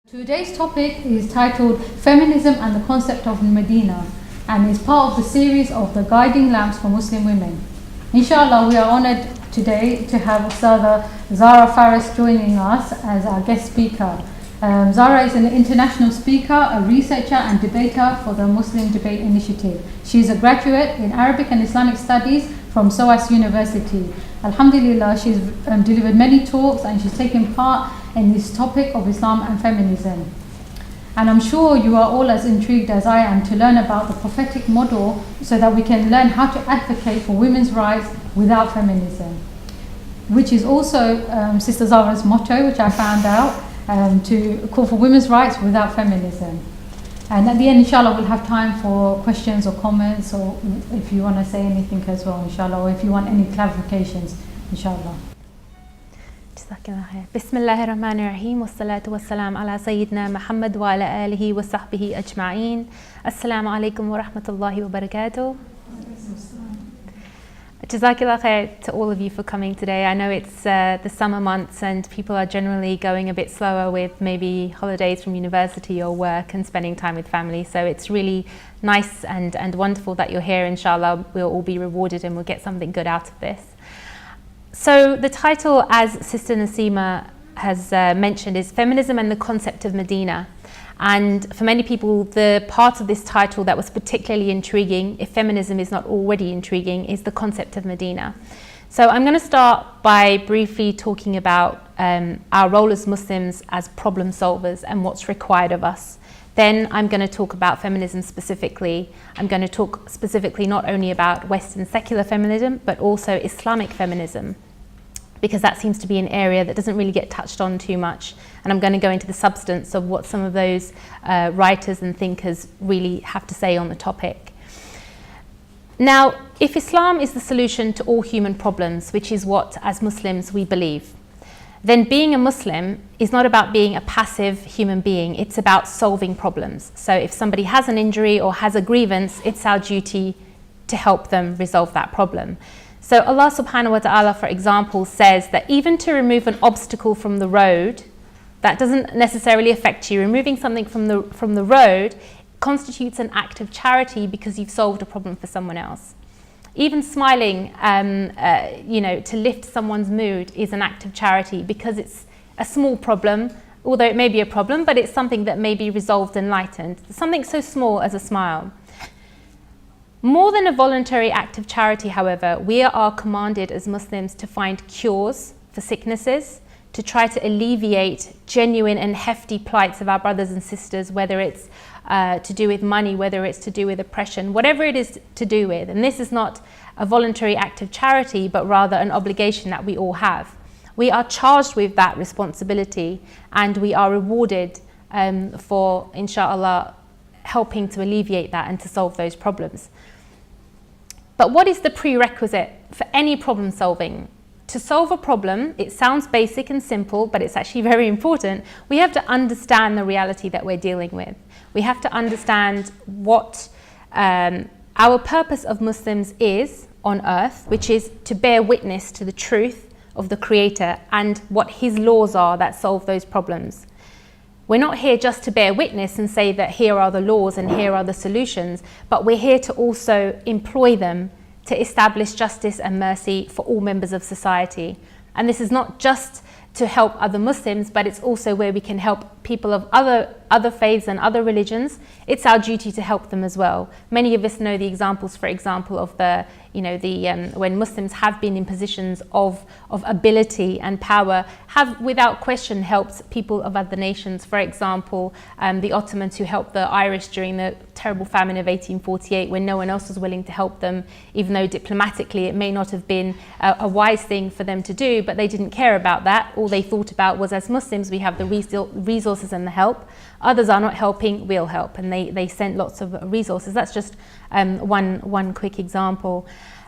Today's topic is titled Feminism and the Concept of Medina and is part of the series of the Guiding Lamps for Muslim Women. Inshallah, we are honoured today to have Ustadha Zara Faris joining us as our guest speaker. Zara is an international speaker, a researcher and debater for the Muslim Debate Initiative. She is a graduate in Arabic and Islamic Studies from SOAS University. Alhamdulillah, she's delivered many talks and she's taken part in this topic of Islam and feminism. And I'm sure you are all as intrigued as I am to learn about the prophetic model so that we can learn how to advocate for women's rights without feminism, which is also Sister Zara's motto, which I found out, to call for women's rights without feminism. And at the end, inshallah, we'll have time for questions or comments, or if you want to say anything as well, inshallah, or if you want any clarifications, inshallah. بسم الله الرحمن الرحيم والصلاة والسلام على سيدنا محمد وعلى آله وصحبه أجمعين. السلام عليكم ورحمة الله وبركاته. Jazakallah khair to all of you for coming today. I know it's the summer months and people are generally going a bit slower with maybe holidays from university or work and spending time with family. So it's really nice and wonderful that you're here. Inshallah, we'll all be rewarded and we'll get something good out of this. So the title, as Sister Nasima has mentioned, is Feminism and the Concept of Medina. And for many people, the part of this title that was particularly intriguing, if feminism is not already intriguing, is the concept of Medina. So I'm going to start by briefly talking about our role as Muslims as problem solvers and what's required of us. Then I'm going to talk about feminism specifically. I'm going to talk specifically not only about Western secular feminism, but also Islamic feminism, because that seems to be an area that doesn't really get touched on too much. And I'm going to go into the substance of what some of those writers and thinkers really have to say on the topic. Now, if Islam is the solution to all human problems, which is what, as Muslims, we believe, then being a Muslim is not about being a passive human being, it's about solving problems. So if somebody has an injury or has a grievance, it's our duty to help them resolve that problem. So Allah subhanahu wa ta'ala, for example, says that even to remove an obstacle from the road, that doesn't necessarily affect you. Removing something from the road constitutes an act of charity because you've solved a problem for someone else. Even smiling, to lift someone's mood is an act of charity because it's a small problem, although it may be a problem, but it's something that may be resolved and lightened. Something so small as a smile. More than a voluntary act of charity, however, we are commanded as Muslims to find cures for sicknesses, to try to alleviate genuine and hefty plights of our brothers and sisters, whether it's to do with money, whether it's to do with oppression, whatever it is to do with. And this is not a voluntary act of charity, but rather an obligation that we all have. We are charged with that responsibility and we are rewarded for, inshallah, helping to alleviate that and to solve those problems. But what is the prerequisite for any problem solving? To solve a problem, it sounds basic and simple, but it's actually very important. We have to understand the reality that we're dealing with. We have to understand what our purpose of Muslims is on earth, which is to bear witness to the truth of the Creator and what His laws are that solve those problems. We're not here just to bear witness and say that here are the laws and here are the solutions, but we're here to also employ them to establish justice and mercy for all members of society. And this is not just to help other Muslims, but it's also where we can help people of other faiths and other religions. It's our duty to help them as well. Many of us know the examples, for example, of when Muslims have been in positions of ability and power, have without question helped people of other nations. For example, the Ottomans who helped the Irish during the terrible famine of 1848 when no one else was willing to help them, even though diplomatically it may not have been a wise thing for them to do, but they didn't care about that. All they thought about was, as Muslims, we have the resources and the help. Others are not helping, we'll help. And they sent lots of resources. That's just one quick example.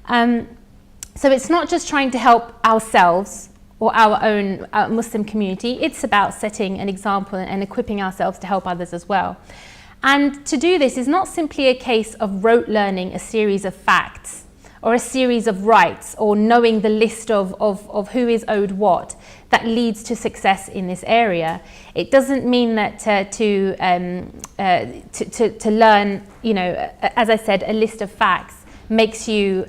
So it's not just trying to help ourselves or our own Muslim community. It's about setting an example and equipping ourselves to help others as well. And to do this is not simply a case of rote learning a series of facts or a series of rights, or knowing the list of who is owed what, that leads to success in this area. It doesn't mean that to learn, you know, as I said, a list of facts makes you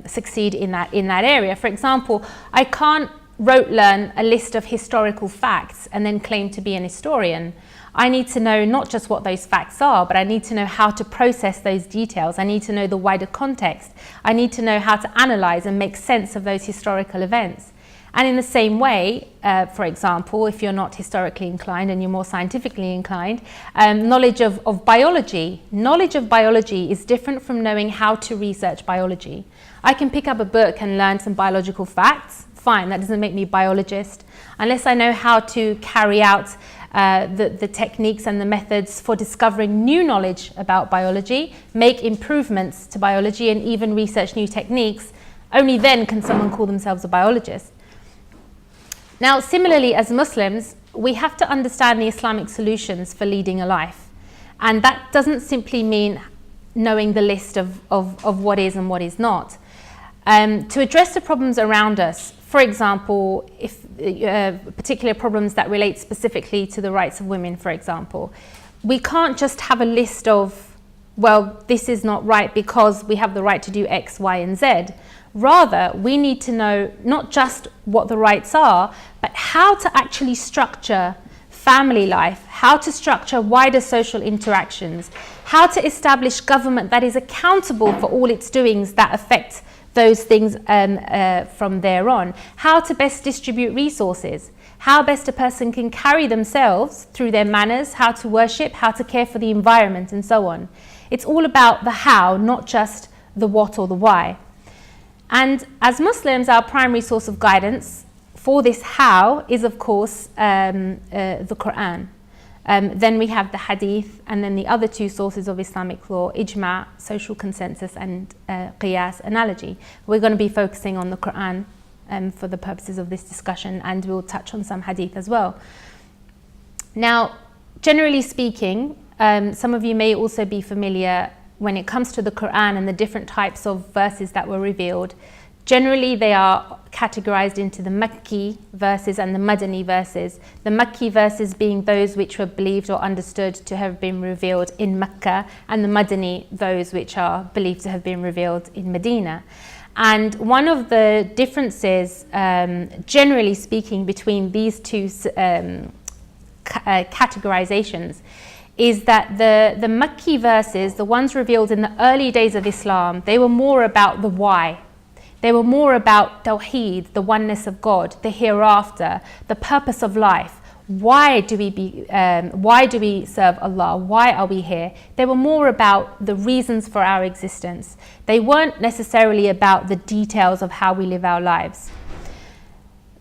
succeed in that area. For example, I can't rote learn a list of historical facts and then claim to be an historian. I need to know not just what those facts are, but I need to know how to process those details. I need to know the wider context. I need to know how to analyze and make sense of those historical events. And in the same way, for example, if you're not historically inclined and you're more scientifically inclined, knowledge of biology. Knowledge of biology is different from knowing how to research biology. I can pick up a book and learn some biological facts. Fine, that doesn't make me a biologist. Unless I know how to carry out the techniques and the methods for discovering new knowledge about biology, make improvements to biology, and even research new techniques, only then can someone call themselves a biologist. Now, similarly, as Muslims, we have to understand the Islamic solutions for leading a life. And that doesn't simply mean knowing the list of what is and what is not. To address the problems around us, for example, if particular problems that relate specifically to the rights of women, for example, we can't just have a list of, well, this is not right because we have the right to do X, Y, and Z. Rather, we need to know not just what the rights are, but how to actually structure family life, how to structure wider social interactions, how to establish government that is accountable for all its doings that affect those things from there on, how to best distribute resources, how best a person can carry themselves through their manners, how to worship, how to care for the environment, and so on. It's all about the how, not just the what or the why. And as Muslims, our primary source of guidance for this how is, of course, the Quran. Then we have the hadith, and then the other two sources of Islamic law, ijma', social consensus, and qiyas, analogy. We're going to be focusing on the Quran for the purposes of this discussion, and we'll touch on some hadith as well. Now, generally speaking, some of you may also be familiar when it comes to the Quran and the different types of verses that were revealed. Generally, they are categorized into the Makki verses and the Madani verses. The Makki verses being those which were believed or understood to have been revealed in Mecca, and the Madani, those which are believed to have been revealed in Medina. And one of the differences, generally speaking, between these two categorizations is that the Makki verses, the ones revealed in the early days of Islam, they were more about the why. They were more about Tawheed, the oneness of God, the hereafter, the purpose of life. Why do we serve Allah? Why are we here? They were more about the reasons for our existence. They weren't necessarily about the details of how we live our lives.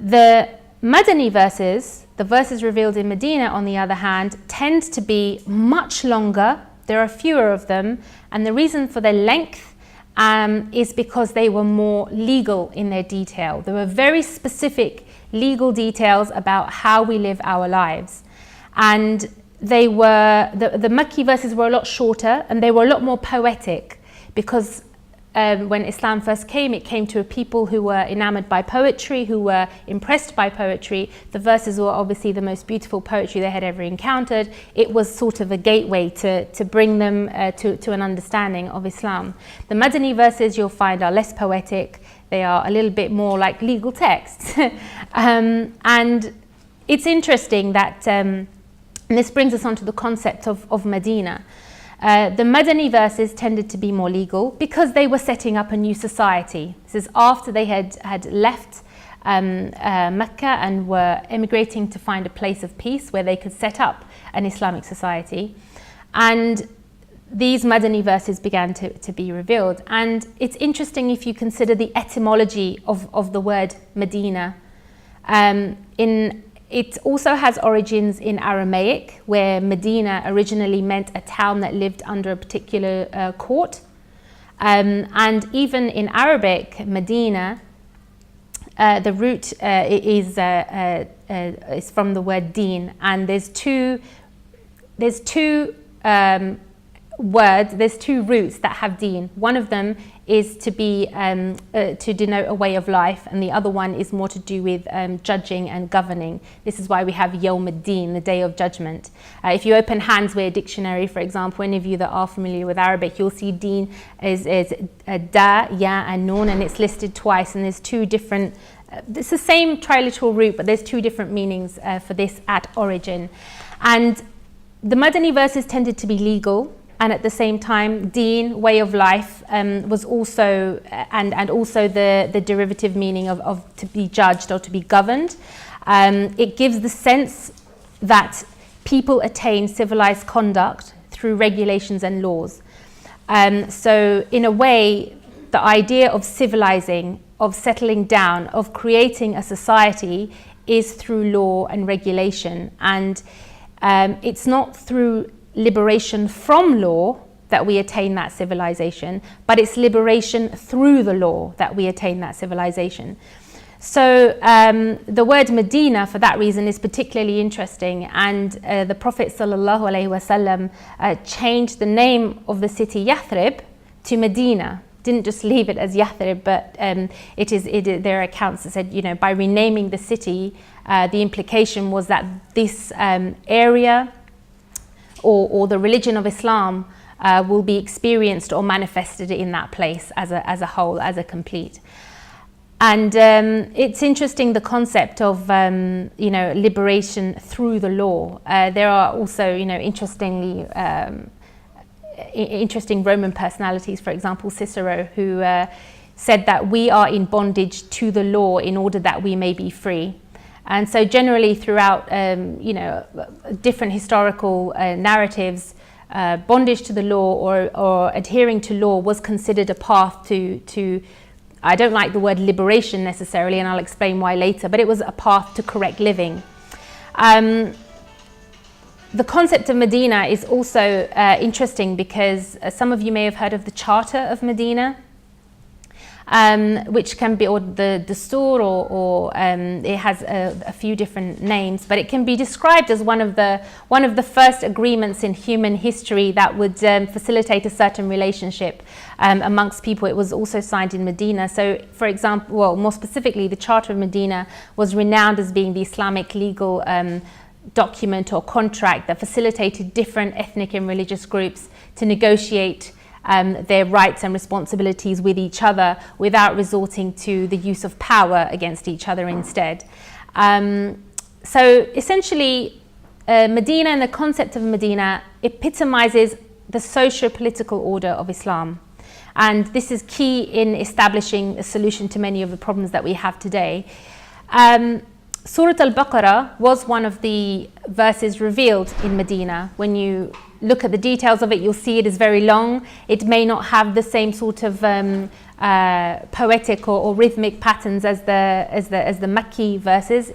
The Madani verses, the verses revealed in Medina, on the other hand, tend to be much longer. There are fewer of them, and the reason for their length is because they were more legal in their detail. There were very specific legal details about how we live our lives. And they were, the Makki verses were a lot shorter, and they were a lot more poetic, because when Islam first came, it came to a people who were enamored by poetry, who were impressed by poetry. The verses were obviously the most beautiful poetry they had ever encountered. It was sort of a gateway to bring them to an understanding of Islam. The Madani verses, you'll find, are less poetic. They are a little bit more like legal texts. And it's interesting that, and this brings us on to the concept of Medina. The Madani verses tended to be more legal because they were setting up a new society. This is after they had left Mecca and were emigrating to find a place of peace where they could set up an Islamic society. And these Madani verses began to be revealed. And it's interesting if you consider the etymology of the word Medina. It also has origins in Aramaic, where Medina originally meant a town that lived under a particular court. And even in Arabic, Medina, the root is from the word deen. And there's two roots that have deen. One of them is to be to denote a way of life, and the other one is more to do with judging and governing. This is why we have Yawm ad-Din, the day of judgment. If you open Handswear Dictionary, for example, any of you that are familiar with Arabic, you'll see Deen is da, ya, and nun, and it's listed twice, and there's two different. It's the same triliteral root, but there's two different meanings for this at origin. And the Madani verses tended to be legal, and at the same time, deen, way of life, was also, and also the derivative meaning of to be judged or to be governed. It gives the sense that people attain civilized conduct through regulations and laws. So in a way, the idea of civilizing, of settling down, of creating a society is through law and regulation. And it's not through liberation from law that we attain that civilization, but it's liberation through the law that we attain that civilization. So the word Medina, for that reason, is particularly interesting, and the Prophet ﷺ changed the name of the city Yathrib to Medina. Didn't just leave it as Yathrib, but there are accounts that said, by renaming the city, the implication was that this area or the religion of Islam will be experienced or manifested in that place as a whole, as a complete. And it's interesting, the concept of liberation through the law. There are also interesting Roman personalities, for example Cicero, who said that we are in bondage to the law in order that we may be free. And so generally throughout different historical narratives, bondage to the law or adhering to law was considered a path to I don't like the word liberation necessarily, and I'll explain why later, but it was a path to correct living. The concept of Medina is also interesting because some of you may have heard of the Charter of Medina, which can be, or the Dastur, or it has a few different names, but it can be described as one of the first agreements in human history that would facilitate a certain relationship amongst people. It was also signed in Medina. So, for example, well, more specifically, the Charter of Medina was renowned as being the Islamic legal document or contract that facilitated different ethnic and religious groups to negotiate their rights and responsibilities with each other without resorting to the use of power against each other instead. So essentially, Medina and the concept of Medina epitomizes the socio-political order of Islam. And this is key in establishing a solution to many of the problems that we have today. Surah Al-Baqarah was one of the verses revealed in Medina. When you look at the details of it, you'll see it is very long. It may not have the same sort of poetic or rhythmic patterns as the Makki verses.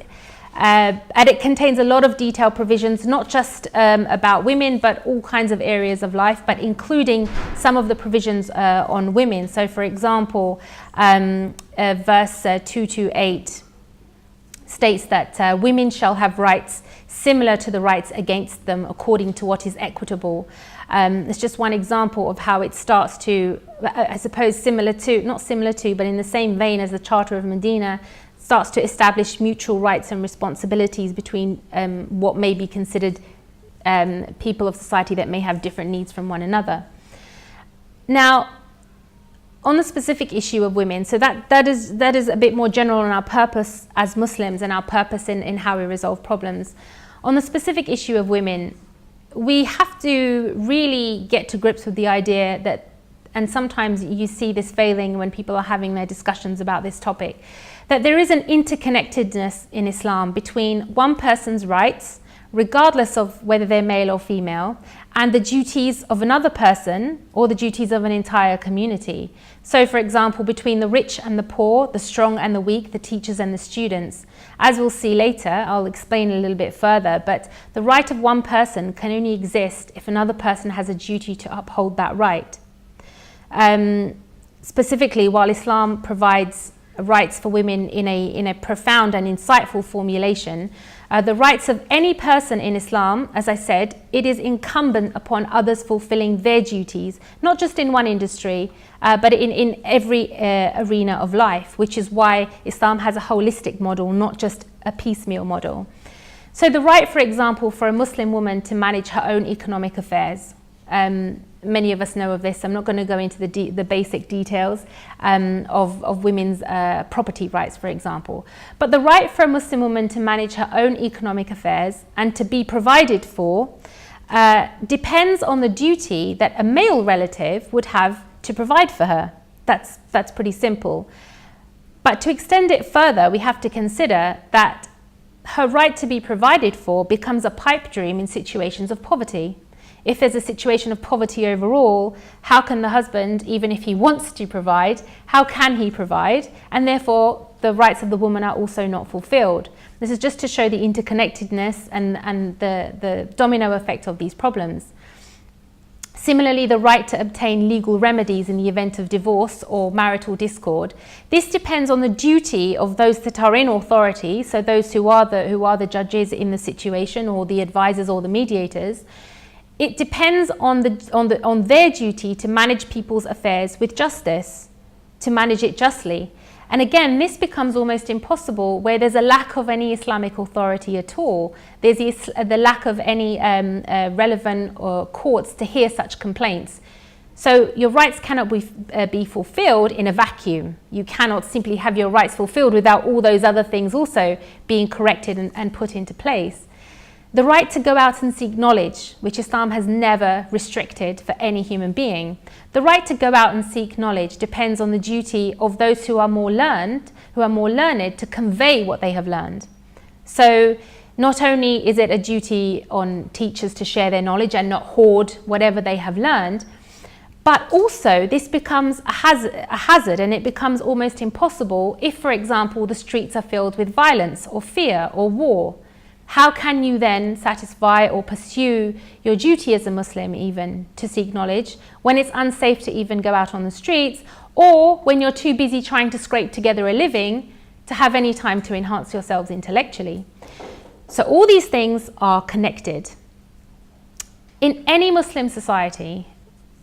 And it contains a lot of detailed provisions, not just about women, but all kinds of areas of life, but including some of the provisions on women. So, for example, verse 228 states that women shall have rights similar to the rights against them according to what is equitable. It's just one example of how it starts to, I suppose, not similar to, but in the same vein as the Charter of Medina, starts to establish mutual rights and responsibilities between what may be considered people of society that may have different needs from one another. Now, on the specific issue of women, so that is a bit more general on our purpose as Muslims and our purpose in how we resolve problems. On the specific issue of women, we have to really get to grips with the idea that, and sometimes you see this failing when people are having their discussions about this topic, that there is an interconnectedness in Islam between one person's rights, regardless of whether they're male or female, and the duties of another person or the duties of an entire community. So, for example, between the rich and the poor, the strong and the weak, the teachers and the students. As we'll see later, I'll explain a little bit further, but the right of one person can only exist if another person has a duty to uphold that right. Specifically, while Islam provides rights for women in a profound and insightful formulation, The rights of any person in Islam, as I said, it is incumbent upon others fulfilling their duties, not just in one industry, but in every arena of life, which is why Islam has a holistic model, not just a piecemeal model. So the right, for example, for a Muslim woman to manage her own economic affairs. Many of us know of this. I'm not going to go into the basic details of women's property rights, for example. But the right for a Muslim woman to manage her own economic affairs and to be provided for depends on the duty that a male relative would have to provide for her. That's pretty simple. But to extend it further, we have to consider that her right to be provided for becomes a pipe dream in situations of poverty. If there's a situation of poverty overall, how can the husband, even if he wants to provide, how can he provide? And therefore, the rights of the woman are also not fulfilled. This is just to show the interconnectedness and the domino effect of these problems. Similarly, the right to obtain legal remedies in the event of divorce or marital discord. This depends on the duty of those that are in authority, so those who are the judges in the situation, or the advisors or the mediators. It depends on their duty to manage people's affairs with justice, to manage it justly. And again, this becomes almost impossible where there's a lack of any Islamic authority at all. There's the lack of any relevant courts to hear such complaints. So your rights cannot be fulfilled in a vacuum. You cannot simply have your rights fulfilled without all those other things also being corrected and put into place. The right to go out and seek knowledge, which Islam has never restricted for any human being. The right to go out and seek knowledge depends on the duty of those who are more learned, to convey what they have learned. So not only is it a duty on teachers to share their knowledge and not hoard whatever they have learned, but also this becomes a hazard, and it becomes almost impossible if, for example, the streets are filled with violence or fear or war. How can you then satisfy or pursue your duty as a Muslim even to seek knowledge when it's unsafe to even go out on the streets, or when you're too busy trying to scrape together a living to have any time to enhance yourselves intellectually? So all these things are connected. In any Muslim society,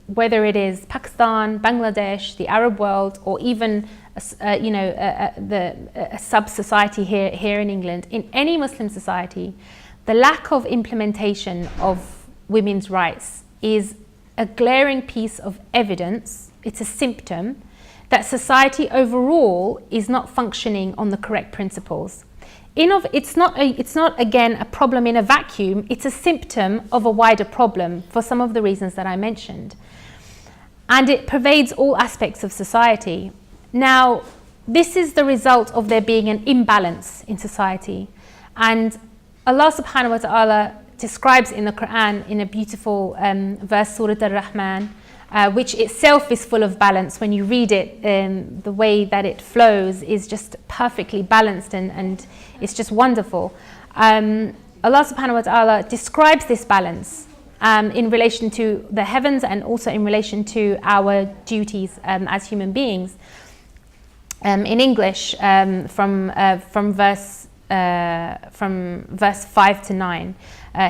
whether it is Pakistan, Bangladesh, the Arab world, or even a sub-society here in England, in any Muslim society, the lack of implementation of women's rights is a glaring piece of evidence, it's a symptom, that society overall is not functioning on the correct principles. It's not again a problem in a vacuum, it's a symptom of a wider problem for some of the reasons that I mentioned. And it pervades all aspects of society. Now, this is the result of there being an imbalance in society. And Allah subhanahu wa ta'ala describes in the Quran in a beautiful verse, Surah Ar-Rahman, which itself is full of balance. When you read it, the way that it flows is just perfectly balanced and it's just wonderful. Allah subhanahu wa ta'ala describes this balance in relation to the heavens and also in relation to our duties as human beings. In English, from verse 5 to 9,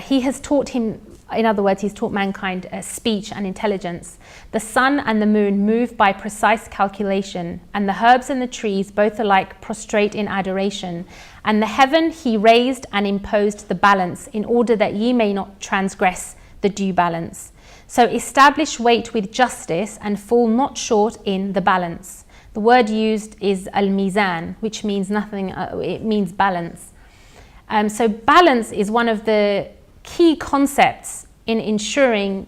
He has taught him, in other words, He's taught mankind speech and intelligence. The sun and the moon move by precise calculation, and the herbs and the trees both alike prostrate in adoration. And the heaven He raised and imposed the balance, in order that ye may not transgress the due balance. So establish weight with justice and fall not short in the balance. The word used is al-mizan, which means nothing, it means balance. So balance is one of the key concepts in ensuring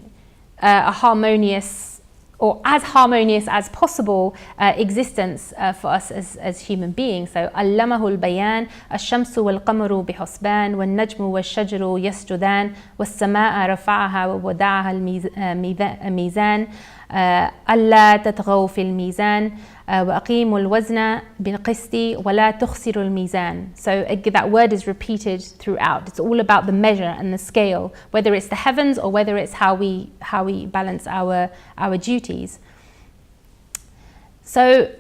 a harmonious, or as harmonious as possible, existence for us as human beings. So allamahu al-bayan, ash-shamsu wal-qamaru bihusban, wal-najmu wal-shajaru yasjudan, was-sama'a rafa'aha wa wada'aha al-mizan, alla tatghaw fil mizan, wa aqimu al-wazna bil-qisti wa la tukhsiru al-mizan. So that word is repeated throughout. It's all about the measure and the scale, whether it's the heavens or whether it's how we balance our duties. So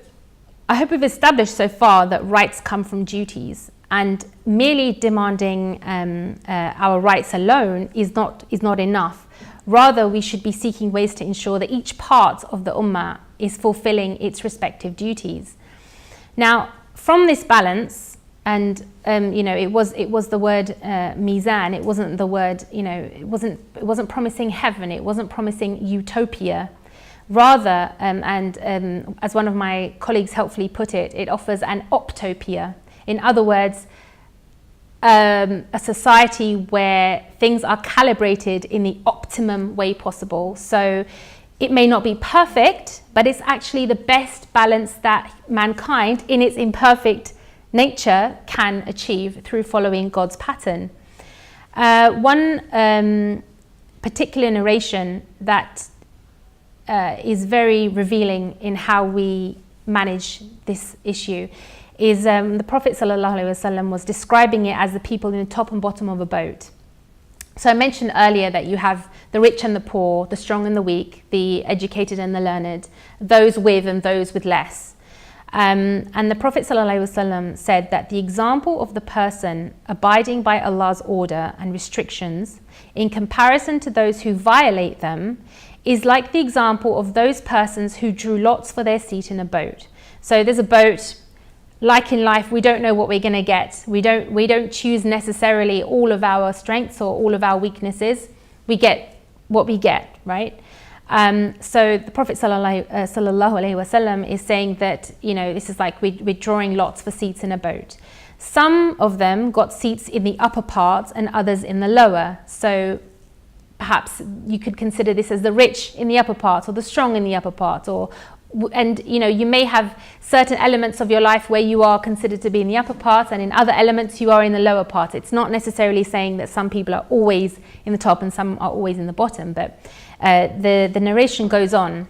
I hope we've established so far that rights come from duties, And merely demanding our rights alone is not enough. Rather, we should be seeking ways to ensure that each part of the ummah is fulfilling its respective duties. Now, from this balance, and it was the word mizan. It wasn't the word, it wasn't promising heaven. It wasn't promising utopia. Rather, as one of my colleagues helpfully put it, it offers an optopia. In other words, a society where things are calibrated in the optimum way possible. So it may not be perfect, but it's actually the best balance that mankind, in its imperfect nature, can achieve through following God's pattern. One particular narration that is very revealing in how we manage this issue is the Prophet ﷺ was describing it as the people in the top and bottom of a boat. So I mentioned earlier that you have the rich and the poor, the strong and the weak, the educated and the learned, those with and those with less. And the Prophet ﷺ said that the example of the person abiding by Allah's order and restrictions in comparison to those who violate them is like the example of those persons who drew lots for their seat in a boat. So there's a boat. Like in life, we don't know what we're going to get. We don't choose necessarily all of our strengths or all of our weaknesses. We get what we get, right? So the Prophet sallallahu alaihi wasallam is saying that, this is like we're drawing lots for seats in a boat. Some of them got seats in the upper part and others in the lower. So perhaps you could consider this as the rich in the upper part or the strong in the upper part, and you may have certain elements of your life where you are considered to be in the upper part, and in other elements you are in the lower part. It's not necessarily saying that some people are always in the top and some are always in the bottom, but the narration goes on.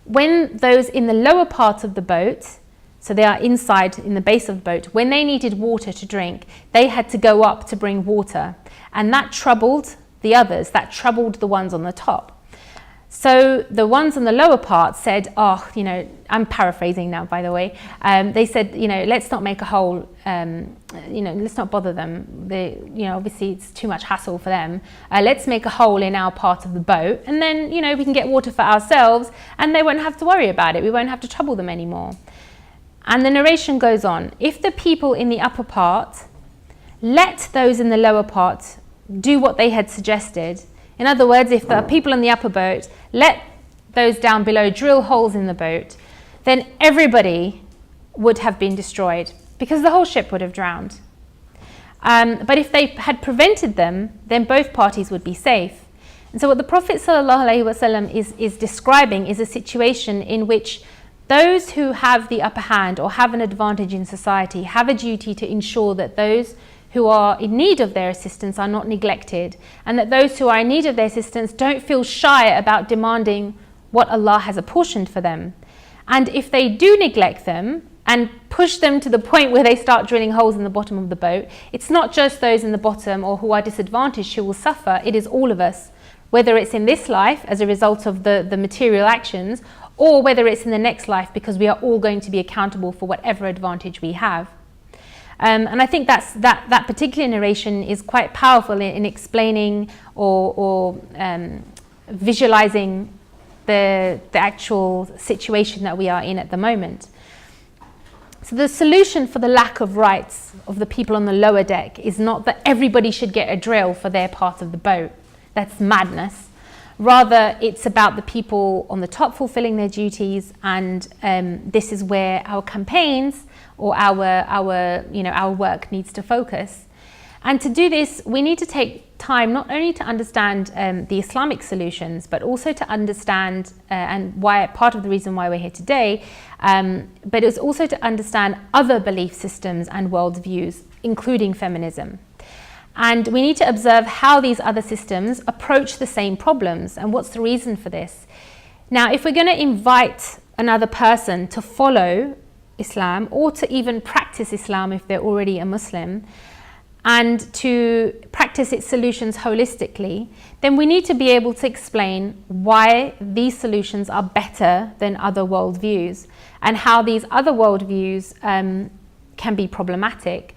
When those in the lower part of the boat, so they are inside in the base of the boat, when they needed water to drink, they had to go up to bring water, and that troubled the others, that troubled the ones on the top. So the ones in the lower part said, I'm paraphrasing now, by the way. They said, let's not make a hole, let's not bother them. Obviously it's too much hassle for them. Let's make a hole in our part of the boat, and then, we can get water for ourselves, and they won't have to worry about it. We won't have to trouble them anymore. And the narration goes on. If the people in the upper part let those in the lower part do what they had suggested, in other words, if the people in the upper boat let those down below drill holes in the boat, then everybody would have been destroyed because the whole ship would have drowned. But if they had prevented them, then both parties would be safe. And so what the Prophet ﷺ is describing is a situation in which those who have the upper hand or have an advantage in society have a duty to ensure that those who are in need of their assistance are not neglected, and that those who are in need of their assistance don't feel shy about demanding what Allah has apportioned for them. And if they do neglect them and push them to the point where they start drilling holes in the bottom of the boat, it's not just those in the bottom or who are disadvantaged who will suffer, it is all of us, whether it's in this life as a result of the material actions, or whether it's in the next life, because we are all going to be accountable for whatever advantage we have. And I think that particular narration is quite powerful in explaining or visualizing the actual situation that we are in at the moment. So the solution for the lack of rights of the people on the lower deck is not that everybody should get a drill for their part of the boat. That's madness. Rather, it's about the people on the top fulfilling their duties, and this is where our campaigns or our work needs to focus. And to do this, we need to take time not only to understand the Islamic solutions, but also to understand, and why part of the reason why we're here today, but it's also to understand other belief systems and worldviews, including feminism. And we need to observe how these other systems approach the same problems and what's the reason for this. Now, if we're going to invite another person to follow Islam or to even practice Islam if they're already a Muslim, and to practice its solutions holistically, then we need to be able to explain why these solutions are better than other worldviews, and how these other worldviews can be problematic.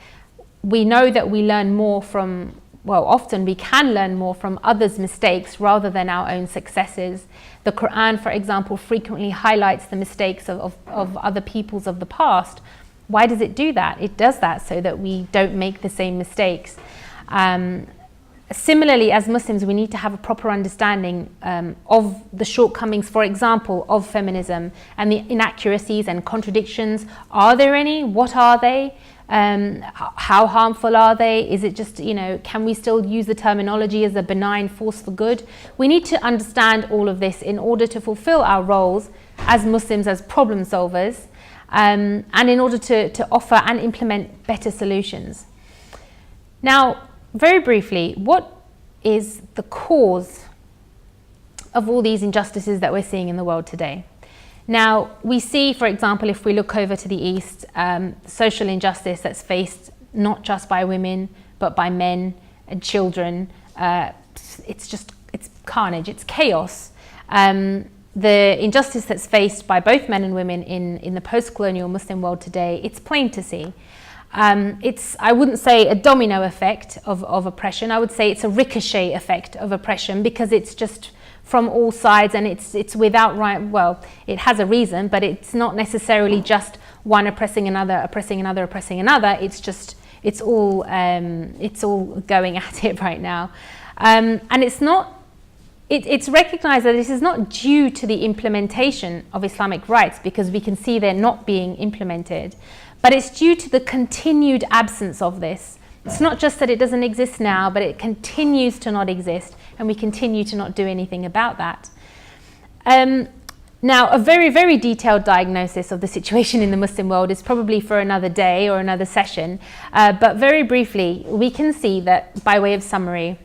we know that we learn more from, well, often we can learn more from others' mistakes rather than our own successes. The Quran, for example, frequently highlights the mistakes of other peoples of the past. Why does it do that? It does that so that we don't make the same mistakes. Similarly, as Muslims, we need to have a proper understanding of the shortcomings, for example, of feminism and the inaccuracies and contradictions. Are there any? What are they? How harmful are they? Is it just, can we still use the terminology as a benign force for good? We need to understand all of this in order to fulfill our roles as Muslims, as problem solvers, and in order to offer and implement better solutions. Now, very briefly, what is the cause of all these injustices that we're seeing in the world today? Now, we see, for example, if we look over to the East, social injustice that's faced not just by women, but by men and children. It's carnage, it's chaos. The injustice that's faced by both men and women in the post-colonial Muslim world today, it's plain to see. I wouldn't say a domino effect of oppression, I would say it's a ricochet effect of oppression, because it's just from all sides, and it's without right. Well, it has a reason, but it's not necessarily just one oppressing another, oppressing another, oppressing another. It's all going at it right now, and it's recognized that this is not due to the implementation of Islamic rights, because we can see they're not being implemented, but it's due to the continued absence of this. It's not just that it doesn't exist now, but it continues to not exist, and we continue to not do anything about that. Now, a very, very detailed diagnosis of the situation in the Muslim world is probably for another day or another session, but very briefly, we can see that, by way of summary,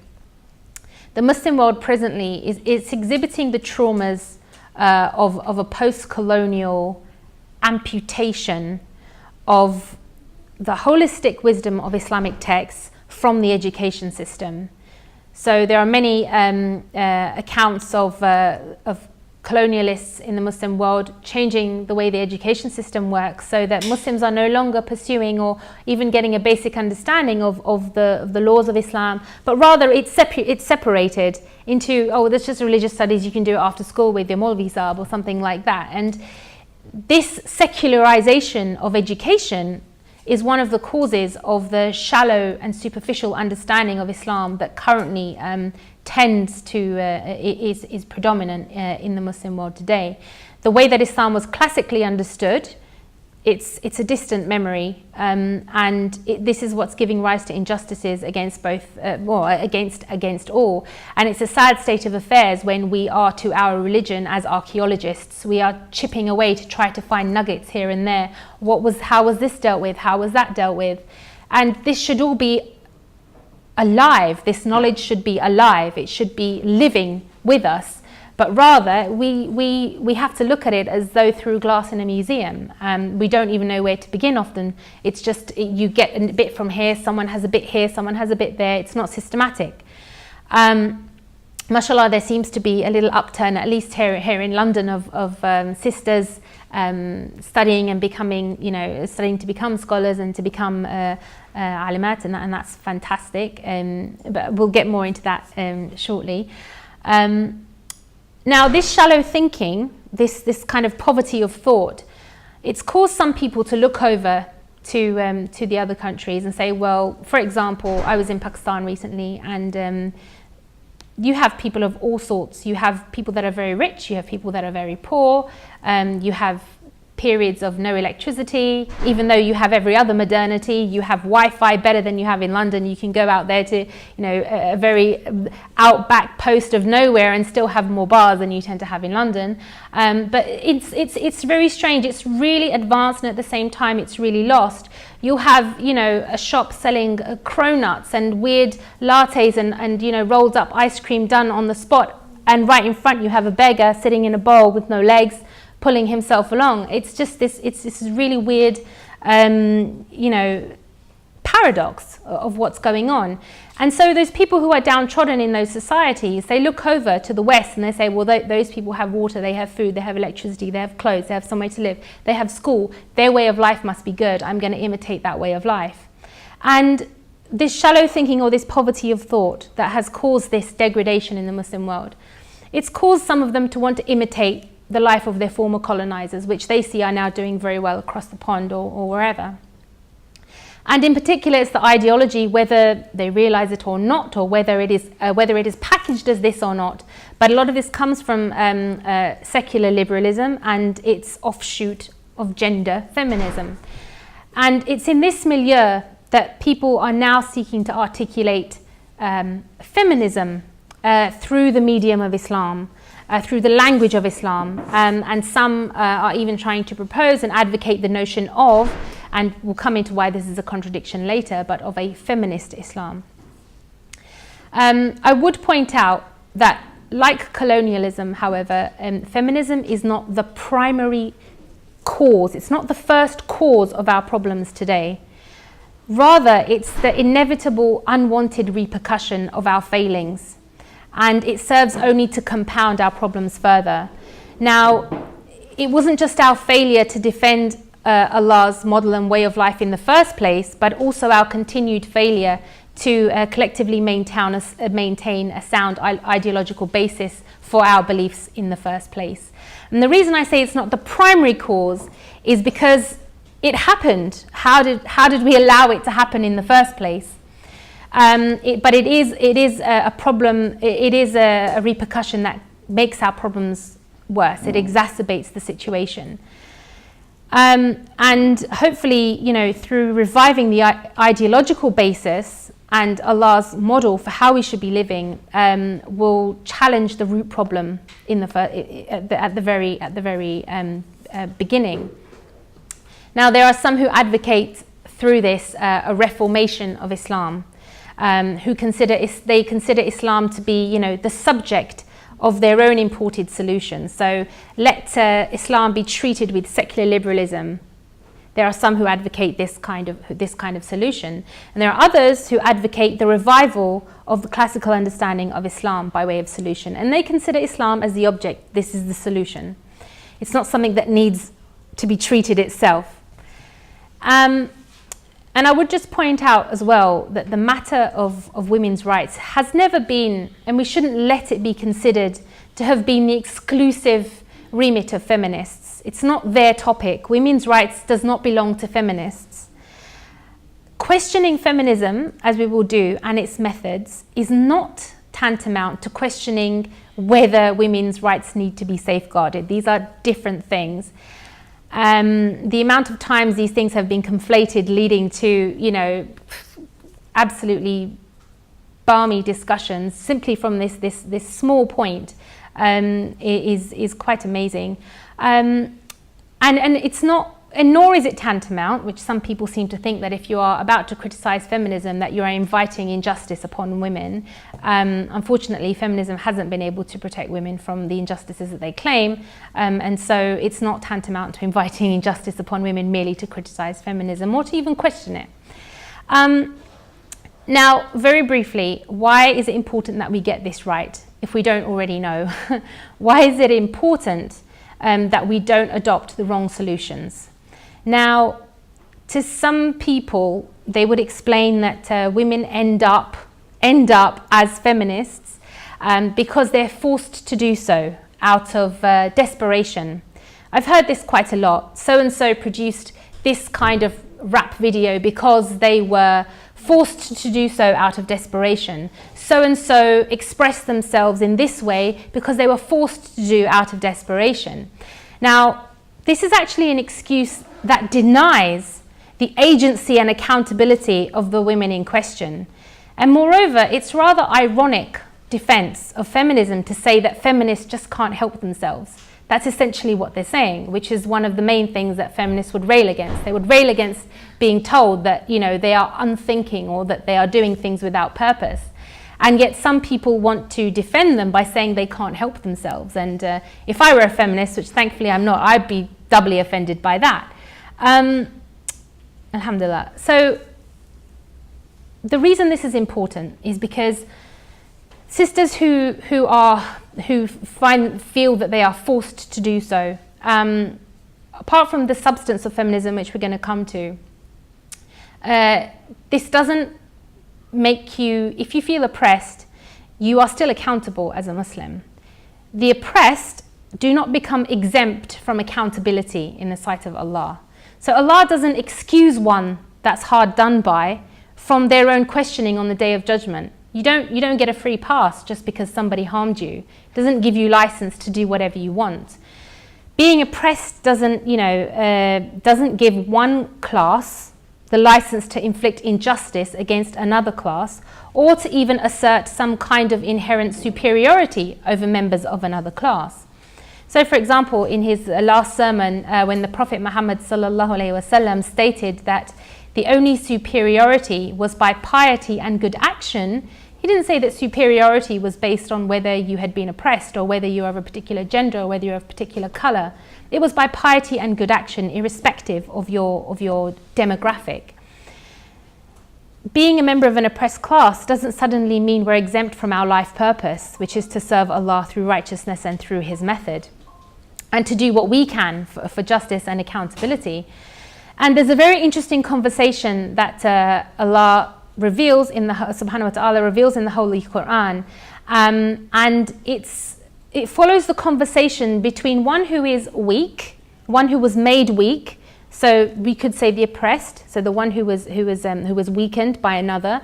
the Muslim world presently is exhibiting the traumas of a post-colonial amputation of the holistic wisdom of Islamic texts from the education system. So there are many accounts of colonialists in the Muslim world changing the way the education system works, so that Muslims are no longer pursuing or even getting a basic understanding of the laws of Islam, but rather it's separated into, that's just religious studies, you can do it after school with your Maulvi Saab or something like that. And this secularization of education is one of the causes of the shallow and superficial understanding of Islam that currently tends to is predominant in the Muslim world today. The way that Islam was classically understood, it's a distant memory, and this is what's giving rise to injustices against both, against all. And it's a sad state of affairs when we are, to our religion as archaeologists, we are chipping away to try to find nuggets here and there. How was this dealt with? How was that dealt with? And this should all be alive. This knowledge should be alive. It should be living with us. But rather, we have to look at it as though through glass in a museum. We don't even know where to begin often. It's just, you get a bit from here, someone has a bit here, someone has a bit there. It's not systematic. Mashallah, there seems to be a little upturn, at least here in London, of sisters studying and becoming, studying to become scholars and to become alimat, and that's fantastic. But we'll get more into that shortly. Now, this shallow thinking, this kind of poverty of thought, it's caused some people to look over to the other countries and say, well, for example, I was in Pakistan recently, and you have people of all sorts. You have people that are very rich, you have people that are very poor, you have periods of no electricity, even though you have every other modernity. You have Wi-Fi better than you have in London. You can go out there to, a very outback post of nowhere and still have more bars than you tend to have in London. But it's very strange. It's really advanced, and at the same time, it's really lost. You'll have, a shop selling cronuts and weird lattes and rolled up ice cream done on the spot, and right in front you have a beggar sitting in a bowl with no legs, pulling himself along. It's just this really weird, paradox of what's going on. And so those people who are downtrodden in those societies, they look over to the West and they say, well, those people have water, they have food, they have electricity, they have clothes, they have somewhere to live, they have school, their way of life must be good. I'm going to imitate that way of life. And this shallow thinking, or this poverty of thought, that has caused this degradation in the Muslim world, it's caused some of them to want to imitate the life of their former colonizers, which they see are now doing very well across the pond or wherever. And in particular, it's the ideology, whether they realize it or not, or whether it is packaged as this or not. But a lot of this comes from secular liberalism and its offshoot of gender feminism. And it's in this milieu that people are now seeking to articulate feminism through the medium of Islam, through the language of Islam, and some are even trying to propose and advocate the notion of, and we'll come into why this is a contradiction later, but of a feminist Islam. I would point out that, like colonialism, however, feminism is not the primary cause, it's not the first cause of our problems today. Rather, it's the inevitable unwanted repercussion of our failings, and it serves only to compound our problems further. Now, it wasn't just our failure to defend Allah's model and way of life in the first place, but also our continued failure to collectively maintain a sound ideological basis for our beliefs in the first place. And the reason I say it's not the primary cause is because it happened. How did we allow it to happen in the first place? But it is a problem. It is a repercussion that makes our problems worse. It exacerbates the situation. And hopefully, through reviving the ideological basis and Allah's model for how we should be living, will challenge the root problem at the very beginning. Now, there are some who advocate through this a reformation of Islam, who consider Islam to be, the subject of their own imported solutions. So let Islam be treated with secular liberalism. There are some who advocate this kind of solution, and there are others who advocate the revival of the classical understanding of Islam by way of solution. And they consider Islam as the object. This is the solution. It's not something that needs to be treated itself. And I would just point out as well that the matter of women's rights has never been, and we shouldn't let it be considered to have been the exclusive remit of feminists. It's not their topic. Women's rights does not belong to feminists. Questioning feminism, as we will do, and its methods, is not tantamount to questioning whether women's rights need to be safeguarded. These are different things. The amount of times these things have been conflated, leading to, absolutely balmy discussions simply from this small point, is quite amazing. And it's not, and nor is it tantamount, which some people seem to think, that if you are about to criticize feminism, that you are inviting injustice upon women. Unfortunately, feminism hasn't been able to protect women from the injustices that they claim, and so it's not tantamount to inviting injustice upon women merely to criticize feminism or to even question it. Now, very briefly, why is it important that we get this right, if we don't already know? Why is it important that we don't adopt the wrong solutions? Now, to some people, they would explain that women end up as feminists because they're forced to do so out of desperation. I've heard this quite a lot. So-and-so produced this kind of rap video because they were forced to do so out of desperation. So-and-so expressed themselves in this way because they were forced to do out of desperation. Now, this is actually an excuse that denies the agency and accountability of the women in question. And moreover, it's rather ironic defense of feminism to say that feminists just can't help themselves. That's essentially what they're saying, which is one of the main things that feminists would rail against. They would rail against being told that, they are unthinking or that they are doing things without purpose. And yet some people want to defend them by saying they can't help themselves. And if I were a feminist, which thankfully I'm not, I'd be doubly offended by that. Alhamdulillah. So the reason this is important is because sisters who feel that they are forced to do so, apart from the substance of feminism, which we're going to come to, This doesn't make you, if you feel oppressed, you are still accountable as a Muslim. The oppressed do not become exempt from accountability in the sight of Allah. So Allah doesn't excuse one that's hard done by from their own questioning on the Day of Judgment. You don't get a free pass just because somebody harmed you. It doesn't give you license to do whatever you want. Being oppressed doesn't give one class the license to inflict injustice against another class, or to even assert some kind of inherent superiority over members of another class. So, for example, in his last sermon, when the Prophet Muhammad ﷺ stated that the only superiority was by piety and good action, he didn't say that superiority was based on whether you had been oppressed or whether you are of a particular gender or whether you're of a particular colour. It was by piety and good action, irrespective of your demographic. Being a member of an oppressed class doesn't suddenly mean we're exempt from our life purpose, which is to serve Allah through righteousness and through His method, and to do what we can for justice and accountability. And there's a very interesting conversation that Allah reveals subhanahu wa ta'ala reveals in the Holy Quran, and it follows the conversation between one who is weak, one who was made weak, so we could say the oppressed, so the one who was weakened by another,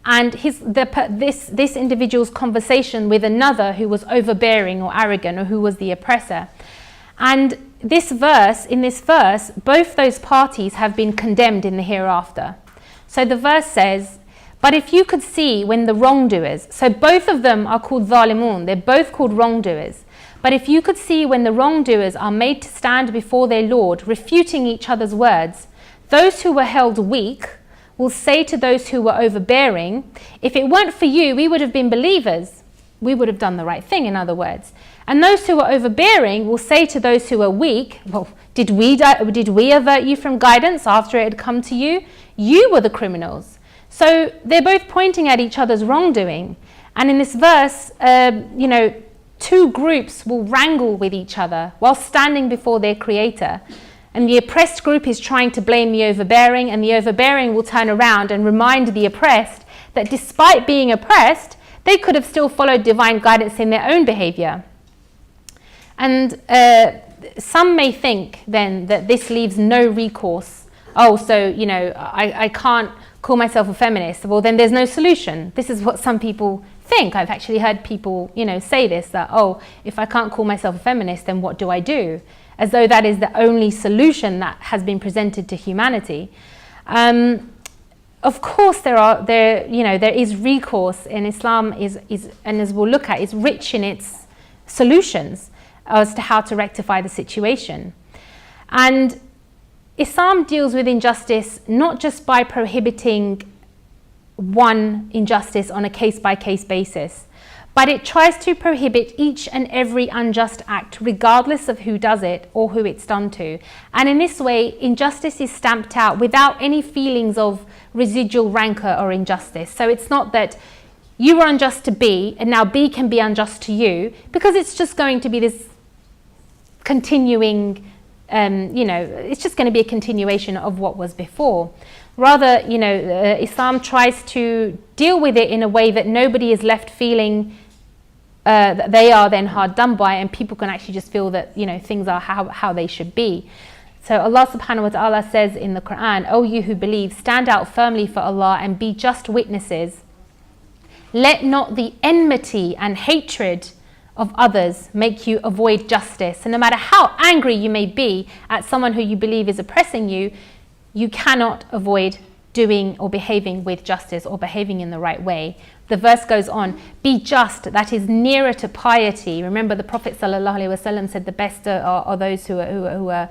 and this individual's conversation with another who was overbearing or arrogant, or who was the oppressor. And in this verse, both those parties have been condemned in the hereafter. So the verse says, but if you could see when the wrongdoers, so both of them are called zalimun, they're both called wrongdoers, but if you could see when the wrongdoers are made to stand before their Lord, refuting each other's words, those who were held weak will say to those who were overbearing, if it weren't for you, we would have been believers. We would have done the right thing, in other words. And those who are overbearing will say to those who are weak, well, did we avert you from guidance after it had come to you? You were the criminals. So they're both pointing at each other's wrongdoing. And in this verse, two groups will wrangle with each other while standing before their Creator. And the oppressed group is trying to blame the overbearing, and the overbearing will turn around and remind the oppressed that despite being oppressed, they could have still followed divine guidance in their own behavior. And some may think then that this leaves no recourse. Oh, so, I can't call myself a feminist. Well, then there's no solution. This is what some people think. I've actually heard people, say this, that, oh, if I can't call myself a feminist, then what do I do? As though that is the only solution that has been presented to humanity. Of course, there is recourse, and Islam is, and as we'll look at, is rich in its solutions as to how to rectify the situation. And Islam deals with injustice not just by prohibiting one injustice on a case-by-case basis, but it tries to prohibit each and every unjust act, regardless of who does it or who it's done to. And in this way, injustice is stamped out without any feelings of residual rancor or injustice. So it's not that you were unjust to B and now B can be unjust to you, because it's just going to be this continuing, it's just going to be a continuation of what was before. Rather, Islam tries to deal with it in a way that nobody is left feeling that they are then hard done by, and people can actually just feel that, things are how they should be. So Allah subhanahu wa ta'ala says in the Quran, O you who believe, stand out firmly for Allah and be just witnesses. Let not the enmity and hatred of others make you avoid justice. And no matter how angry you may be at someone who you believe is oppressing you, you cannot avoid doing or behaving with justice or behaving in the right way. The verse goes on, be just, that is nearer to piety. Remember, the Prophet ﷺ said the best are those who are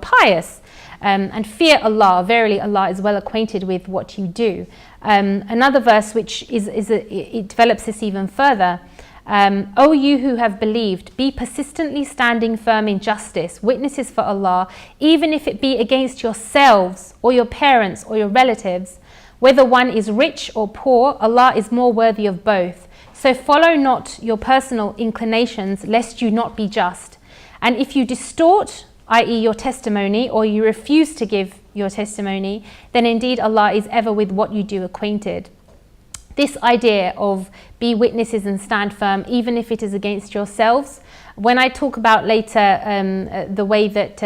pious and fear Allah. Verily, Allah is well acquainted with what you do. Another verse which it develops this even further. O you who have believed, be persistently standing firm in justice, witnesses for Allah, even if it be against yourselves or your parents or your relatives. Whether one is rich or poor, Allah is more worthy of both. So follow not your personal inclinations, lest you not be just. And if you distort, i.e. your testimony, or you refuse to give your testimony, then indeed Allah is ever with what you do acquainted. This idea of be witnesses and stand firm, even if it is against yourselves. When I talk about later the way that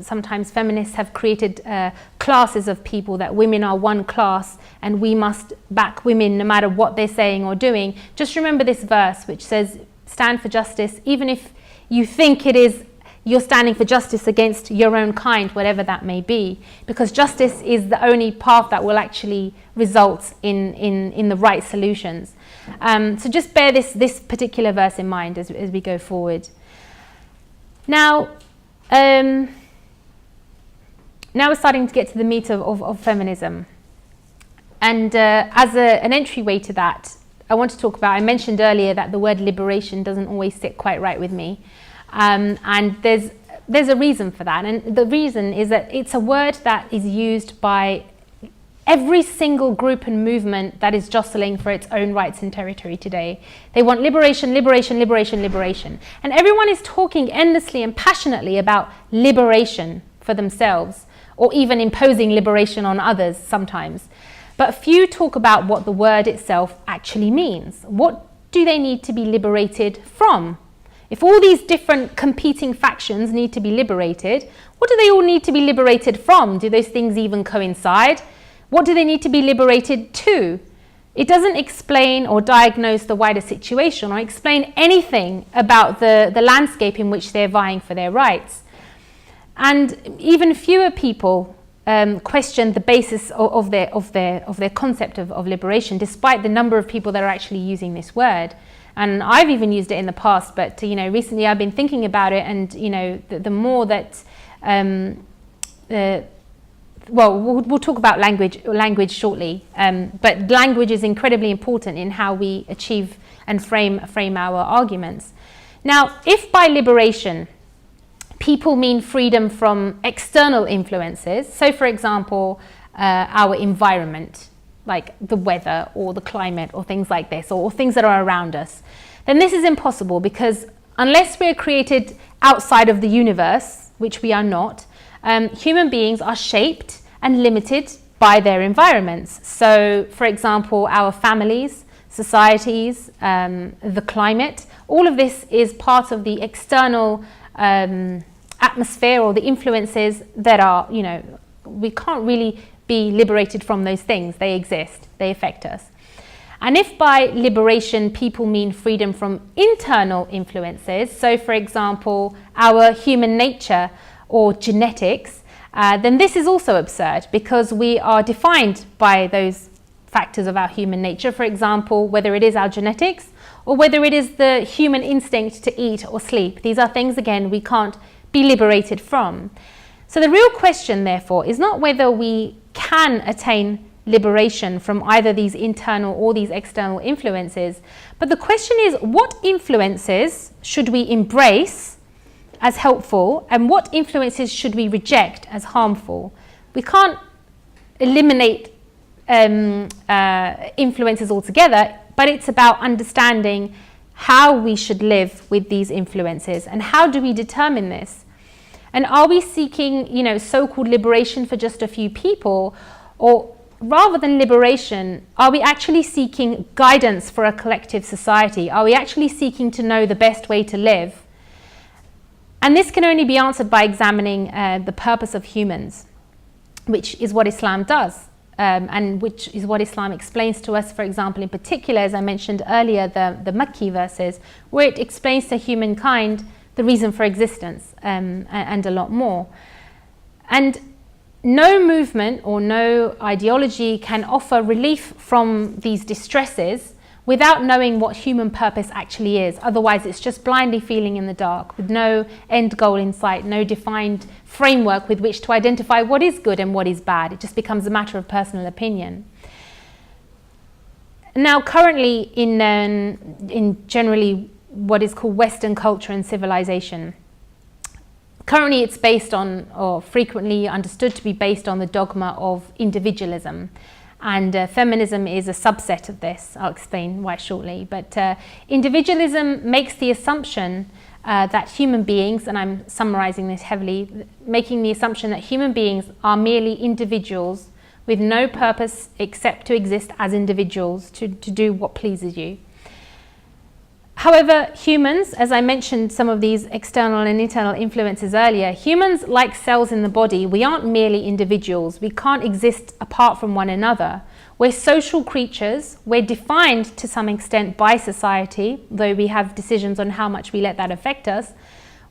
sometimes feminists have created classes of people, that women are one class and we must back women no matter what they're saying or doing, just remember this verse which says, stand for justice, even if you think it is you're standing for justice against your own kind, whatever that may be, because justice is the only path that will actually result in the right solutions. So just bear this particular verse in mind as we go forward. Now we're starting to get to the meat of feminism. And as an entryway to that, I want to talk about, I mentioned earlier that the word liberation doesn't always sit quite right with me. And there's a reason for that. And the reason is that it's a word that is used by every single group and movement that is jostling for its own rights and territory today. They want liberation, liberation, liberation, liberation. And everyone is talking endlessly and passionately about liberation for themselves, or even imposing liberation on others sometimes. But few talk about what the word itself actually means. What do they need to be liberated from? If all these different competing factions need to be liberated, what do they all need to be liberated from? Do those things even coincide? What do they need to be liberated to? It doesn't explain or diagnose the wider situation or explain anything about the landscape in which they're vying for their rights. And even fewer people question the basis of their concept of liberation, despite the number of people that are actually using this word. And I've even used it in the past, but recently I've been thinking about it, and the more that we'll talk about language shortly, but language is incredibly important in how we achieve and frame our arguments. Now, if by liberation people mean freedom from external influences, so for example our environment, like the weather or the climate or things like this, or things that are around us, then this is impossible, because unless we're created outside of the universe, which we are not, human beings are shaped and limited by their environments. So, for example, our families, societies, the climate, all of this is part of the external atmosphere or the influences that are, we can't really be liberated from those things. They exist, they affect us. And if by liberation people mean freedom from internal influences, so for example our human nature or genetics, then this is also absurd, because we are defined by those factors of our human nature. For example, whether it is our genetics or whether it is the human instinct to eat or sleep. These are things, again, we can't be liberated from. So the real question, therefore, is not whether we can attain liberation from either these internal or these external influences, but the question is, what influences should we embrace as helpful and what influences should we reject as harmful? We can't eliminate influences altogether, but it's about understanding how we should live with these influences, and how do we determine this? And are we seeking, so-called liberation for just a few people, or rather than liberation, are we actually seeking guidance for a collective society? Are we actually seeking to know the best way to live? And this can only be answered by examining the purpose of humans, which is what Islam does, and which is what Islam explains to us, for example, in particular, as I mentioned earlier, the Makki verses, where it explains to humankind the reason for existence, and a lot more. And no movement or no ideology can offer relief from these distresses without knowing what human purpose actually is. Otherwise, it's just blindly feeling in the dark with no end goal in sight, no defined framework with which to identify what is good and what is bad. It just becomes a matter of personal opinion. Now, currently in generally what is called Western culture and civilization, currently it's based on, or frequently understood to be based on, the dogma of individualism. And feminism is a subset of this. I'll explain why shortly. But individualism makes the assumption that human beings, and I'm summarizing this heavily, making the assumption that human beings are merely individuals with no purpose except to exist as individuals, to do what pleases you. However, humans, as I mentioned some of these external and internal influences earlier, humans, like cells in the body, we aren't merely individuals. We can't exist apart from one another. We're social creatures. We're defined to some extent by society, though we have decisions on how much we let that affect us.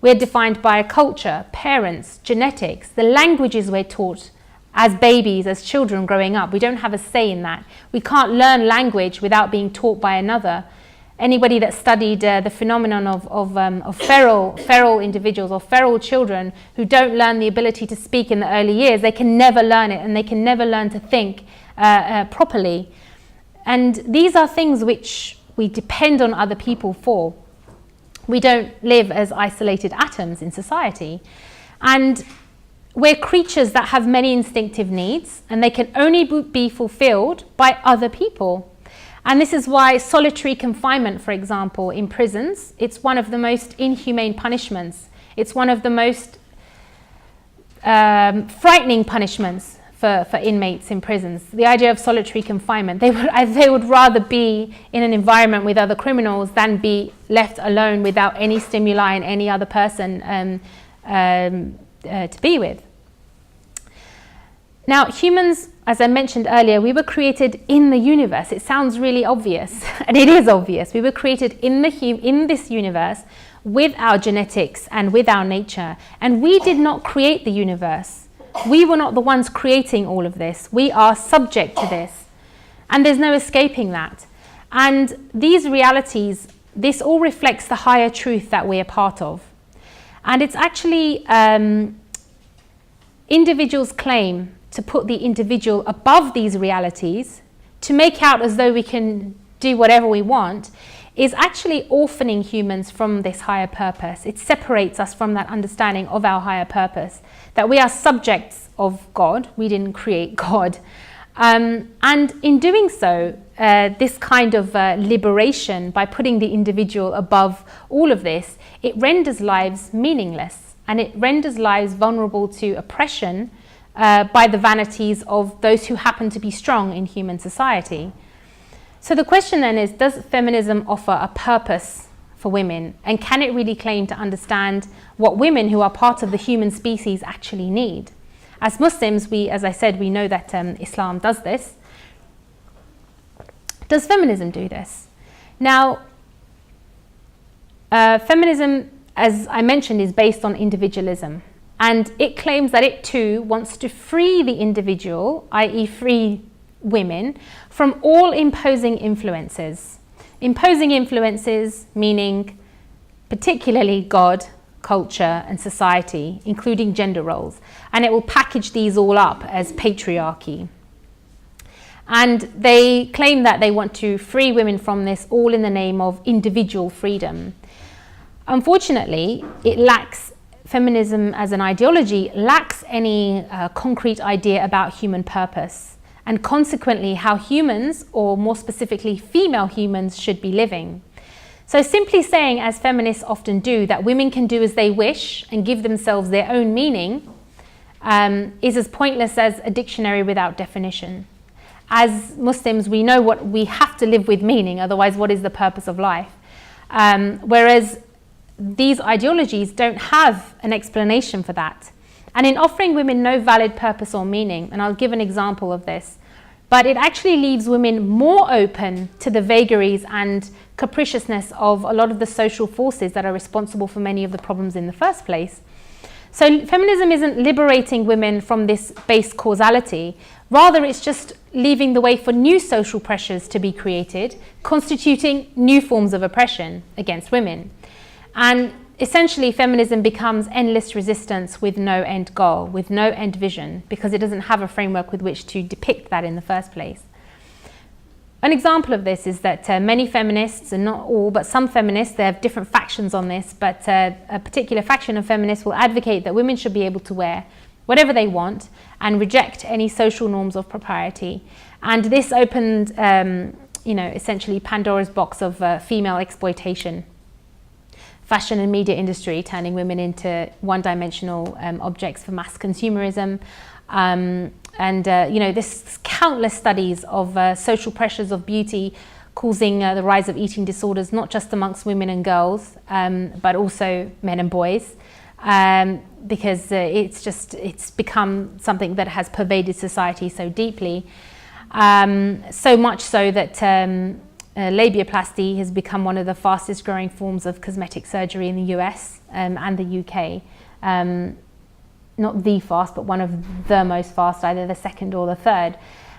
We're defined by a culture, parents, genetics, the languages we're taught as babies, as children growing up. We don't have a say in that. We can't learn language without being taught by another. Anybody that studied the phenomenon of feral individuals or feral children who don't learn the ability to speak in the early years, they can never learn it, and they can never learn to think properly. And these are things which we depend on other people for. We don't live as isolated atoms in society. And we're creatures that have many instinctive needs, and they can only be fulfilled by other people. And this is why solitary confinement, for example, in prisons, it's one of the most inhumane punishments. It's one of the most frightening punishments for inmates in prisons. The idea of solitary confinement, they would rather be in an environment with other criminals than be left alone without any stimuli and any other person to be with. Now, humans, as I mentioned earlier, we were created in the universe. It sounds really obvious, and it is obvious. We were created in this universe with our genetics and with our nature, and we did not create the universe. We were not the ones creating all of this. We are subject to this, and there's no escaping that. And these realities, this all reflects the higher truth that we are part of. And it's actually individuals claim to put the individual above these realities, to make out as though we can do whatever we want, is actually orphaning humans from this higher purpose. It separates us from that understanding of our higher purpose, that we are subjects of God. We didn't create God. And in doing so, this kind of liberation, by putting the individual above all of this, it renders lives meaningless, and it renders lives vulnerable to oppression by the vanities of those who happen to be strong in human society. So the question then is, does feminism offer a purpose for women? And can it really claim to understand what women who are part of the human species actually need? As Muslims, as I said, we know that Islam does this. Does feminism do this? Now, feminism, as I mentioned, is based on individualism. And it claims that it too wants to free the individual, i.e. free women, from all imposing influences. Imposing influences meaning particularly God, culture and society, including gender roles. And it will package these all up as patriarchy. And they claim that they want to free women from this, all in the name of individual freedom. Unfortunately, feminism as an ideology lacks any concrete idea about human purpose, and consequently how humans, or more specifically female humans, should be living. So simply saying, as feminists often do, that women can do as they wish and give themselves their own meaning is as pointless as a dictionary without definition. As Muslims, we know what we have to live with meaning, otherwise what is the purpose of life? Whereas these ideologies don't have an explanation for that. And in offering women no valid purpose or meaning, and I'll give an example of this, but it actually leaves women more open to the vagaries and capriciousness of a lot of the social forces that are responsible for many of the problems in the first place. So feminism isn't liberating women from this base causality, rather it's just leaving the way for new social pressures to be created, constituting new forms of oppression against women. And essentially, feminism becomes endless resistance with no end goal, with no end vision, because it doesn't have a framework with which to depict that in the first place. An example of this is that many feminists, and not all, but some feminists, they have different factions on this, but a particular faction of feminists will advocate that women should be able to wear whatever they want and reject any social norms of propriety. And this opened, essentially Pandora's box of female exploitation. fashion and media industry, turning women into one-dimensional objects for mass consumerism. There's countless studies of social pressures of beauty causing the rise of eating disorders, not just amongst women and girls, but also men and boys, because it's become something that has pervaded society so deeply, so much so that labiaplasty has become one of the fastest growing forms of cosmetic surgery in the US and the UK. Not the fast, but one of the most fast, either the second or the third.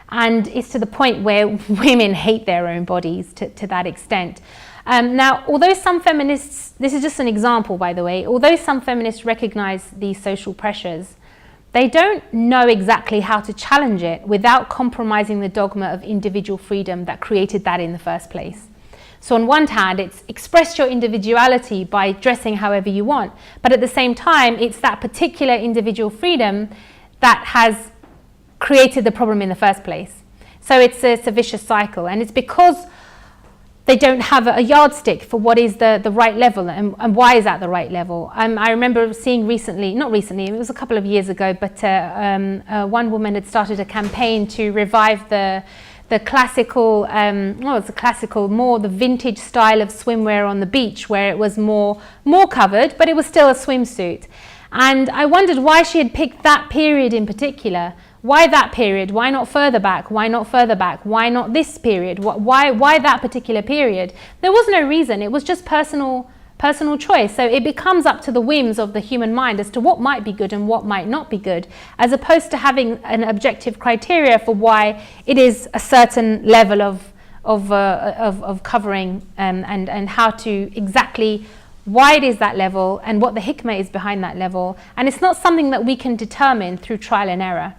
And it's to the point where women hate their own bodies to that extent. Now, although some feminists, this is just an example, by the way, although some feminists recognize these social pressures, they don't know exactly how to challenge it without compromising the dogma of individual freedom that created that in the first place. So on one hand, it's express your individuality by dressing however you want, but at the same time, it's that particular individual freedom that has created the problem in the first place. So it's a vicious cycle, and it's because they don't have a yardstick for what is the right level and why is that the right level. I remember seeing not recently, it was a couple of years ago, but one woman had started a campaign to revive the classical, more the vintage style of swimwear on the beach, where it was more covered, but it was still a swimsuit. And I wondered why she had picked that period in particular. Why that period? Why not further back? Why not further back? Why not this period? Why that particular period? There was no reason. It was just personal choice. So it becomes up to the whims of the human mind as to what might be good and what might not be good, as opposed to having an objective criteria for why it is a certain level of covering, and how to exactly why it is that level and what the hikmah is behind that level. And it's not something that we can determine through trial and error.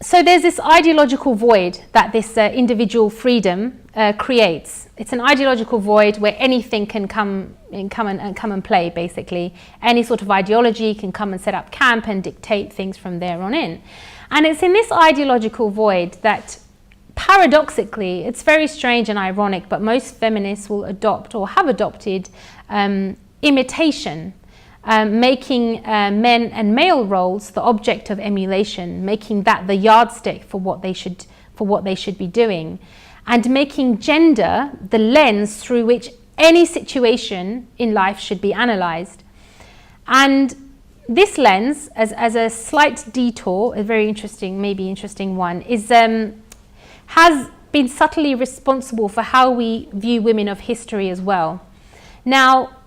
So there's this ideological void that this individual freedom creates. It's an ideological void where anything can come and play, basically. Any sort of ideology can come and set up camp and dictate things from there on in. And it's in this ideological void that, paradoxically, it's very strange and ironic, but most feminists will adopt or have adopted imitation. Making men and male roles the object of emulation, making that the yardstick for what they should be doing, and making gender the lens through which any situation in life should be analysed. And this lens, as a slight detour, a very interesting one, has been subtly responsible for how we view women of history as well. Now,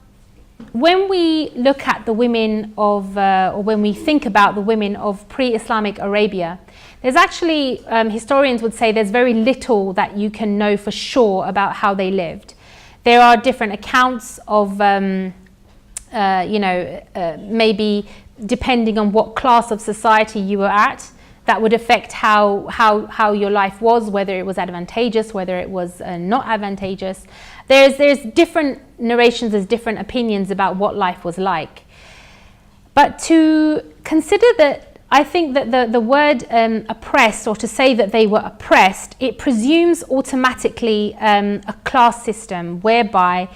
when we look at the women of, or when we think about the women of pre-Islamic Arabia, there's actually, historians would say there's very little that you can know for sure about how they lived. There are different accounts of, maybe depending on what class of society you were at, that would affect how your life was, whether it was advantageous, whether it was not advantageous. There's different narrations, there's different opinions about what life was like. But to consider that, I think that the word oppressed, or to say that they were oppressed, it presumes automatically a class system whereby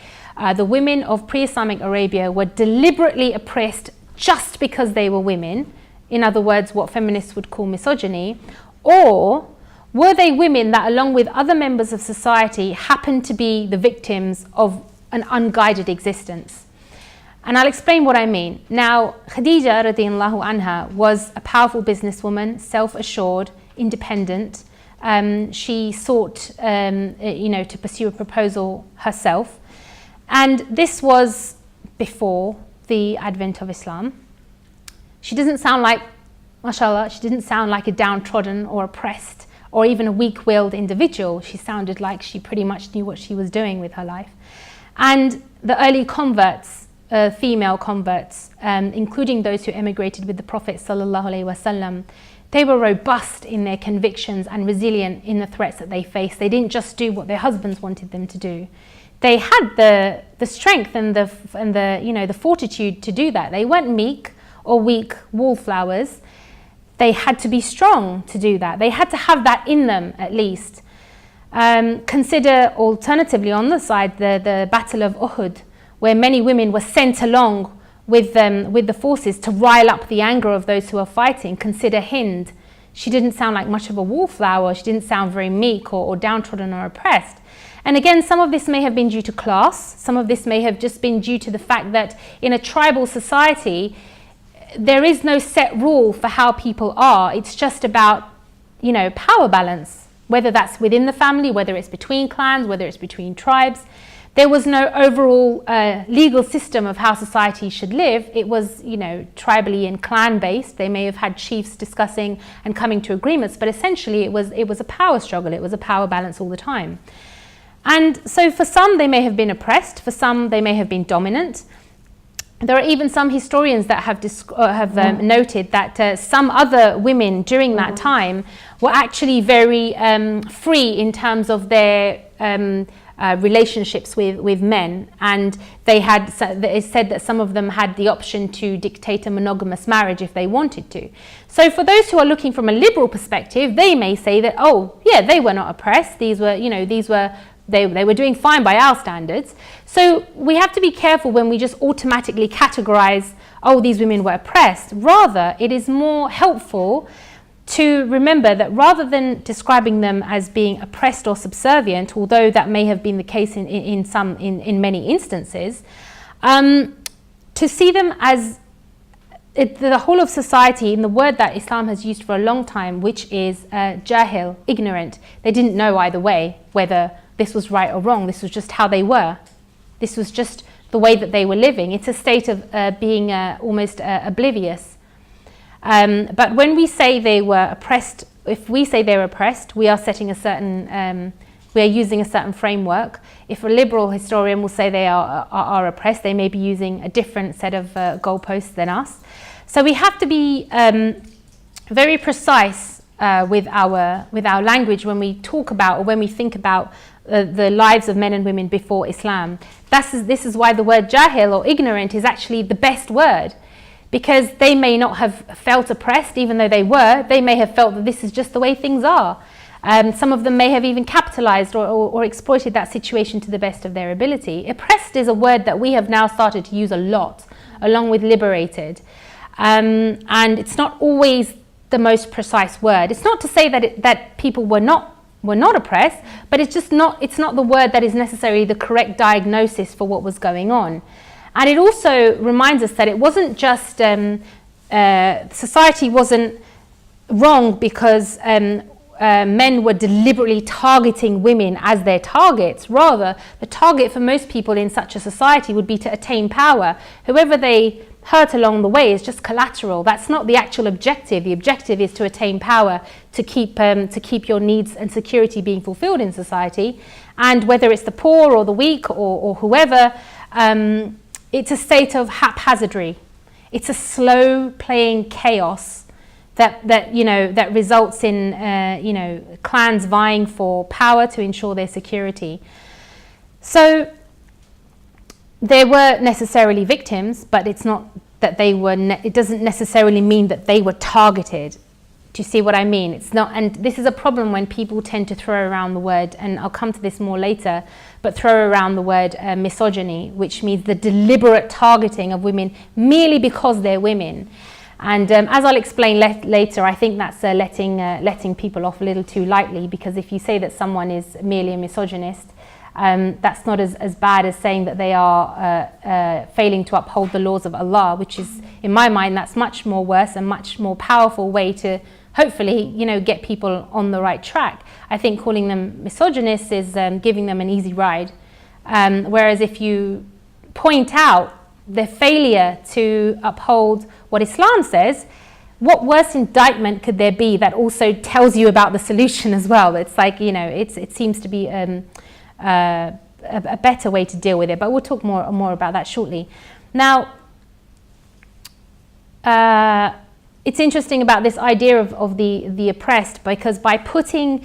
the women of pre-Islamic Arabia were deliberately oppressed just because they were women. In other words, what feminists would call misogyny. Or were they women that, along with other members of society, happened to be the victims of an unguided existence? And I'll explain what I mean. Now, Khadija radiallahu anha was a powerful businesswoman, self-assured, independent. She sought, to pursue a proposal herself. And this was before the advent of Islam. She doesn't sound like, mashallah, she didn't sound like a downtrodden or oppressed or even a weak-willed individual. She sounded like she pretty much knew what she was doing with her life. And the early converts, female converts, including those who emigrated with the Prophet ﷺ, they were robust in their convictions and resilient in the threats that they faced. They didn't just do what their husbands wanted them to do. They had the strength and the fortitude to do that. They weren't meek or weak wallflowers. They had to be strong to do that. They had to have that in them, at least. Consider alternatively on the side the Battle of Uhud, where many women were sent along with the forces to rile up the anger of those who are fighting. Consider Hind. She didn't sound like much of a wallflower. She didn't sound very meek or downtrodden or oppressed. And again, some of this may have been due to class. Some of this may have just been due to the fact that in a tribal society, there is no set rule for how people are. It's just about, power balance, whether that's within the family, whether it's between clans, whether it's between tribes. There was no overall legal system of how society should live. It was, tribally and clan-based. They may have had chiefs discussing and coming to agreements, but essentially it was a power struggle. It was a power balance all the time. And so for some, they may have been oppressed. For some, they may have been dominant. There are even some historians that have noted that some other women during that time were actually very free in terms of their relationships with men, and it said that some of them had the option to dictate a monogamous marriage if they wanted to. So for those who are looking from a liberal perspective, they may say that, oh yeah, they were not oppressed. They were doing fine by our standards. So we have to be careful when we just automatically categorize, oh, these women were oppressed. Rather, it is more helpful to remember that rather than describing them as being oppressed or subservient, although that may have been the case in many instances, to see them as the whole of society, in the word that Islam has used for a long time, which is jahil, ignorant. They didn't know either way whether this was right or wrong. This was just how they were. This was just the way that they were living. It's a state of being almost oblivious. But when we say they were oppressed, if we say they're oppressed, we are setting a certain, we are using a certain framework. If a liberal historian will say they are oppressed, they may be using a different set of goalposts than us. So we have to be very precise with our language when we talk about or when we think about the lives of men and women before Islam. This is why the word jahil or ignorant is actually the best word, because they may not have felt oppressed even though they were. They may have felt that this is just the way things are. Some of them may have even capitalized or exploited that situation to the best of their ability. Oppressed is a word that we have now started to use a lot, along with liberated. And it's not always the most precise word. It's not to say that people were not oppressed, but it's not the word that is necessarily the correct diagnosis for what was going on. And it also reminds us that it wasn't just society wasn't wrong because men were deliberately targeting women as their targets. Rather, the target for most people in such a society would be to attain power. Whoever they hurt along the way is just collateral. That's not the actual objective. The objective is to attain power, to keep your needs and security being fulfilled in society. And whether it's the poor or the weak or whoever, it's a state of haphazardry. It's a slow playing chaos that results in clans vying for power to ensure their security. So there were necessarily victims, but it's not that they were. It doesn't necessarily mean that they were targeted. Do you see what I mean? It's not, and this is a problem when people tend to throw around the word, and I'll come to this more later, but throw around the word misogyny, which means the deliberate targeting of women merely because they're women. And as I'll explain later, I think that's letting people off a little too lightly, because if you say that someone is merely a misogynist, that's not as bad as saying that they are failing to uphold the laws of Allah, which is, in my mind, that's much more worse and much more powerful way to hopefully, get people on the right track. I think calling them misogynists is giving them an easy ride. Whereas if you point out their failure to uphold what Islam says, what worse indictment could there be that also tells you about the solution as well? It's like, it seems to be a better way to deal with it, but we'll talk more about that shortly. Now, it's interesting about this idea of the oppressed, because by putting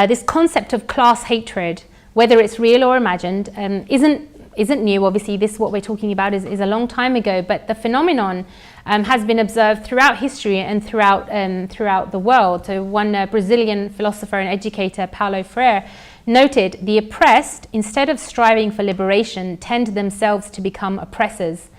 this concept of class hatred, whether it's real or imagined, isn't new. Obviously, what we're talking about is a long time ago, but the phenomenon has been observed throughout history and throughout the world. So one Brazilian philosopher and educator, Paulo Freire, noted, the oppressed, instead of striving for liberation, tend themselves to become oppressors.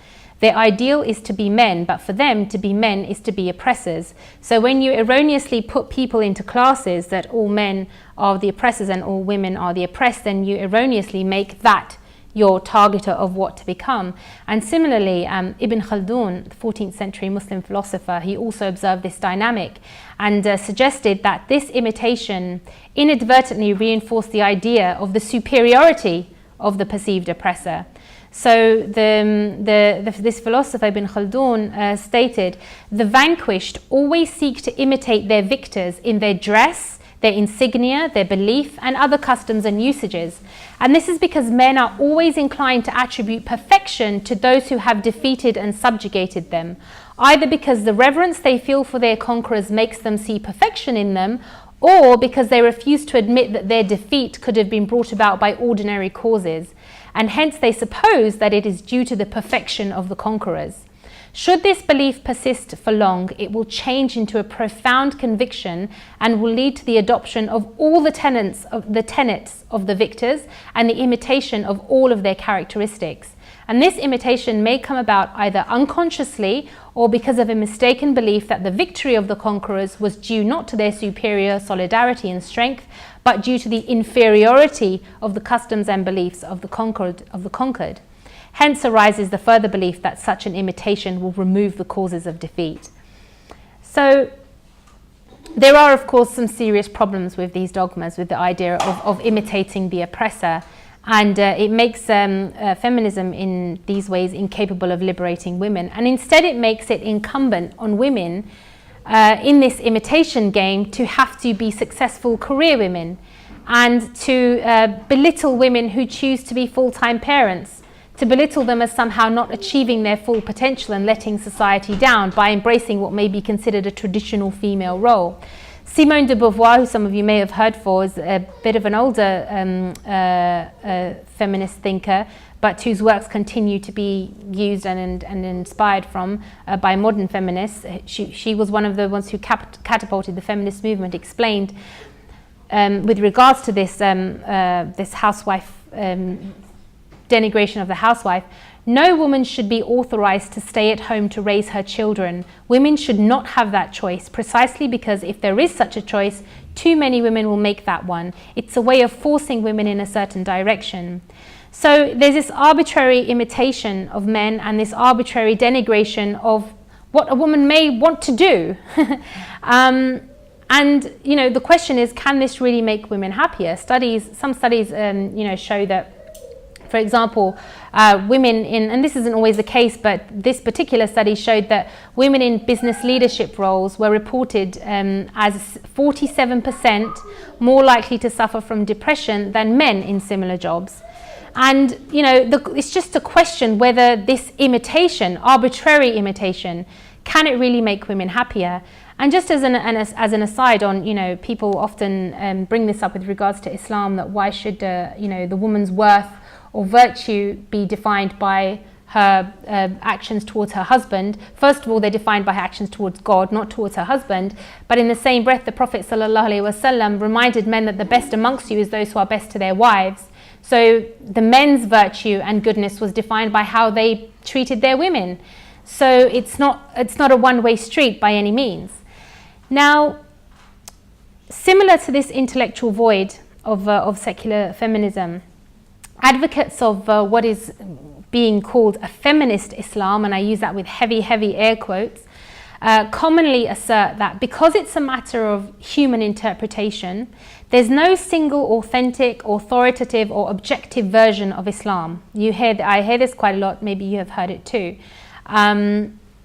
Their ideal is to be men, but for them to be men is to be oppressors. So when you erroneously put people into classes that all men are the oppressors and all women are the oppressed, then you erroneously make that your targeter of what to become. And similarly, Ibn Khaldun, the 14th century Muslim philosopher, he also observed this dynamic and suggested that this imitation inadvertently reinforced the idea of the superiority of the perceived oppressor. So this philosopher Ibn Khaldun stated, the vanquished always seek to imitate their victors in their dress, their insignia, their belief, and other customs and usages. And this is because men are always inclined to attribute perfection to those who have defeated and subjugated them, either because the reverence they feel for their conquerors makes them see perfection in them, or because they refuse to admit that their defeat could have been brought about by ordinary causes, and hence they suppose that it is due to the perfection of the conquerors. Should this belief persist for long, it will change into a profound conviction and will lead to the adoption of all the tenets of the victors and the imitation of all of their characteristics. And this imitation may come about either unconsciously or because of a mistaken belief that the victory of the conquerors was due not to their superior solidarity and strength, but due to the inferiority of the customs and beliefs of the conquered. Hence arises the further belief that such an imitation will remove the causes of defeat. So there are, of course, some serious problems with these dogmas, with the idea of imitating the oppressor, and it makes feminism in these ways incapable of liberating women, and instead it makes it incumbent on women in this imitation game to have to be successful career women and to belittle women who choose to be full-time parents, to belittle them as somehow not achieving their full potential and letting society down by embracing what may be considered a traditional female role. Simone de Beauvoir, who some of you may have heard for, is a bit of an older feminist thinker, but whose works continue to be used and inspired from by modern feminists. She was one of the ones who catapulted the feminist movement, explained with regards to this, this housewife denigration of the housewife, no woman should be authorized to stay at home to raise her children. Women should not have that choice, precisely because if there is such a choice, too many women will make that one. It's a way of forcing women in a certain direction. So there's this arbitrary imitation of men and this arbitrary denigration of what a woman may want to do. And you know, the question is, can this really make women happier? Some studies show that, for example, women in, and this isn't always the case, but this particular study showed that women in business leadership roles were reported as 47% more likely to suffer from depression than men in similar jobs. And, you know, it's just a question whether this imitation, arbitrary imitation, can it really make women happier? And just as an aside on, you know, people often bring this up with regards to Islam, that why should, the woman's worth or virtue be defined by her actions towards her husband. First of all, they're defined by her actions towards God, not towards her husband. But in the same breath, the Prophet ﷺ reminded men that the best amongst you is those who are best to their wives. So the men's virtue and goodness was defined by how they treated their women. So it's not a one-way street by any means. Now, similar to this intellectual void of secular feminism, advocates of what is being called a feminist Islam, and I use that with heavy air quotes, commonly assert that because it's a matter of human interpretation, there's no single authentic, authoritative or objective version of Islam. I hear this quite a lot, maybe you have heard it too.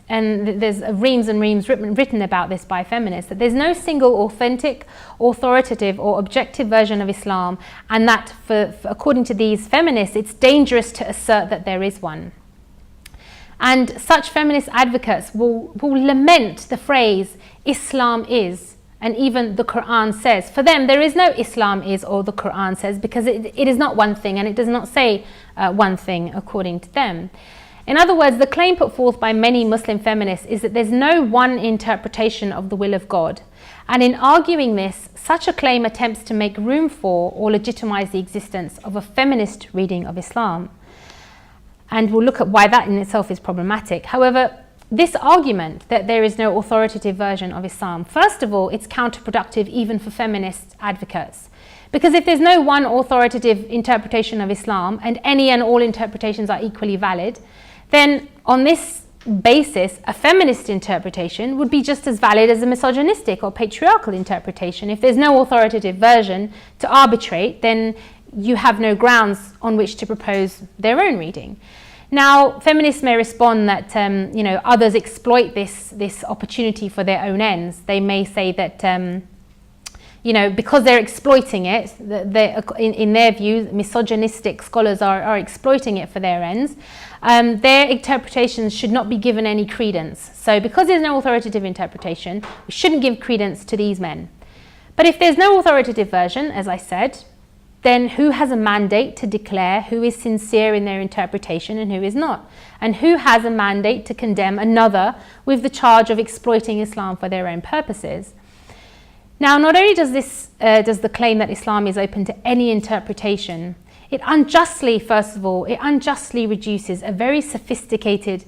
And there's reams and reams written about this by feminists, that there's no single authentic, authoritative or objective version of Islam, and that for according to these feminists, it's dangerous to assert that there is one. And such feminist advocates will lament the phrase, Islam is, and even the Quran says. For them, there is no Islam is or the Quran says, because it is not one thing, and it does not say one thing according to them. In other words, the claim put forth by many Muslim feminists is that there's no one interpretation of the will of God. And in arguing this, such a claim attempts to make room for or legitimize the existence of a feminist reading of Islam. And we'll look at why that in itself is problematic. However, this argument that there is no authoritative version of Islam, first of all, it's counterproductive even for feminist advocates. Because if there's no one authoritative interpretation of Islam and any and all interpretations are equally valid, then on this basis, a feminist interpretation would be just as valid as a misogynistic or patriarchal interpretation. If there's no authoritative version to arbitrate, then you have no grounds on which to propose their own reading. Now, feminists may respond that others exploit this opportunity for their own ends. They may say that because they're exploiting it, in their view, misogynistic scholars are exploiting it for their ends. Their interpretations should not be given any credence. So because there's no authoritative interpretation, we shouldn't give credence to these men. But if there's no authoritative version, as I said, then who has a mandate to declare who is sincere in their interpretation and who is not? And who has a mandate to condemn another with the charge of exploiting Islam for their own purposes? Now, not only does the claim that Islam is open to any interpretation, it unjustly reduces a very sophisticated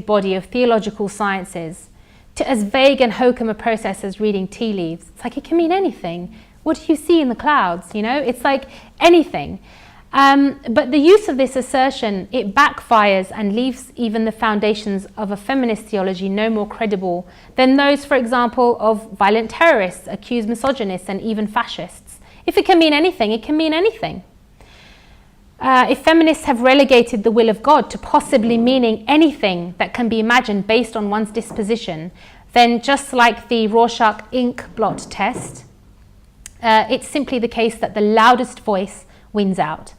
body of theological sciences to as vague and hokum a process as reading tea leaves. It's like it can mean anything. What do you see in the clouds? It's like anything. But the use of this assertion, it backfires and leaves even the foundations of a feminist theology no more credible than those, for example, of violent terrorists, accused misogynists, and even fascists. If it can mean anything, it can mean anything. If feminists have relegated the will of God to possibly meaning anything that can be imagined based on one's disposition, then just like the Rorschach ink blot test, it's simply the case that the loudest voice wins out.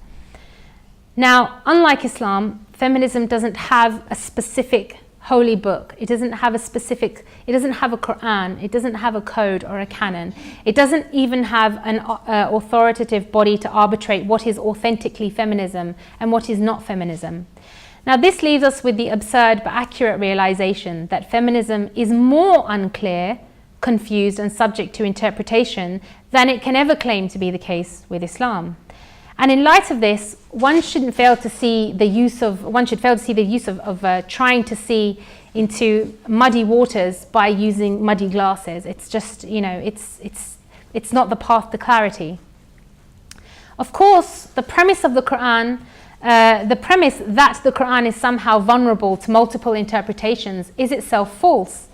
Now, unlike Islam, feminism doesn't have a specific holy book. It doesn't have a Quran. It doesn't have a code or a canon. It doesn't even have an authoritative body to arbitrate what is authentically feminism and what is not feminism. Now, this leaves us with the absurd but accurate realization that feminism is more unclear, confused, and subject to interpretation than it can ever claim to be the case with Islam. And in light of this, one should fail to see the use of trying to see into muddy waters by using muddy glasses. It's just, it's not the path to clarity. Of course, the premise of the Quran, the premise that the Quran is somehow vulnerable to multiple interpretations is itself false.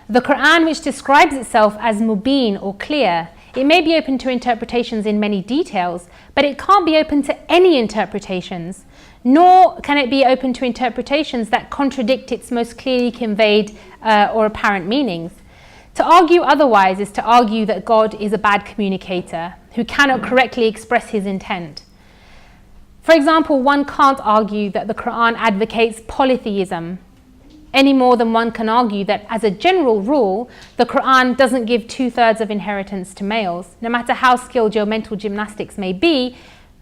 The Quran, which describes itself as mubin or clear, it may be open to interpretations in many details, but it can't be open to any interpretations, nor can it be open to interpretations that contradict its most clearly conveyed or apparent meanings. To argue otherwise is to argue that God is a bad communicator who cannot correctly express his intent. For example, one can't argue that the Quran advocates polytheism, any more than one can argue that, as a general rule, the Quran doesn't give 2/3 of inheritance to males. No matter how skilled your mental gymnastics may be,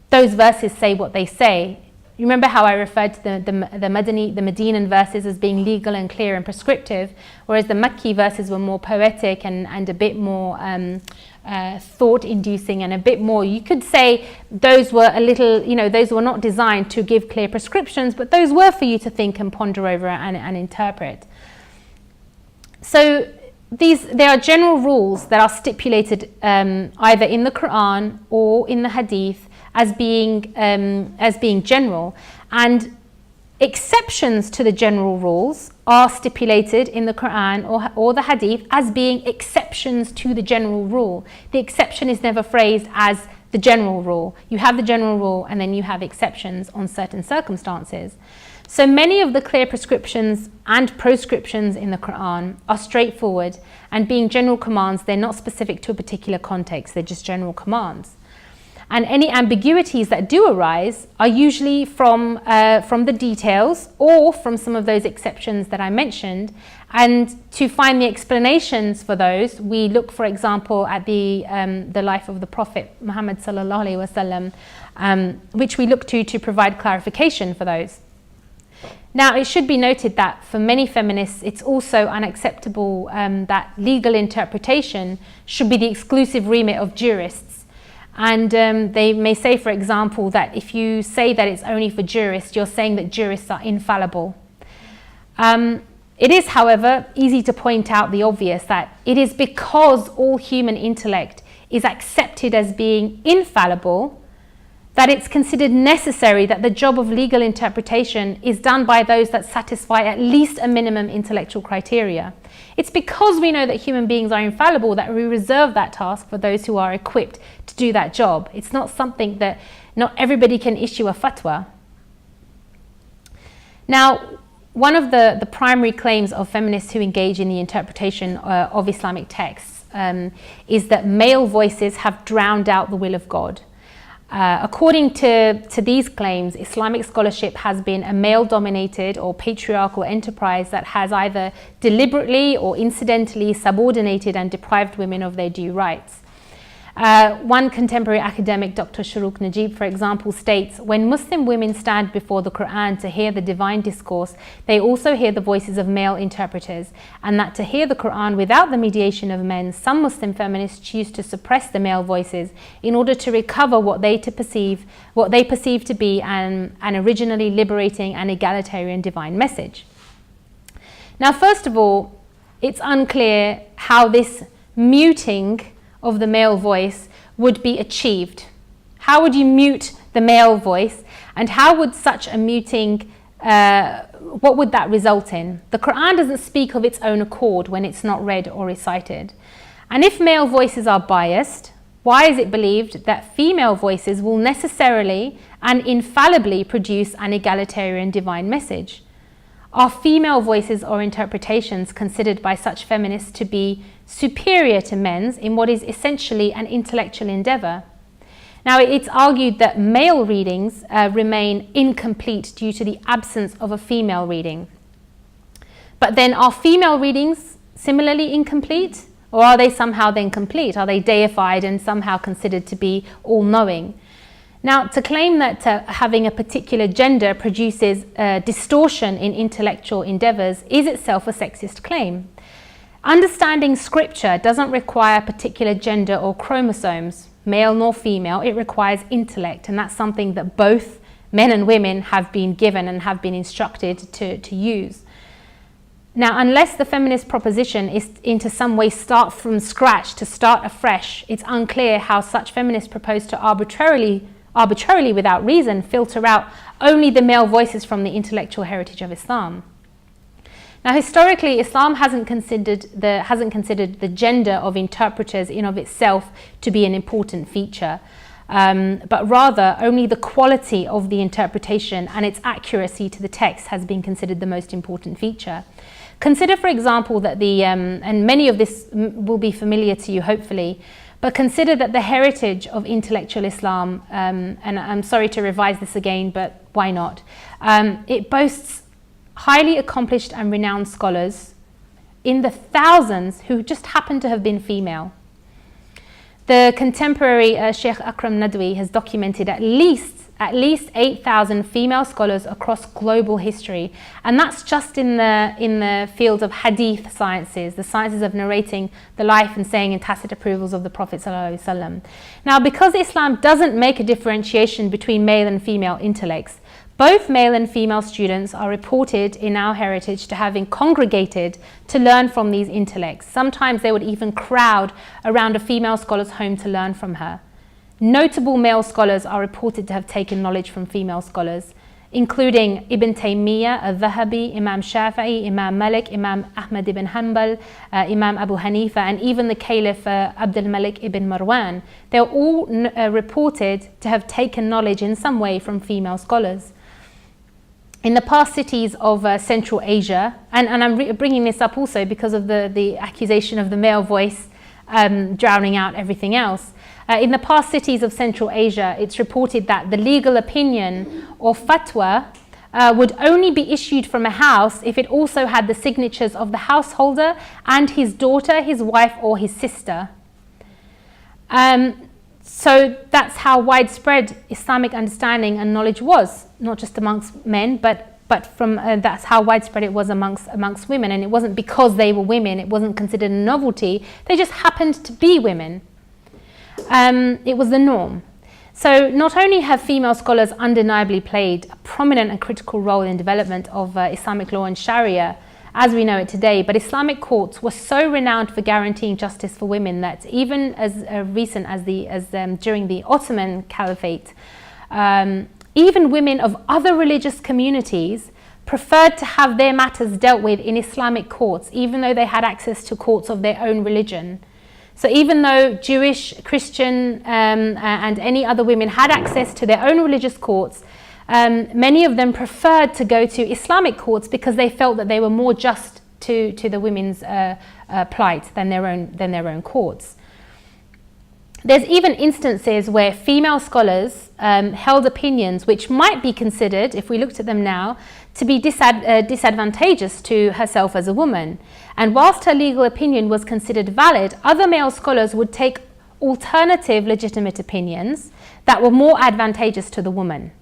those verses say what they say. You remember how I referred to the Medinan verses as being legal and clear and prescriptive, whereas the Makki verses were more poetic and a bit more thought-inducing and a bit more, you could say those were a little, those were not designed to give clear prescriptions, but those were for you to think and ponder over and interpret. So there are general rules that are stipulated either in the Quran or in the Hadith as being general, and exceptions to the general rules are stipulated in the Quran or the Hadith as being exceptions to the general rule. The exception is never phrased as the general rule. You have the general rule and then you have exceptions on certain circumstances. So many of the clear prescriptions and proscriptions in the Quran are straightforward, and being general commands, they're not specific to a particular context, they're just general commands. And any ambiguities that do arise are usually from the details or from some of those exceptions that I mentioned. And to find the explanations for those, we look, for example, at the life of the Prophet Muhammad sallallahu alaihi wasallam, which we look to provide clarification for those. Now, it should be noted that for many feminists, it's also unacceptable that legal interpretation should be the exclusive remit of jurists. And they may say, for example, that if you say that it's only for jurists, you're saying that jurists are infallible. It is, however, easy to point out the obvious, that it is because all human intellect is accepted as being infallible that it's considered necessary that the job of legal interpretation is done by those that satisfy at least a minimum intellectual criteria. It's because we know that human beings are infallible that we reserve that task for those who are equipped to do that job. It's not something that not everybody can issue a fatwa. Now, one of the primary claims of feminists who engage in the interpretation of Islamic texts is that male voices have drowned out the will of God. According to these claims, Islamic scholarship has been a male-dominated or patriarchal enterprise that has either deliberately or incidentally subordinated and deprived women of their due rights. One contemporary academic, Dr. Shuruq Najib, for example, states, when Muslim women stand before the Quran to hear the divine discourse, they also hear the voices of male interpreters, and that to hear the Quran without the mediation of men, some Muslim feminists choose to suppress the male voices in order to recover what they perceive to be an originally liberating and egalitarian divine message. Now, first of all, it's unclear how this muting of the male voice would be achieved. How would you mute the male voice, and how would such a muting, what would that result in? The Quran doesn't speak of its own accord when it's not read or recited. And if male voices are biased, why is it believed that female voices will necessarily and infallibly produce an egalitarian divine message? Are female voices or interpretations considered by such feminists to be superior to men's in what is essentially an intellectual endeavour? Now, it's argued that male readings remain incomplete due to the absence of a female reading. But then, are female readings similarly incomplete? Or are they somehow then complete? Are they deified and somehow considered to be all-knowing? Now, to claim that having a particular gender produces distortion in intellectual endeavours is itself a sexist claim. Understanding scripture doesn't require particular gender or chromosomes, male nor female. It requires intellect, and that's something that both men and women have been given and have been instructed to use. Now, unless the feminist proposition is in to some way start from scratch, to start afresh, it's unclear how such feminists propose to arbitrarily without reason filter out only the male voices from the intellectual heritage of Islam. Now, historically, Islam hasn't considered the gender of interpreters in of itself to be an important feature, but rather only the quality of the interpretation and its accuracy to the text has been considered the most important feature. Consider, for example, that and many of this will be familiar to you, hopefully, but consider that the heritage of intellectual Islam, and I'm sorry to revise this again, but why not? It boasts highly accomplished and renowned scholars in the thousands who just happen to have been female. The contemporary Sheikh Akram Nadwi has documented at least 8,000 female scholars across global history, and that's just in the field of hadith sciences, the sciences of narrating the life and saying and tacit approvals of the Prophet ﷺ. Now, because Islam doesn't make a differentiation between male and female intellects, both male and female students are reported in our heritage to having congregated to learn from these intellects. Sometimes they would even crowd around a female scholar's home to learn from her. Notable male scholars are reported to have taken knowledge from female scholars, including Ibn Taymiyyah, Al-Dhahabi, Imam Shafi'i, Imam Malik, Imam Ahmad ibn Hanbal, Imam Abu Hanifa, and even the Caliph Abdul Malik ibn Marwan. They're all reported to have taken knowledge in some way from female scholars. In the past cities of Central Asia, and I'm bringing this up also because of the accusation of the male voice drowning out everything else. In the past cities of Central Asia, it's reported that the legal opinion or fatwa would only be issued from a house if it also had the signatures of the householder and his daughter, his wife, or his sister. So that's how widespread Islamic understanding and knowledge was, not just amongst men, but but that's how widespread it was amongst women, and it wasn't because they were women, it wasn't considered a novelty, they just happened to be women. It was the norm. So not only have female scholars undeniably played a prominent and critical role in the development of Islamic law and Sharia as we know it today, but Islamic courts were so renowned for guaranteeing justice for women that even as recent as during the Ottoman Caliphate, even women of other religious communities preferred to have their matters dealt with in Islamic courts, even though they had access to courts of their own religion. So even though Jewish, Christian, and any other women had access to their own religious courts, many of them preferred to go to Islamic courts because they felt that they were more just to the women's plight than their own courts. There's even instances where female scholars held opinions which might be considered, if we looked at them now, to be disadvantageous to herself as a woman. And whilst her legal opinion was considered valid, other male scholars would take alternative legitimate opinions that were more advantageous to the woman.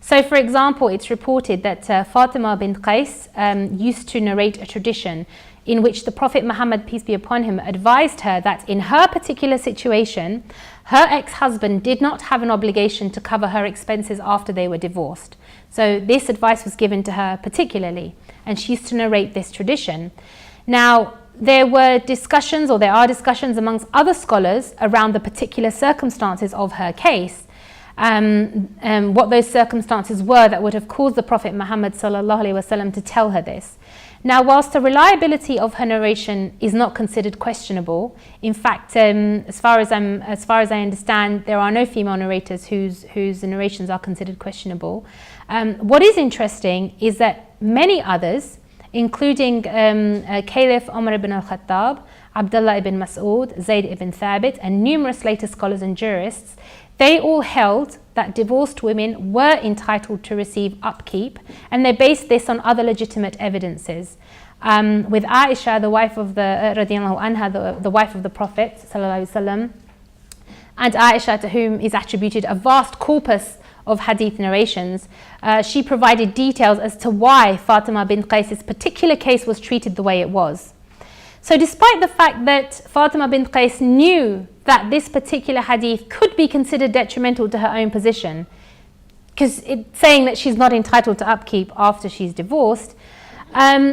So, for example, it's reported that Fatima bint Qais used to narrate a tradition in which the Prophet Muhammad, peace be upon him, advised her that in her particular situation, her ex-husband did not have an obligation to cover her expenses after they were divorced. So this advice was given to her particularly, and she used to narrate this tradition. Now, there are discussions amongst other scholars around the particular circumstances of her case, what those circumstances were that would have caused the Prophet Muhammad ﷺ to tell her this. Now, whilst the reliability of her narration is not considered questionable, in fact, as far as I understand, there are no female narrators whose narrations are considered questionable. What is interesting is that many others, including Caliph Umar ibn al-Khattab, Abdullah ibn Mas'ud, Zayd ibn Thabit, and numerous later scholars and jurists, they all held that divorced women were entitled to receive upkeep, and they based this on other legitimate evidences. With Aisha, the wife of radiallahu anha, the wife of the Prophet sallallahu alaihi wasallam, and Aisha, to whom is attributed a vast corpus of hadith narrations, she provided details as to why Fatima bint Qais' particular case was treated the way it was. So despite the fact that Fatima bint Qais knew that this particular hadith could be considered detrimental to her own position, because it's saying that she's not entitled to upkeep after she's divorced,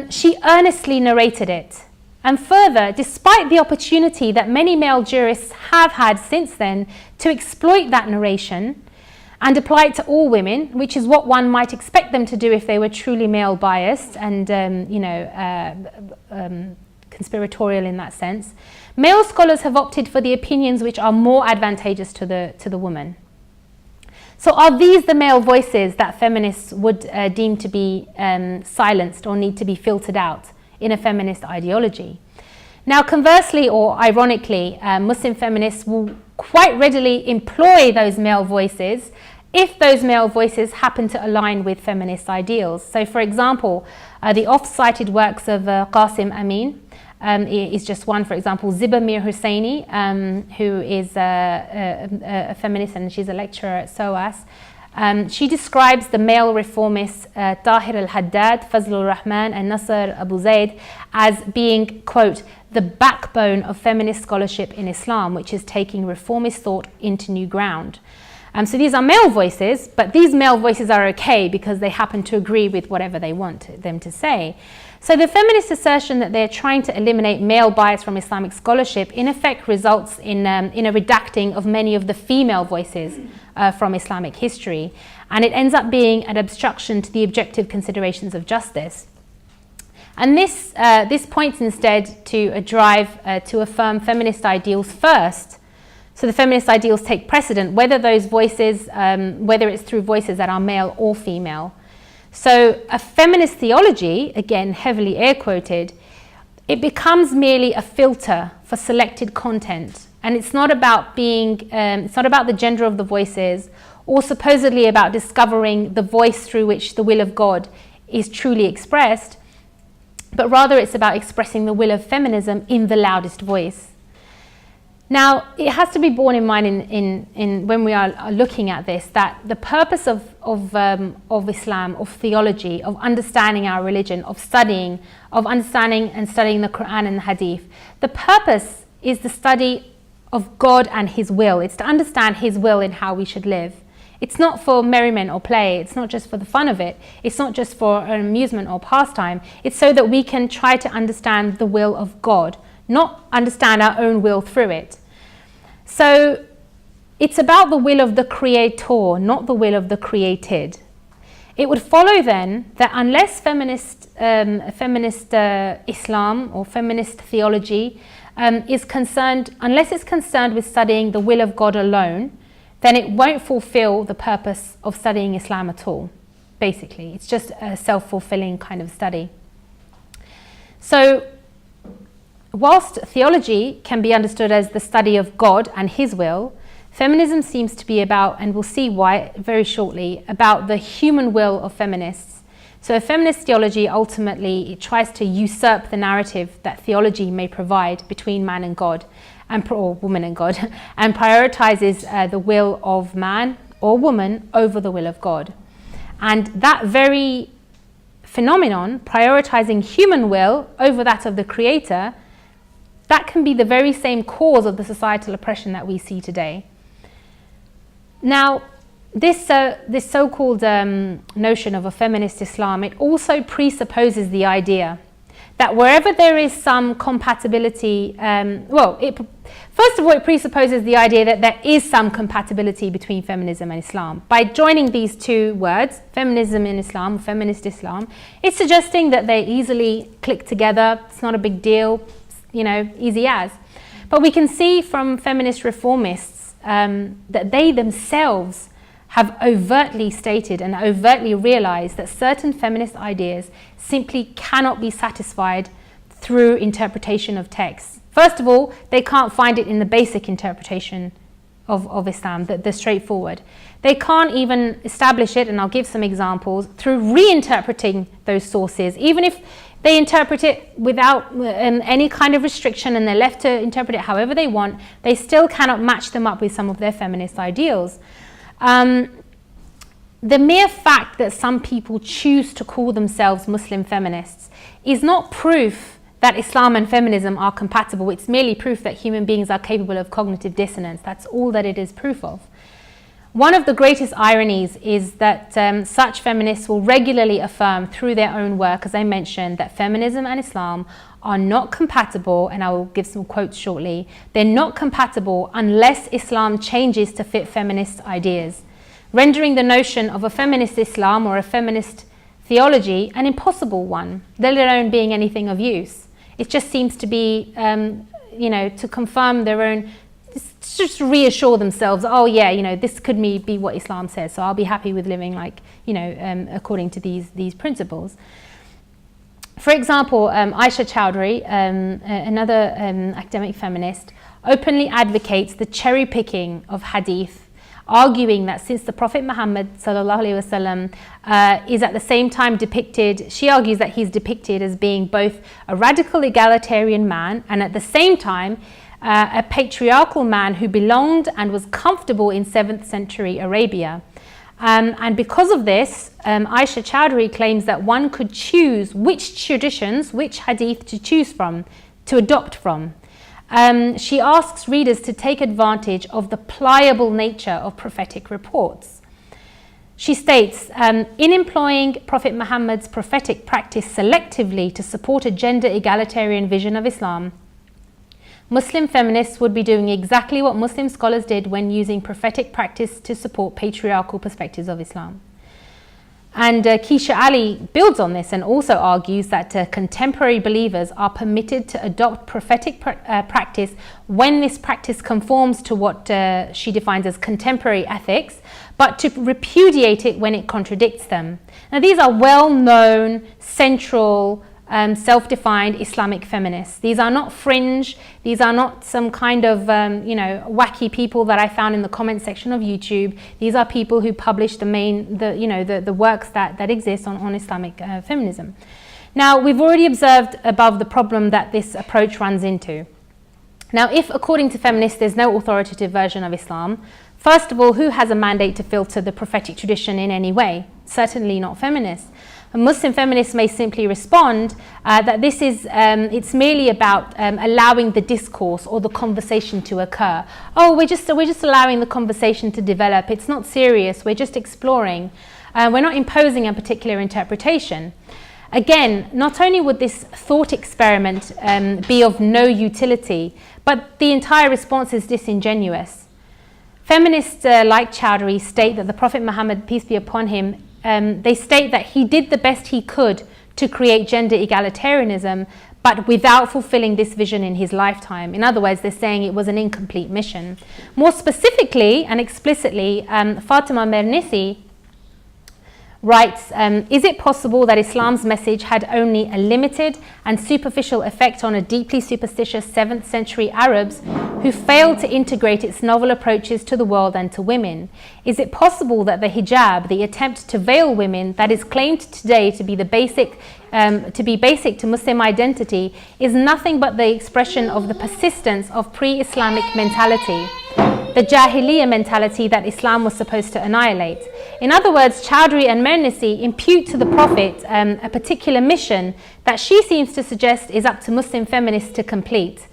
she earnestly narrated it. And further, despite the opportunity that many male jurists have had since then to exploit that narration and apply it to all women, which is what one might expect them to do if they were truly male biased and conspiratorial in that sense, male scholars have opted for the opinions which are more advantageous to the woman. So are these the male voices that feminists would deem to be silenced or need to be filtered out in a feminist ideology? Now, conversely or ironically, Muslim feminists will quite readily employ those male voices if those male voices happen to align with feminist ideals. So, for example, the oft-cited works of Qasim Amin is just one. For example, Ziba Mir Husseini, who is a feminist and she's a lecturer at SOAS, she describes the male reformists Tahir al-Haddad, Fazlur Rahman and Nasser Abu Zaid as being, quote, the backbone of feminist scholarship in Islam, which is taking reformist thought into new ground. So these are male voices, but these male voices are okay because they happen to agree with whatever they want them to say. So the feminist assertion that they're trying to eliminate male bias from Islamic scholarship in effect results in a redacting of many of the female voices from Islamic history, and it ends up being an obstruction to the objective considerations of justice. And this points instead to a drive to affirm feminist ideals first. So the feminist ideals take precedent, whether those voices, whether it's through voices that are male or female. So a feminist theology, again heavily air quoted, it becomes merely a filter for selected content, and it's not about the gender of the voices, or supposedly about discovering the voice through which the will of God is truly expressed, but rather it's about expressing the will of feminism in the loudest voice. Now, it has to be borne in mind in when we are looking at this, that the purpose of Islam, of theology, of understanding our religion, of understanding and studying the Quran and the Hadith, the purpose is the study of God and His will. It's to understand His will in how we should live. It's not for merriment or play. It's not just for the fun of it. It's not just for an amusement or pastime. It's so that we can try to understand the will of God, not understand our own will through it. So it's about the will of the Creator, not the will of the created. It would follow then that unless feminist Islam or feminist theology is concerned, unless it's concerned with studying the will of God alone, then it won't fulfill the purpose of studying Islam at all. Basically, it's just a self-fulfilling kind of study. So, whilst theology can be understood as the study of God and His will, feminism seems to be about, and we'll see why very shortly, about the human will of feminists. So a feminist theology ultimately it tries to usurp the narrative that theology may provide between man and God, or woman and God, and prioritizes the will of man or woman over the will of God. And that very phenomenon, prioritizing human will over that of the Creator, that can be the very same cause of the societal oppression that we see today. Now, this so-called notion of a feminist Islam, it also presupposes the idea that wherever there is some compatibility, first of all, it presupposes the idea that there is some compatibility between feminism and Islam. By joining these two words, feminism and Islam, feminist Islam, it's suggesting that they easily click together. It's not a big deal, easy as. But we can see from feminist reformists that they themselves have overtly stated and overtly realized that certain feminist ideas simply cannot be satisfied through interpretation of texts. First of all, they can't find it in the basic interpretation of Islam, the straightforward. They can't even establish it, and I'll give some examples, through reinterpreting those sources. Even if they interpret it without any kind of restriction and they're left to interpret it however they want, they still cannot match them up with some of their feminist ideals. The mere fact that some people choose to call themselves Muslim feminists is not proof that Islam and feminism are compatible. It's merely proof that human beings are capable of cognitive dissonance. That's all that it is proof of. One of the greatest ironies is that such feminists will regularly affirm through their own work, as I mentioned, that feminism and Islam are not compatible, and I will give some quotes shortly. They're not compatible unless Islam changes to fit feminist ideas, rendering the notion of a feminist Islam or a feminist theology an impossible one, let alone being anything of use. It just seems to be, to confirm their own, just reassure themselves, this could be what Islam says, so I'll be happy with living according to these principles. For example, Aisha Chowdhury, another academic feminist, openly advocates the cherry picking of hadith, arguing that since the Prophet Muhammad ﷺ is at the same time depicted, she argues that he's depicted as being both a radical egalitarian man and at the same time a patriarchal man who belonged and was comfortable in 7th century Arabia. And because of this, Aisha Chowdhury claims that one could choose which traditions, which hadith to choose from, to adopt from. She asks readers to take advantage of the pliable nature of prophetic reports. She states, in employing Prophet Muhammad's prophetic practice selectively to support a gender egalitarian vision of Islam, Muslim feminists would be doing exactly what Muslim scholars did when using prophetic practice to support patriarchal perspectives of Islam. And Keisha Ali builds on this and also argues that contemporary believers are permitted to adopt prophetic practice when this practice conforms to what she defines as contemporary ethics, but to repudiate it when it contradicts them. Now, these are well-known, central, self-defined Islamic feminists. These are not fringe. These are not some kind of wacky people that I found in the comment section of YouTube. These are people who publish the works that exist on Islamic feminism. Now, we've already observed above the problem that this approach runs into. Now, if, according to feminists, there's no authoritative version of Islam, first of all, who has a mandate to filter the prophetic tradition in any way? Certainly not feminists. And Muslim feminists may simply respond that this is, it's merely about allowing the discourse or the conversation to occur. Oh, we're just allowing the conversation to develop. It's not serious. We're just exploring. We're not imposing a particular interpretation. Again, not only would this thought experiment be of no utility, but the entire response is disingenuous. Feminists like Chowdhury state that the Prophet Muhammad, peace be upon him, they state that he did the best he could to create gender egalitarianism, but without fulfilling this vision in his lifetime. In other words, they're saying it was an incomplete mission. More specifically and explicitly, Fatima Mernissi writes, is it possible that Islam's message had only a limited and superficial effect on a deeply superstitious 7th century Arabs who failed to integrate its novel approaches to the world and to women? Is it possible that the hijab, the attempt to veil women that is claimed today to be basic to Muslim identity, is nothing but the expression of the persistence of pre-Islamic mentality, the Jahiliyyah mentality that Islam was supposed to annihilate? In other words, Chowdhury and Mernissi impute to the Prophet a particular mission that she seems to suggest is up to Muslim feminists to complete.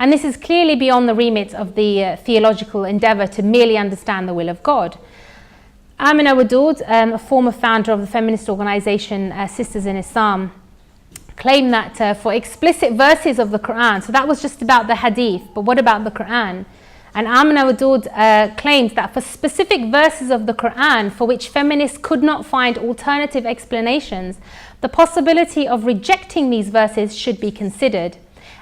And this is clearly beyond the remit of the theological endeavour to merely understand the will of God. Amina Wadud, a former founder of the feminist organisation Sisters in Islam, claimed that for explicit verses of the Quran, so that was just about the hadith, but what about the Quran? And Amina Wadud claims that for specific verses of the Quran for which feminists could not find alternative explanations, the possibility of rejecting these verses should be considered.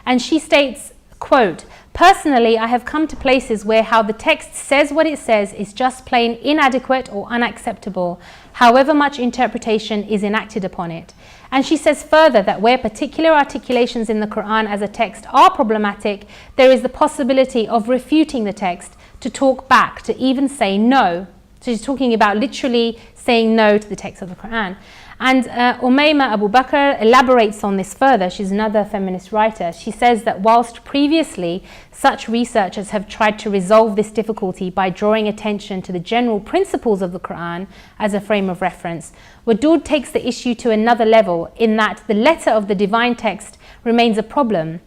And she states, quote, "Personally, I have come to places where how the text says what it says is just plain inadequate or unacceptable, however much interpretation is enacted upon it." And she says further that where particular articulations in the Quran as a text are problematic, there is the possibility of refuting the text, to talk back, to even say no. So she's talking about literally saying no to the text of the Quran. And Umayma Abu Bakr elaborates on this further. She's another feminist writer. She says that whilst previously such researchers have tried to resolve this difficulty by drawing attention to the general principles of the Quran as a frame of reference, Wadud takes the issue to another level in that the letter of the divine text remains a problem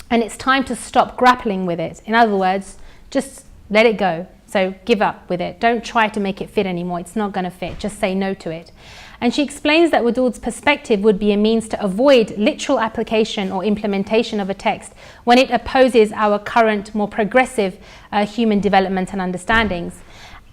and it's time to stop grappling with it. In other words, just let it go. So give up with it. Don't try to make it fit anymore. It's not going to fit. Just say no to it. And she explains that Wadud's perspective would be a means to avoid literal application or implementation of a text when it opposes our current, more progressive human development and understandings.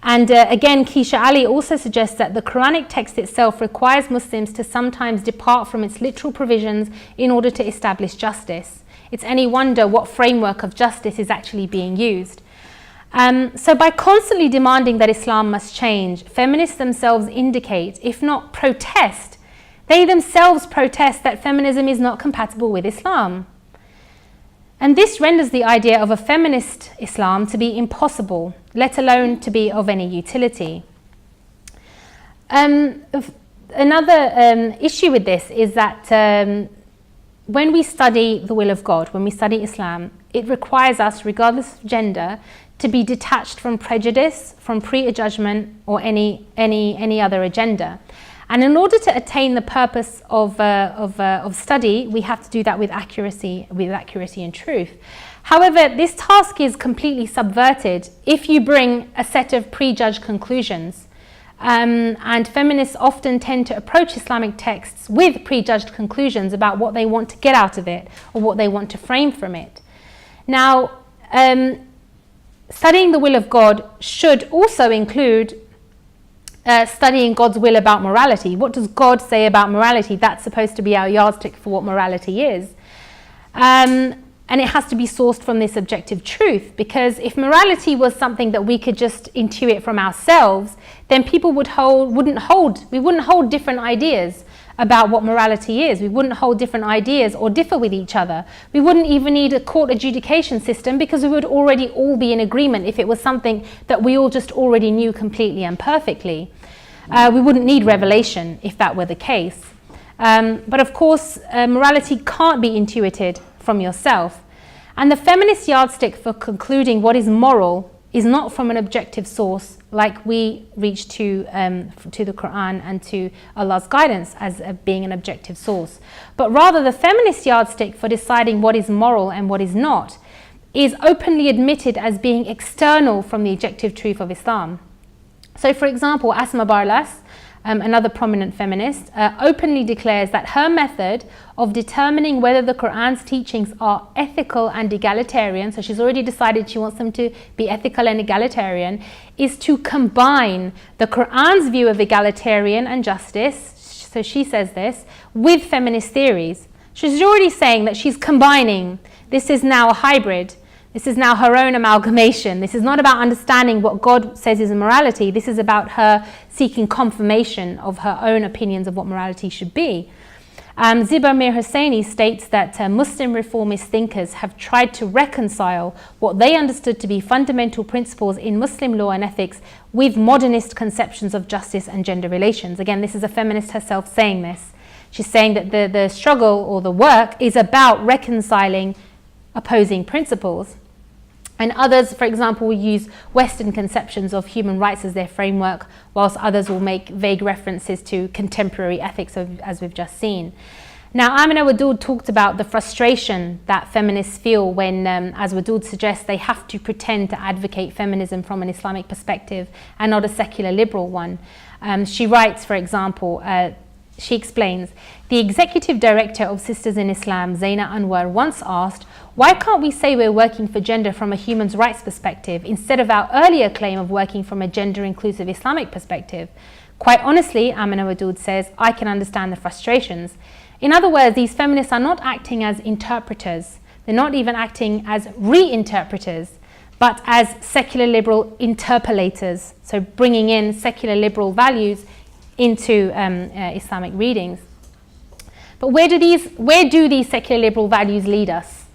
And again, Keisha Ali also suggests that the Quranic text itself requires Muslims to sometimes depart from its literal provisions in order to establish justice. It's any wonder what framework of justice is actually being used. So by constantly demanding that Islam must change, feminists themselves indicate, if not protest, they themselves protest that feminism is not compatible with Islam. And this renders the idea of a feminist Islam to be impossible, let alone to be of any utility. Another issue with this is that when we study the will of God, when we study Islam, it requires us, regardless of gender, to be detached from prejudice, from prejudgment, or any other agenda. And in order to attain the purpose of study, we have to do that with accuracy and truth. However, this task is completely subverted if you bring a set of prejudged conclusions. And feminists often tend to approach Islamic texts with prejudged conclusions about what they want to get out of it or what they want to frame from it. Now, studying the will of God should also include studying God's will about morality. What does God say about morality? That's supposed to be our yardstick for what morality is. And it has to be sourced from this objective truth, because if morality was something that we could just intuit from ourselves, then people wouldn't hold different ideas about what morality is. We wouldn't hold different ideas or differ with each other. We wouldn't even need a court adjudication system, because we would already all be in agreement if it was something that we all just already knew completely and perfectly. We wouldn't need revelation if that were the case. But of course, morality can't be intuited from yourself. And the feminist yardstick for concluding what is moral is not from an objective source like we reach to the Quran and to Allah's guidance as being an objective source, but rather the feminist yardstick for deciding what is moral and what is not is openly admitted as being external from the objective truth of Islam. So for example, Asma Barlas, another prominent feminist, openly declares that her method of determining whether the Quran's teachings are ethical and egalitarian, so she's already decided she wants them to be ethical and egalitarian, is to combine the Quran's view of egalitarian and justice, so she says this, with feminist theories. She's already saying that she's combining. This is now a hybrid. This is now her own amalgamation. This is not about understanding what God says is morality. This is about her seeking confirmation of her own opinions of what morality should be. Ziba Mir Hosseini states that Muslim reformist thinkers have tried to reconcile what they understood to be fundamental principles in Muslim law and ethics with modernist conceptions of justice and gender relations. Again, this is a feminist herself saying this. She's saying that the struggle or the work is about reconciling opposing principles. And others, for example, will use Western conceptions of human rights as their framework, whilst others will make vague references to contemporary ethics, as we've just seen. Now, Amina Wadud talked about the frustration that feminists feel when, as Wadud suggests, they have to pretend to advocate feminism from an Islamic perspective and not a secular liberal one. She writes, for example, she explains, the executive director of Sisters in Islam, Zaina Anwar, once asked, why can't we say we're working for gender from a human rights perspective instead of our earlier claim of working from a gender-inclusive Islamic perspective? Quite honestly, Amina Wadud says, I can understand the frustrations. In other words, these feminists are not acting as interpreters. They're not even acting as reinterpreters, but as secular liberal interpolators, so bringing in secular liberal values into Islamic readings. But where do these secular liberal values lead us?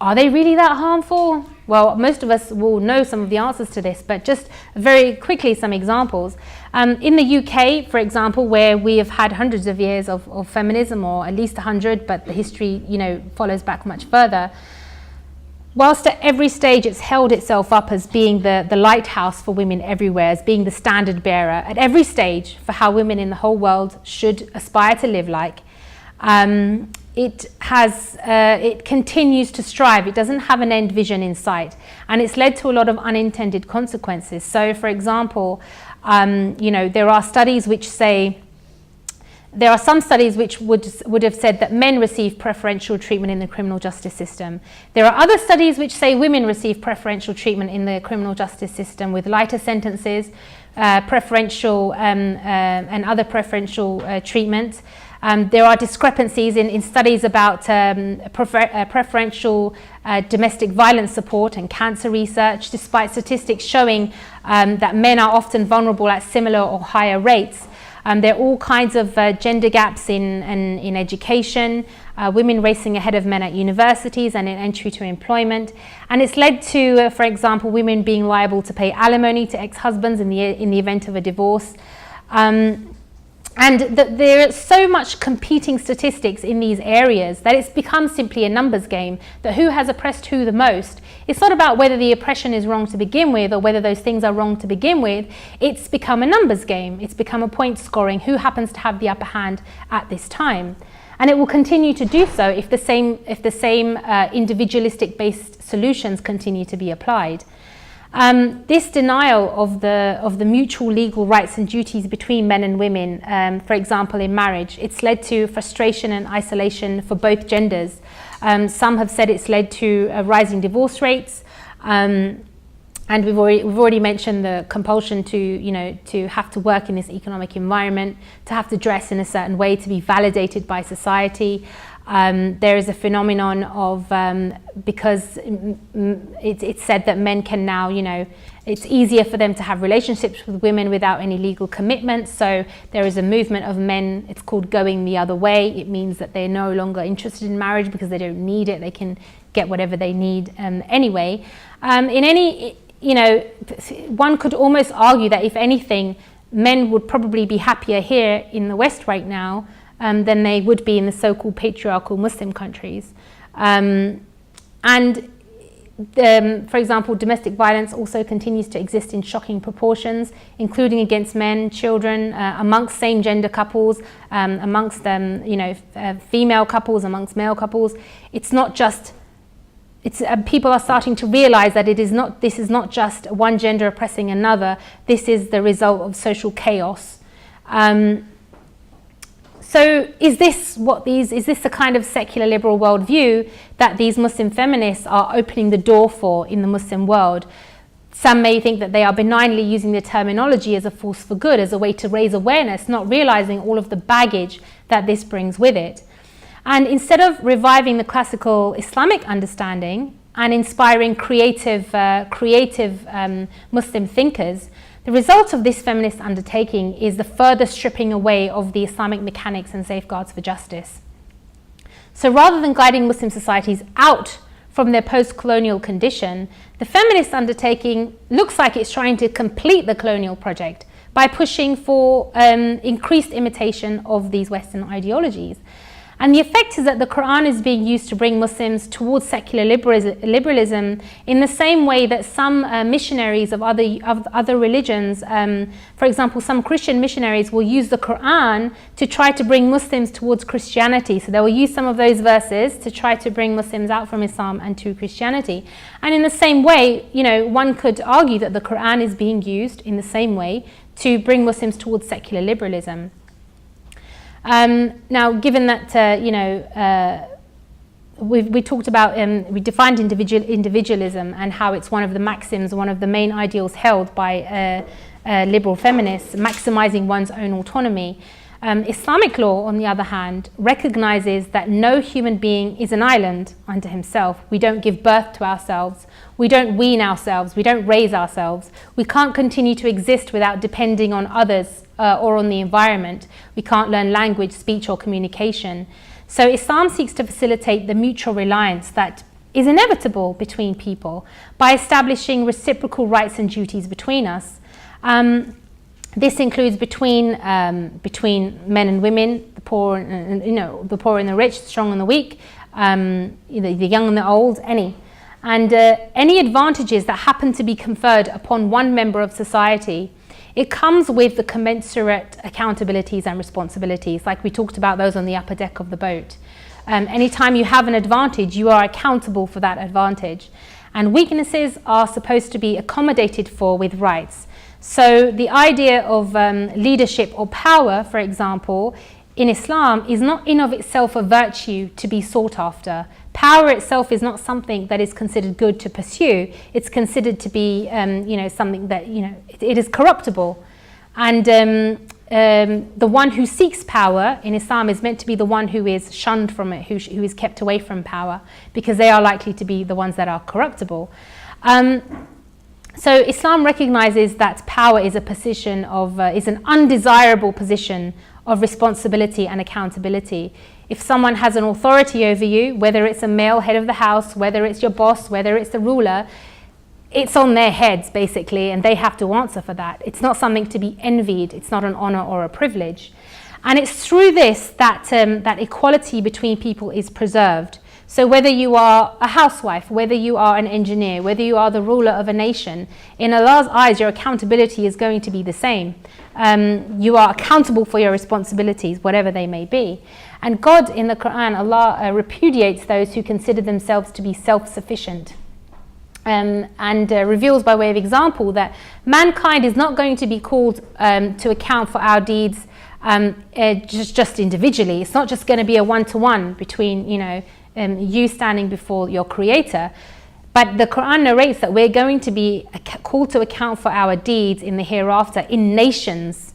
Are they really that harmful? Well, most of us will know some of the answers to this, but just very quickly some examples. In the UK, for example, where we have had hundreds of years of feminism, or at least 100, but the history, follows back much further. Whilst at every stage it's held itself up as being the lighthouse for women everywhere, as being the standard bearer at every stage for how women in the whole world should aspire to live like, it continues to strive. It doesn't have an end vision in sight, and it's led to a lot of unintended consequences. So, for example, there are studies which say, there are some studies which would have said that men receive preferential treatment in the criminal justice system. There are other studies which say women receive preferential treatment in the criminal justice system with lighter sentences, preferential and other preferential treatment. There are discrepancies in studies about preferential domestic violence support and cancer research, despite statistics showing that men are often vulnerable at similar or higher rates. There are all kinds of gender gaps in education, women racing ahead of men at universities and in entry to employment. And it's led to, for example, women being liable to pay alimony to ex-husbands in the event of a divorce. And there is so much competing statistics in these areas that it's become simply a numbers game, that who has oppressed who the most. It's not about whether the oppression is wrong to begin with or whether those things are wrong to begin with. It's become a numbers game. It's become a point scoring, who happens to have the upper hand at this time. And it will continue to do so if the same individualistic based solutions continue to be applied. This denial of the mutual legal rights and duties between men and women, for example in marriage, it's led to frustration and isolation for both genders. Some have said it's led to rising divorce rates, and we've already mentioned the compulsion to have to work in this economic environment, to have to dress in a certain way, to be validated by society. There is a phenomenon of, because it's said that men can now, it's easier for them to have relationships with women without any legal commitment. So there is a movement of men, it's called going the other way. It means that they're no longer interested in marriage because they don't need it. They can get whatever they need anyway. One could almost argue that if anything, men would probably be happier here in the West right now than they would be in the so-called patriarchal Muslim countries. And For example, domestic violence also continues to exist in shocking proportions, including against men, children, amongst same-gender couples, amongst female couples, amongst male couples. It's not just. People are starting to realize that this is not just one gender oppressing another. This is the result of social chaos. So is this the kind of secular liberal worldview that these Muslim feminists are opening the door for in the Muslim world? Some may think that they are benignly using the terminology as a force for good, as a way to raise awareness, not realizing all of the baggage that this brings with it. And instead of reviving the classical Islamic understanding and inspiring creative Muslim thinkers, the result of this feminist undertaking is the further stripping away of the Islamic mechanics and safeguards for justice. So rather than guiding Muslim societies out from their post-colonial condition, the feminist undertaking looks like it's trying to complete the colonial project by pushing for increased imitation of these Western ideologies. And the effect is that the Quran is being used to bring Muslims towards secular liberalism in the same way that some missionaries of other religions, for example, some Christian missionaries will use the Quran to try to bring Muslims towards Christianity. So they will use some of those verses to try to bring Muslims out from Islam and to Christianity. And in the same way, one could argue that the Quran is being used in the same way to bring Muslims towards secular liberalism. Now, given that we talked about, we defined individualism and how it's one of the maxims, one of the main ideals held by liberal feminists, maximizing one's own autonomy. Islamic law, on the other hand, recognizes that no human being is an island unto himself. We don't give birth to ourselves. We don't wean ourselves. We don't raise ourselves. We can't continue to exist without depending on others or on the environment. We can't learn language, speech, or communication. So Islam seeks to facilitate the mutual reliance that is inevitable between people by establishing reciprocal rights and duties between us. This includes between men and women, the poor and the poor and the rich, the strong and the weak, the young and the old, any. And any advantages that happen to be conferred upon one member of society, it comes with the commensurate accountabilities and responsibilities, like we talked about those on the upper deck of the boat. Anytime you have an advantage, you are accountable for that advantage. And weaknesses are supposed to be accommodated for with rights. So the idea of leadership or power, for example, in Islam is not in of itself a virtue to be sought after. Power itself is not something that is considered good to pursue. It's considered to be, something that, it is corruptible. And the one who seeks power in Islam is meant to be the one who is shunned from it, who is kept away from power, because they are likely to be the ones that are corruptible. So Islam recognizes that power is a position of, is an undesirable position of responsibility and accountability. If someone has an authority over you, whether it's a male head of the house, whether it's your boss, whether it's the ruler, it's on their heads basically, and they have to answer for that. It's not something to be envied. It's not an honor or a privilege. And it's through this that, that equality between people is preserved. So whether you are a housewife, whether you are an engineer, whether you are the ruler of a nation, in Allah's eyes, your accountability is going to be the same. You are accountable for your responsibilities, whatever they may be. And God, in the Quran, Allah repudiates those who consider themselves to be self-sufficient. And reveals by way of example that mankind is not going to be called to account for our deeds just individually. It's not just going to be a one-to-one between, you standing before your Creator. But the Quran narrates that we're going to be called to account for our deeds in the hereafter in nations.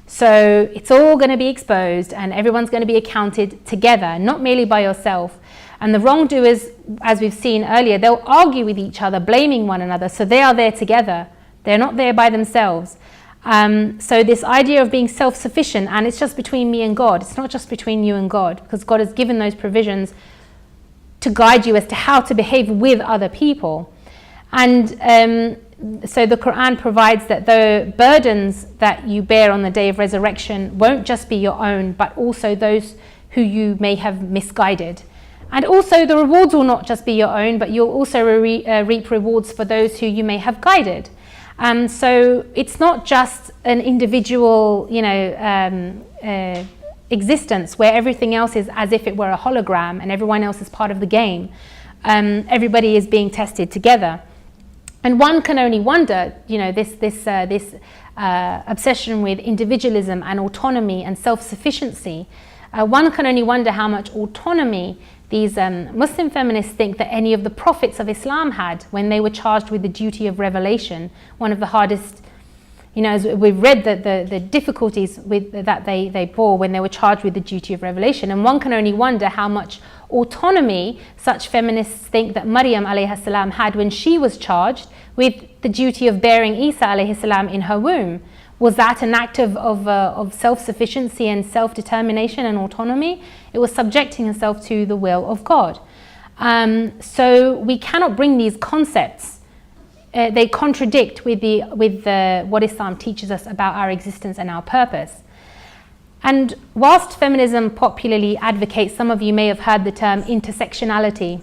So it's all going to be exposed and everyone's going to be accounted together, not merely by yourself. And the wrongdoers, as we've seen earlier, they'll argue with each other, blaming one another. So they are there together. They're not there by themselves. So this idea of being self-sufficient, and it's just between me and God. It's not just between you and God, because God has given those provisions to guide you as to how to behave with other people. And so the Quran provides that the burdens that you bear on the day of resurrection won't just be your own, but also those who you may have misguided. And also the rewards will not just be your own, but you'll also reap rewards for those who you may have guided. So it's not just an individual, existence where everything else is as if it were a hologram and everyone else is part of the game. Everybody is being tested together. And one can only wonder, this obsession with individualism and autonomy and self-sufficiency, one can only wonder how much autonomy these Muslim feminists think that any of the prophets of Islam had when they were charged with the duty of revelation. One of the hardest, as we've read the difficulties that they bore when they were charged with the duty of revelation. And one can only wonder how much autonomy such feminists think that Maryam alayhi salam had when she was charged with the duty of bearing Isa alayhi salam in her womb. Was that an act of self-sufficiency and self-determination and autonomy? It was subjecting herself to the will of God. So we cannot bring these concepts. They contradict with what Islam teaches us about our existence and our purpose. And whilst feminism popularly advocates, some of you may have heard the term intersectionality,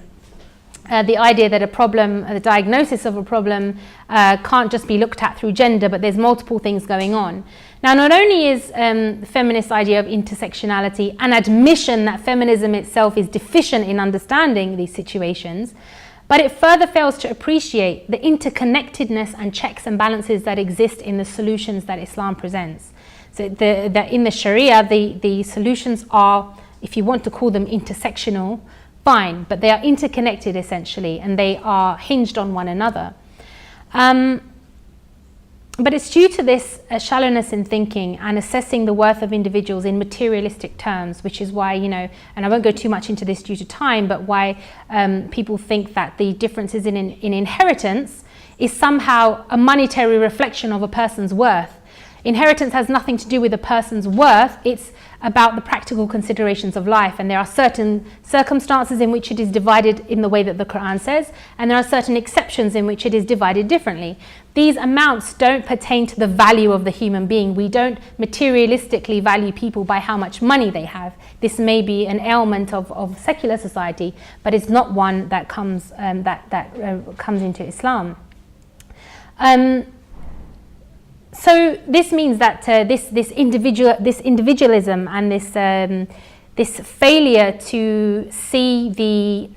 the idea that a problem, the diagnosis of a problem can't just be looked at through gender, but there's multiple things going on. Now, not only is the feminist idea of intersectionality an admission that feminism itself is deficient in understanding these situations, but it further fails to appreciate the interconnectedness and checks and balances that exist in the solutions that Islam presents. So in the Sharia, the solutions are, if you want to call them intersectional, fine, but they are interconnected essentially, and they are hinged on one another. But it's due to this shallowness in thinking and assessing the worth of individuals in materialistic terms, which is why, and I won't go too much into this due to time, but why people think that the differences in inheritance is somehow a monetary reflection of a person's worth. Inheritance has nothing to do with a person's worth. It's about the practical considerations of life, and there are certain circumstances in which it is divided in the way that the Quran says, and there are certain exceptions in which it is divided differently. These amounts don't pertain to the value of the human being. We don't materialistically value people by how much money they have. This may be an ailment of secular society, but it's not one that comes comes into Islam. So this means that this individualism and this failure to see the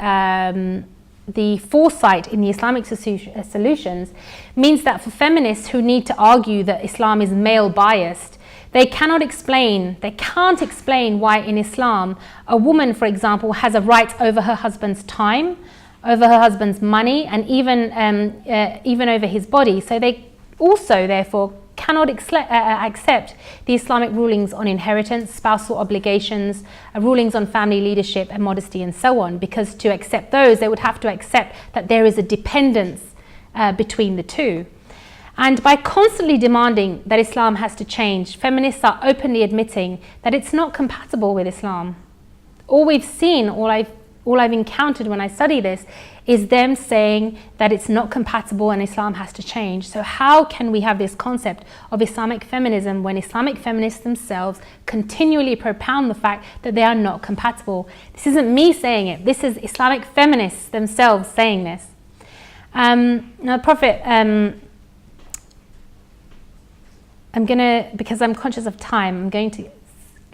foresight in the Islamic solutions means that for feminists who need to argue that Islam is male biased, they can't explain why in Islam a woman, for example, has a right over her husband's time, over her husband's money, and even over his body. So they also, therefore, cannot accept the Islamic rulings on inheritance, spousal obligations, rulings on family leadership and modesty and so on, because to accept those, they would have to accept that there is a dependence between the two. And by constantly demanding that Islam has to change, feminists are openly admitting that it's not compatible with Islam. All we've seen, all I've encountered when I study this is them saying that it's not compatible and Islam has to change. So how can we have this concept of Islamic feminism when Islamic feminists themselves continually propound the fact that they are not compatible? This isn't me saying it. This is Islamic feminists themselves saying this. Now, Prophet, because I'm conscious of time,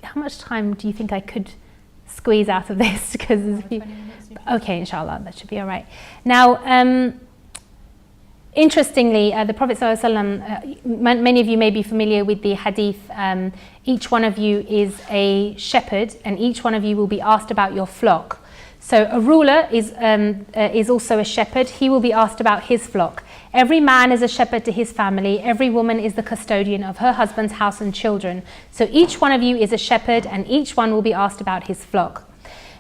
how much time do you think I could squeeze out of this? Because okay, inshallah, that should be all right. Now, interestingly, the Prophet ﷺ, many of you may be familiar with the hadith, each one of you is a shepherd and each one of you will be asked about your flock. So a ruler is also a shepherd. He will be asked about his flock. Every man is a shepherd to his family. Every woman is the custodian of her husband's house and children. So each one of you is a shepherd and each one will be asked about his flock.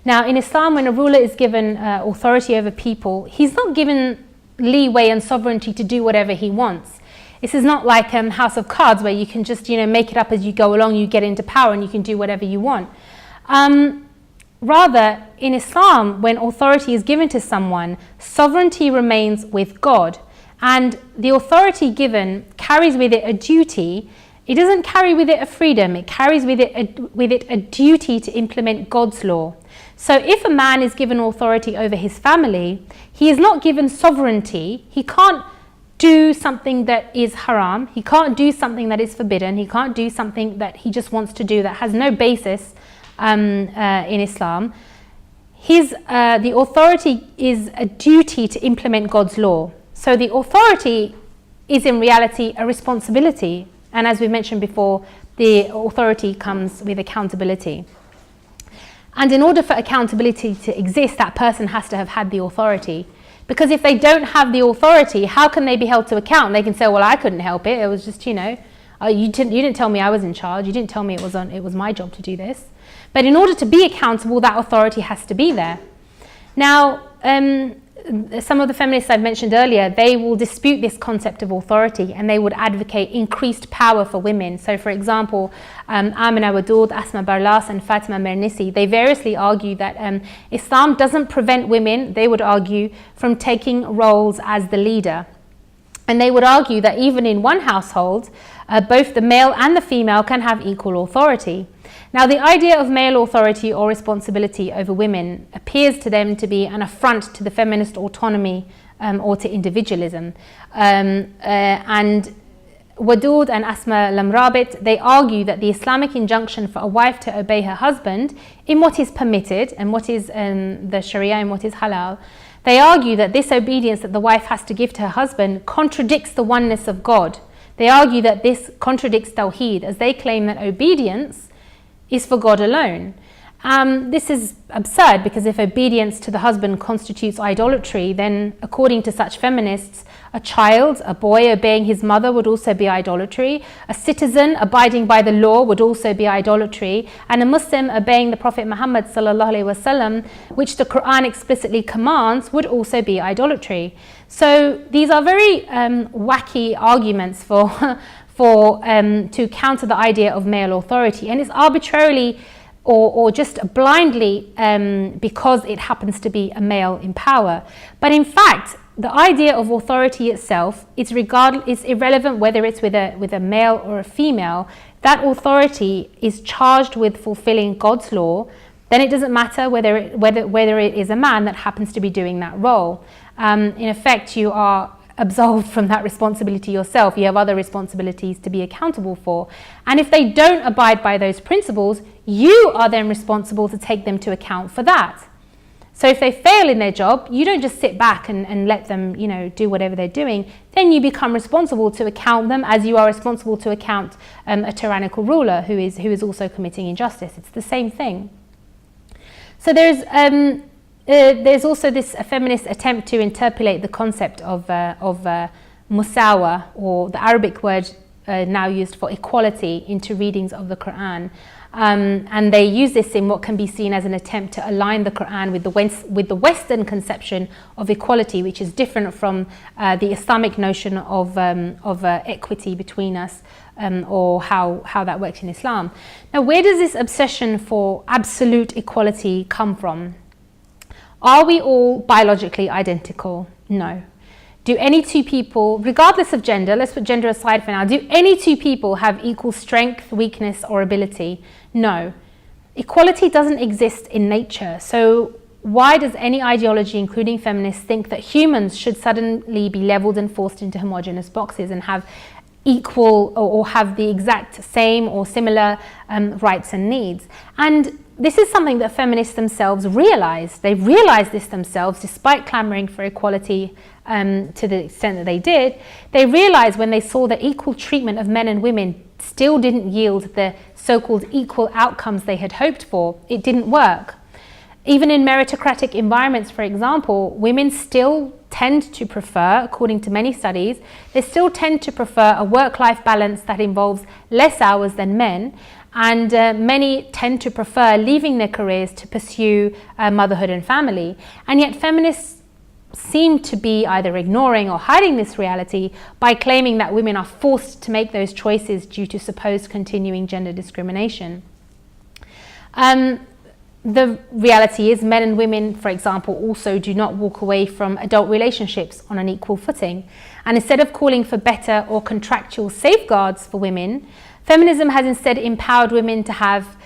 Now, in Islam, when a ruler is given authority over people, he's not given leeway and sovereignty to do whatever he wants. This is not like House of Cards where you can just, make it up as you go along, you get into power and you can do whatever you want. Rather, in Islam, when authority is given to someone, sovereignty remains with God. And the authority given carries with it a duty it doesn't carry with it a freedom, it carries with it a duty to implement God's law. So if a man is given authority over his family, he is not given sovereignty. He can't do something that is haram, he can't do something that is forbidden, he can't do something that he just wants to do that has no basis in Islam. The authority is a duty to implement God's law. So the authority is in reality a responsibility. And as we mentioned before, the authority comes with accountability. And in order for accountability to exist, that person has to have had the authority. Because if they don't have the authority, how can they be held to account? They can say, well, I couldn't help it. It was just, you didn't tell me I was in charge. You didn't tell me it was my job to do this. But in order to be accountable, that authority has to be there. Now, some of the feminists I've mentioned earlier, they will dispute this concept of authority and they would advocate increased power for women. So for example, Amina Wadud, Asma Barlas and Fatima Mernisi, they variously argue that Islam doesn't prevent women, they would argue, from taking roles as the leader. And they would argue that even in one household, both the male and the female can have equal authority. Now, the idea of male authority or responsibility over women appears to them to be an affront to the feminist autonomy or to individualism. And Wadud and Asma Lamrabit, they argue that the Islamic injunction for a wife to obey her husband in what is permitted and what is the Sharia and what is halal, they argue that this obedience that the wife has to give to her husband contradicts the oneness of God. They argue that this contradicts Tawheed, as they claim that obedience is for God alone. This is absurd, because if obedience to the husband constitutes idolatry, then according to such feminists, a child, a boy obeying his mother would also be idolatry, a citizen abiding by the law would also be idolatry, and a Muslim obeying the Prophet Muhammad ﷺ, which the Quran explicitly commands, would also be idolatry. So these are very wacky arguments to counter the idea of male authority, and it's arbitrarily or just blindly because it happens to be a male in power. But in fact, the idea of authority itself is irrelevant whether it's with a male or a female. That authority is charged with fulfilling God's law. Then it doesn't matter whether it is a man that happens to be doing that role. In effect, you are absolved from that responsibility yourself. You have other responsibilities to be accountable for. And if they don't abide by those principles, you are then responsible to take them to account for that. So if they fail in their job, you don't just sit back and let them, do whatever they're doing. Then you become responsible to account them, as you are responsible to account a tyrannical ruler who is also committing injustice. It's the same thing. So there's also this feminist attempt to interpolate the concept of musawa, or the Arabic word now used for equality, into readings of the Quran. And they use this in what can be seen as an attempt to align the Quran with the Western conception of equality, which is different from the Islamic notion of equity between us, or how that works in Islam. Now, where does this obsession for absolute equality come from? Are we all biologically identical? No. Do any two people, regardless of gender, let's put gender aside for now, do any two people have equal strength, weakness, or ability? No. Equality doesn't exist in nature. So why does any ideology, including feminists, think that humans should suddenly be leveled and forced into homogeneous boxes and have equal or have the exact same or similar rights and needs? And this is something that feminists themselves realized. They realized this themselves, despite clamoring for equality to the extent that they did. They realized when they saw that equal treatment of men and women still didn't yield the so-called equal outcomes they had hoped for. It didn't work. Even in meritocratic environments, for example, women still tend to prefer, according to many studies, they still tend to prefer a work-life balance that involves less hours than men. And many tend to prefer leaving their careers to pursue motherhood and family. And yet feminists seem to be either ignoring or hiding this reality by claiming that women are forced to make those choices due to supposed continuing gender discrimination. The reality is men and women, for example, also do not walk away from adult relationships on an equal footing. And instead of calling for better or contractual safeguards for women, Feminism has instead empowered women to have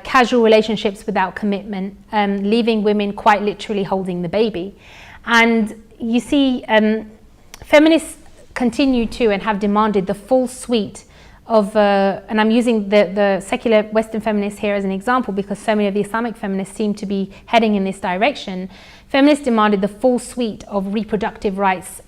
casual relationships without commitment, leaving women quite literally holding the baby. And you see, feminists continue to and have demanded the full suite of, and I'm using the secular Western feminists here as an example because so many of the Islamic feminists seem to be heading in this direction. Feminists demanded the full suite of reproductive rights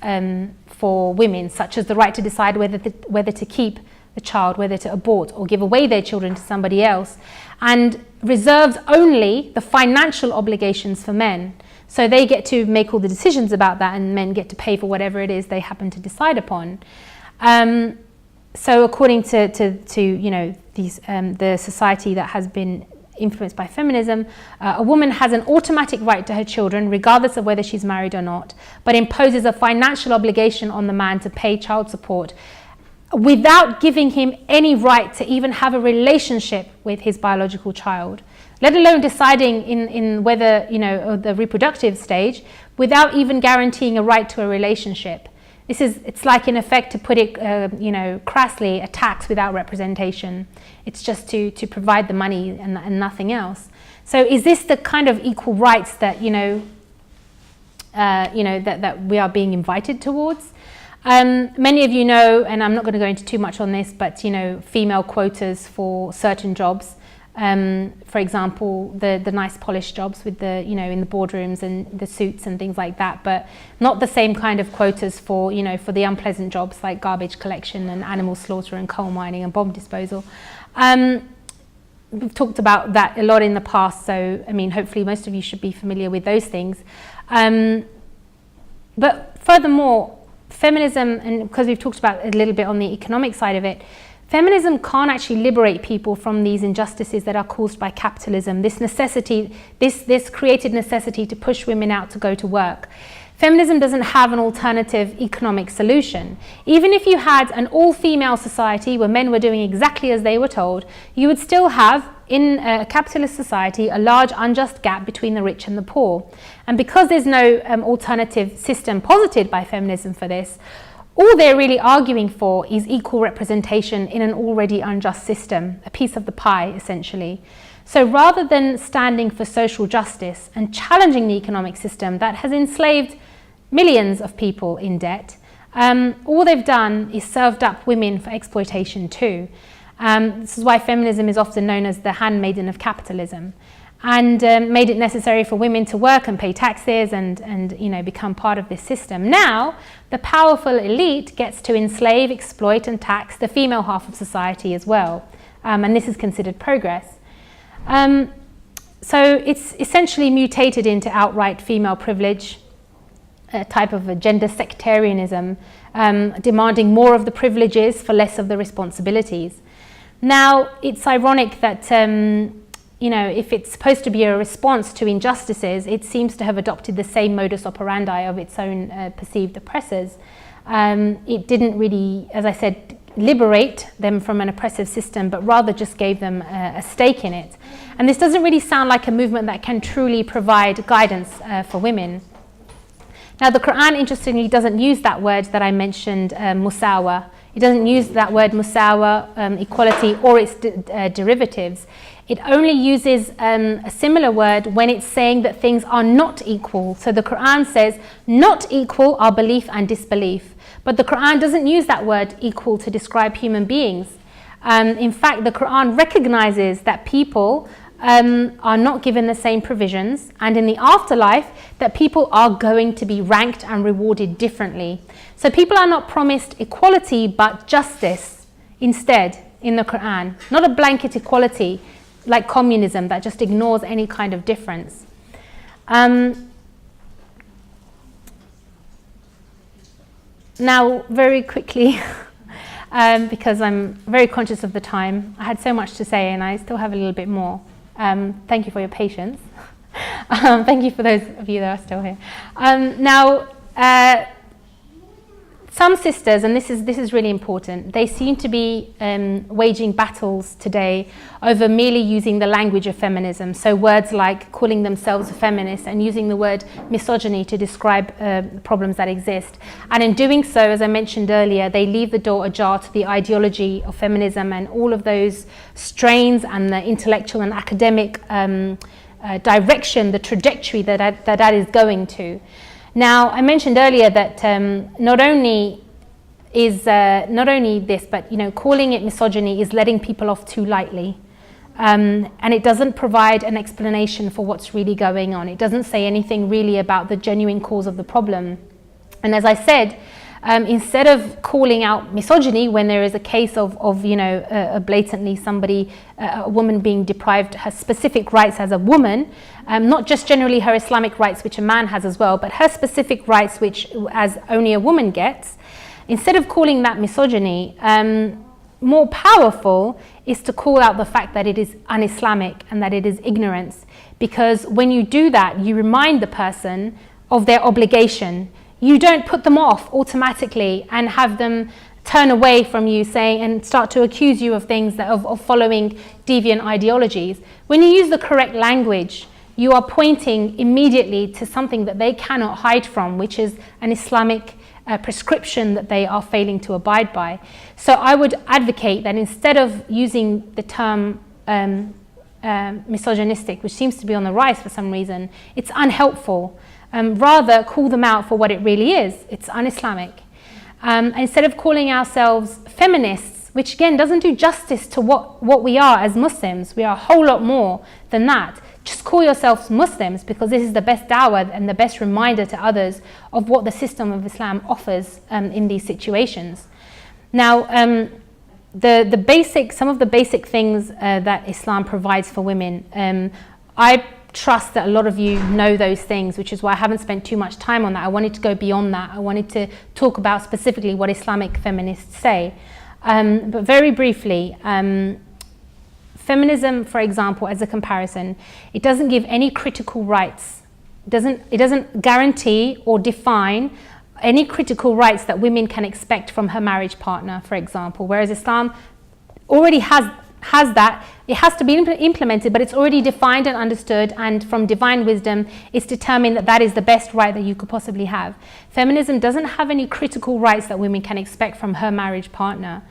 for women, such as the right to decide whether to keep the child, whether to abort or give away their children to somebody else, and reserves only the financial obligations for men. So they get to make all the decisions about that, and men get to pay for whatever it is they happen to decide upon. So according to you know, these the society that has been influenced by feminism, a woman has an automatic right to her children regardless of whether she's married or not, but imposes a financial obligation on the man to pay child support without giving him any right to even have a relationship with his biological child, let alone deciding in whether, you know, the reproductive stage, without even guaranteeing a right to a relationship. It's like, in effect, to put it, you know, crassly, a tax without representation. It's just to provide the money and nothing else. So is this the kind of equal rights that, that we are being invited towards? Many of you know, and I'm not going to go into too much on this, but, you know, female quotas for certain jobs. For example, the nice polished jobs with the, you know, in the boardrooms and the suits and things like that, but not the same kind of quotas for, you know, for the unpleasant jobs like garbage collection and animal slaughter and coal mining and bomb disposal. We've talked about that a lot in the past, so, I mean, hopefully most of you should be familiar with those things. But furthermore, feminism, and because we've talked about it a little bit on the economic side of it, feminism can't actually liberate people from these injustices that are caused by capitalism, this necessity, this created necessity to push women out to go to work. Feminism doesn't have an alternative economic solution. Even if you had an all-female society where men were doing exactly as they were told, you would still have, in a capitalist society, a large unjust gap between the rich and the poor. And because there's no alternative system posited by feminism for this, all they're really arguing for is equal representation in an already unjust system, a piece of the pie, essentially. So rather than standing for social justice and challenging the economic system that has enslaved millions of people in debt, all they've done is served up women for exploitation too. This is why feminism is often known as the handmaiden of capitalism, and made it necessary for women to work and pay taxes and you know, become part of this system. Now, the powerful elite gets to enslave, exploit and tax the female half of society as well, and this is considered progress. So it's essentially mutated into outright female privilege, a type of a gender sectarianism, demanding more of the privileges for less of the responsibilities. Now, it's ironic that you know, if it's supposed to be a response to injustices, it seems to have adopted the same modus operandi of its own perceived oppressors. It didn't really, as I said, liberate them from an oppressive system, but rather just gave them a stake in it. And this doesn't really sound like a movement that can truly provide guidance for women. Now, the Quran, interestingly, doesn't use that word that I mentioned, musawa. It doesn't use that word musawa, equality, or its derivatives. It only uses a similar word when it's saying that things are not equal. So the Quran says not equal are belief and disbelief. But the Quran doesn't use that word equal to describe human beings. In fact, the Quran recognizes that people are not given the same provisions, and in the afterlife that people are going to be ranked and rewarded differently. So people are not promised equality but justice instead in the Quran, not a blanket equality like communism that just ignores any kind of difference. Now, very quickly, because I'm very conscious of the time, I had so much to say and I still have a little bit more. Thank you for your patience. Thank you for those of you that are still here. Now, some sisters, and this is really important, they seem to be waging battles today over merely using the language of feminism. So words like calling themselves a feminist and using the word misogyny to describe problems that exist. And in doing so, as I mentioned earlier, they leave the door ajar to the ideology of feminism and all of those strains and the intellectual and academic direction, the trajectory that is going to. Now, I mentioned earlier that not only this, but calling it misogyny is letting people off too lightly, and it doesn't provide an explanation for what's really going on. It doesn't say anything really about the genuine cause of the problem. And as I said, instead of calling out misogyny when there is a case of blatantly a woman being deprived her specific rights as a woman, not just generally her Islamic rights, which a man has as well, but her specific rights, which as only a woman gets, instead of calling that misogyny, more powerful is to call out the fact that it is un-Islamic and that it is ignorance. Because when you do that, you remind the person of their obligation. You don't put them off automatically and have them turn away from you and start to accuse you of things of following deviant ideologies. When you use the correct language, you are pointing immediately to something that they cannot hide from, which is an Islamic prescription that they are failing to abide by. So I would advocate that instead of using the term misogynistic, which seems to be on the rise for some reason, it's unhelpful. Rather call them out for what it really is. It's un-Islamic. Instead of calling ourselves feminists, which again doesn't do justice to what we are as Muslims, we are a whole lot more than that. Just call yourselves Muslims, because this is the best da'wah and the best reminder to others of what the system of Islam offers in these situations. Now, some of the basic things that Islam provides for women, I trust that a lot of you know those things, which is why I haven't spent too much time on that. I wanted to go beyond that. I wanted to talk about specifically what Islamic feminists say. But very briefly, feminism, for example, as a comparison, it doesn't give any critical rights. It doesn't guarantee or define any critical rights that women can expect from her marriage partner, for example, whereas Islam already has that. It has to be implemented, but it's already defined and understood, and from divine wisdom it's determined that that is the best right that you could possibly have. Feminism doesn't have any critical rights that women can expect from her marriage partner.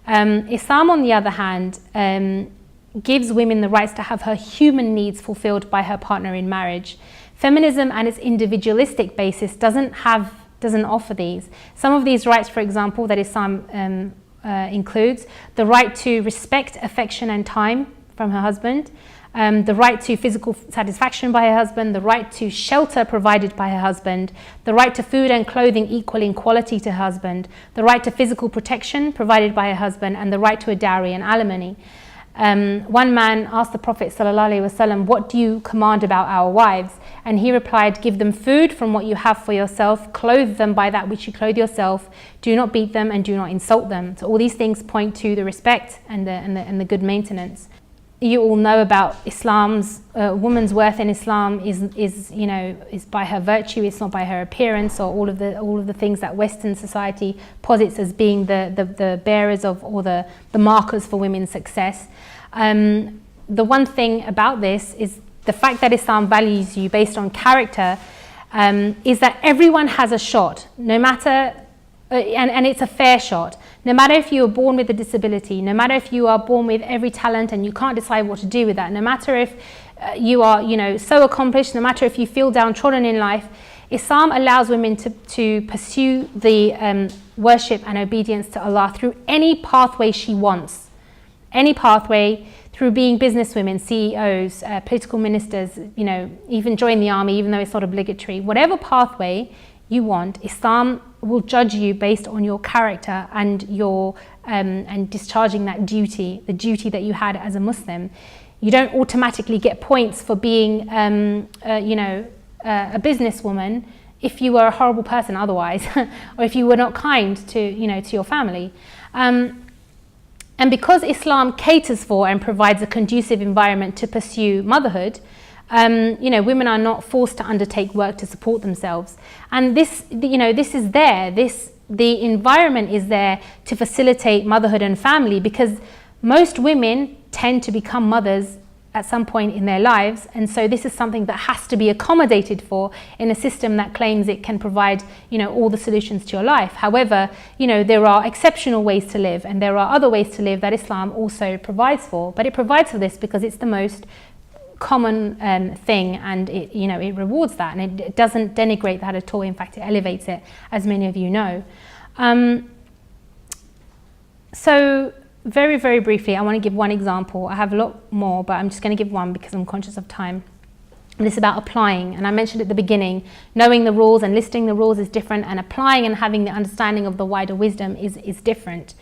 Islam, on the other hand, gives women the rights to have her human needs fulfilled by her partner in marriage. Feminism and its individualistic basis doesn't offer these. Some of these rights, for example, that Islam includes the right to respect, affection and time from her husband, the right to physical satisfaction by her husband, the right to shelter provided by her husband, the right to food and clothing equal in quality to her husband, the right to physical protection provided by her husband, and the right to a dowry and alimony. One man asked the Prophet ﷺ, "What do you command about our wives?" And he replied, "Give them food from what you have for yourself, clothe them by that which you clothe yourself, do not beat them and do not insult them." So all these things point to the respect and the good maintenance. You all know about Islam's woman's worth in Islam is by her virtue. It's not by her appearance or all of the things that Western society posits as being the bearers of, or the markers for women's success. The one thing about this is the fact that Islam values you based on character, is that everyone has a shot, no matter, and it's a fair shot. No matter if you were born with a disability, no matter if you are born with every talent and you can't decide what to do with that, no matter if you are, so accomplished, no matter if you feel downtrodden in life, Islam allows women to pursue the worship and obedience to Allah through any pathway she wants. Any pathway, through being businesswomen, CEOs, political ministers, even join the army, even though it's not obligatory. Whatever pathway you want, Islam will judge you based on your character and your and discharging that duty, the duty that you had as a Muslim. You don't automatically get points for being, a businesswoman if you were a horrible person otherwise, or if you were not kind to your family. And because Islam caters for and provides a conducive environment to pursue motherhood, women are not forced to undertake work to support themselves. And this is there. This the environment is there to facilitate motherhood and family, because most women tend to become mothers at some point in their lives, and so this is something that has to be accommodated for in a system that claims it can provide, all the solutions to your life. However, there are exceptional ways to live, and there are other ways to live that Islam also provides for, but it provides for this because it's the most common thing, and it rewards that, and it doesn't denigrate that at all. In fact, it elevates it, as many of you know. So very, very briefly, I want to give one example. I have a lot more, but I'm just going to give one because I'm conscious of time. And it's about applying. And I mentioned at the beginning, knowing the rules and listing the rules is different, and applying and having the understanding of the wider wisdom is different.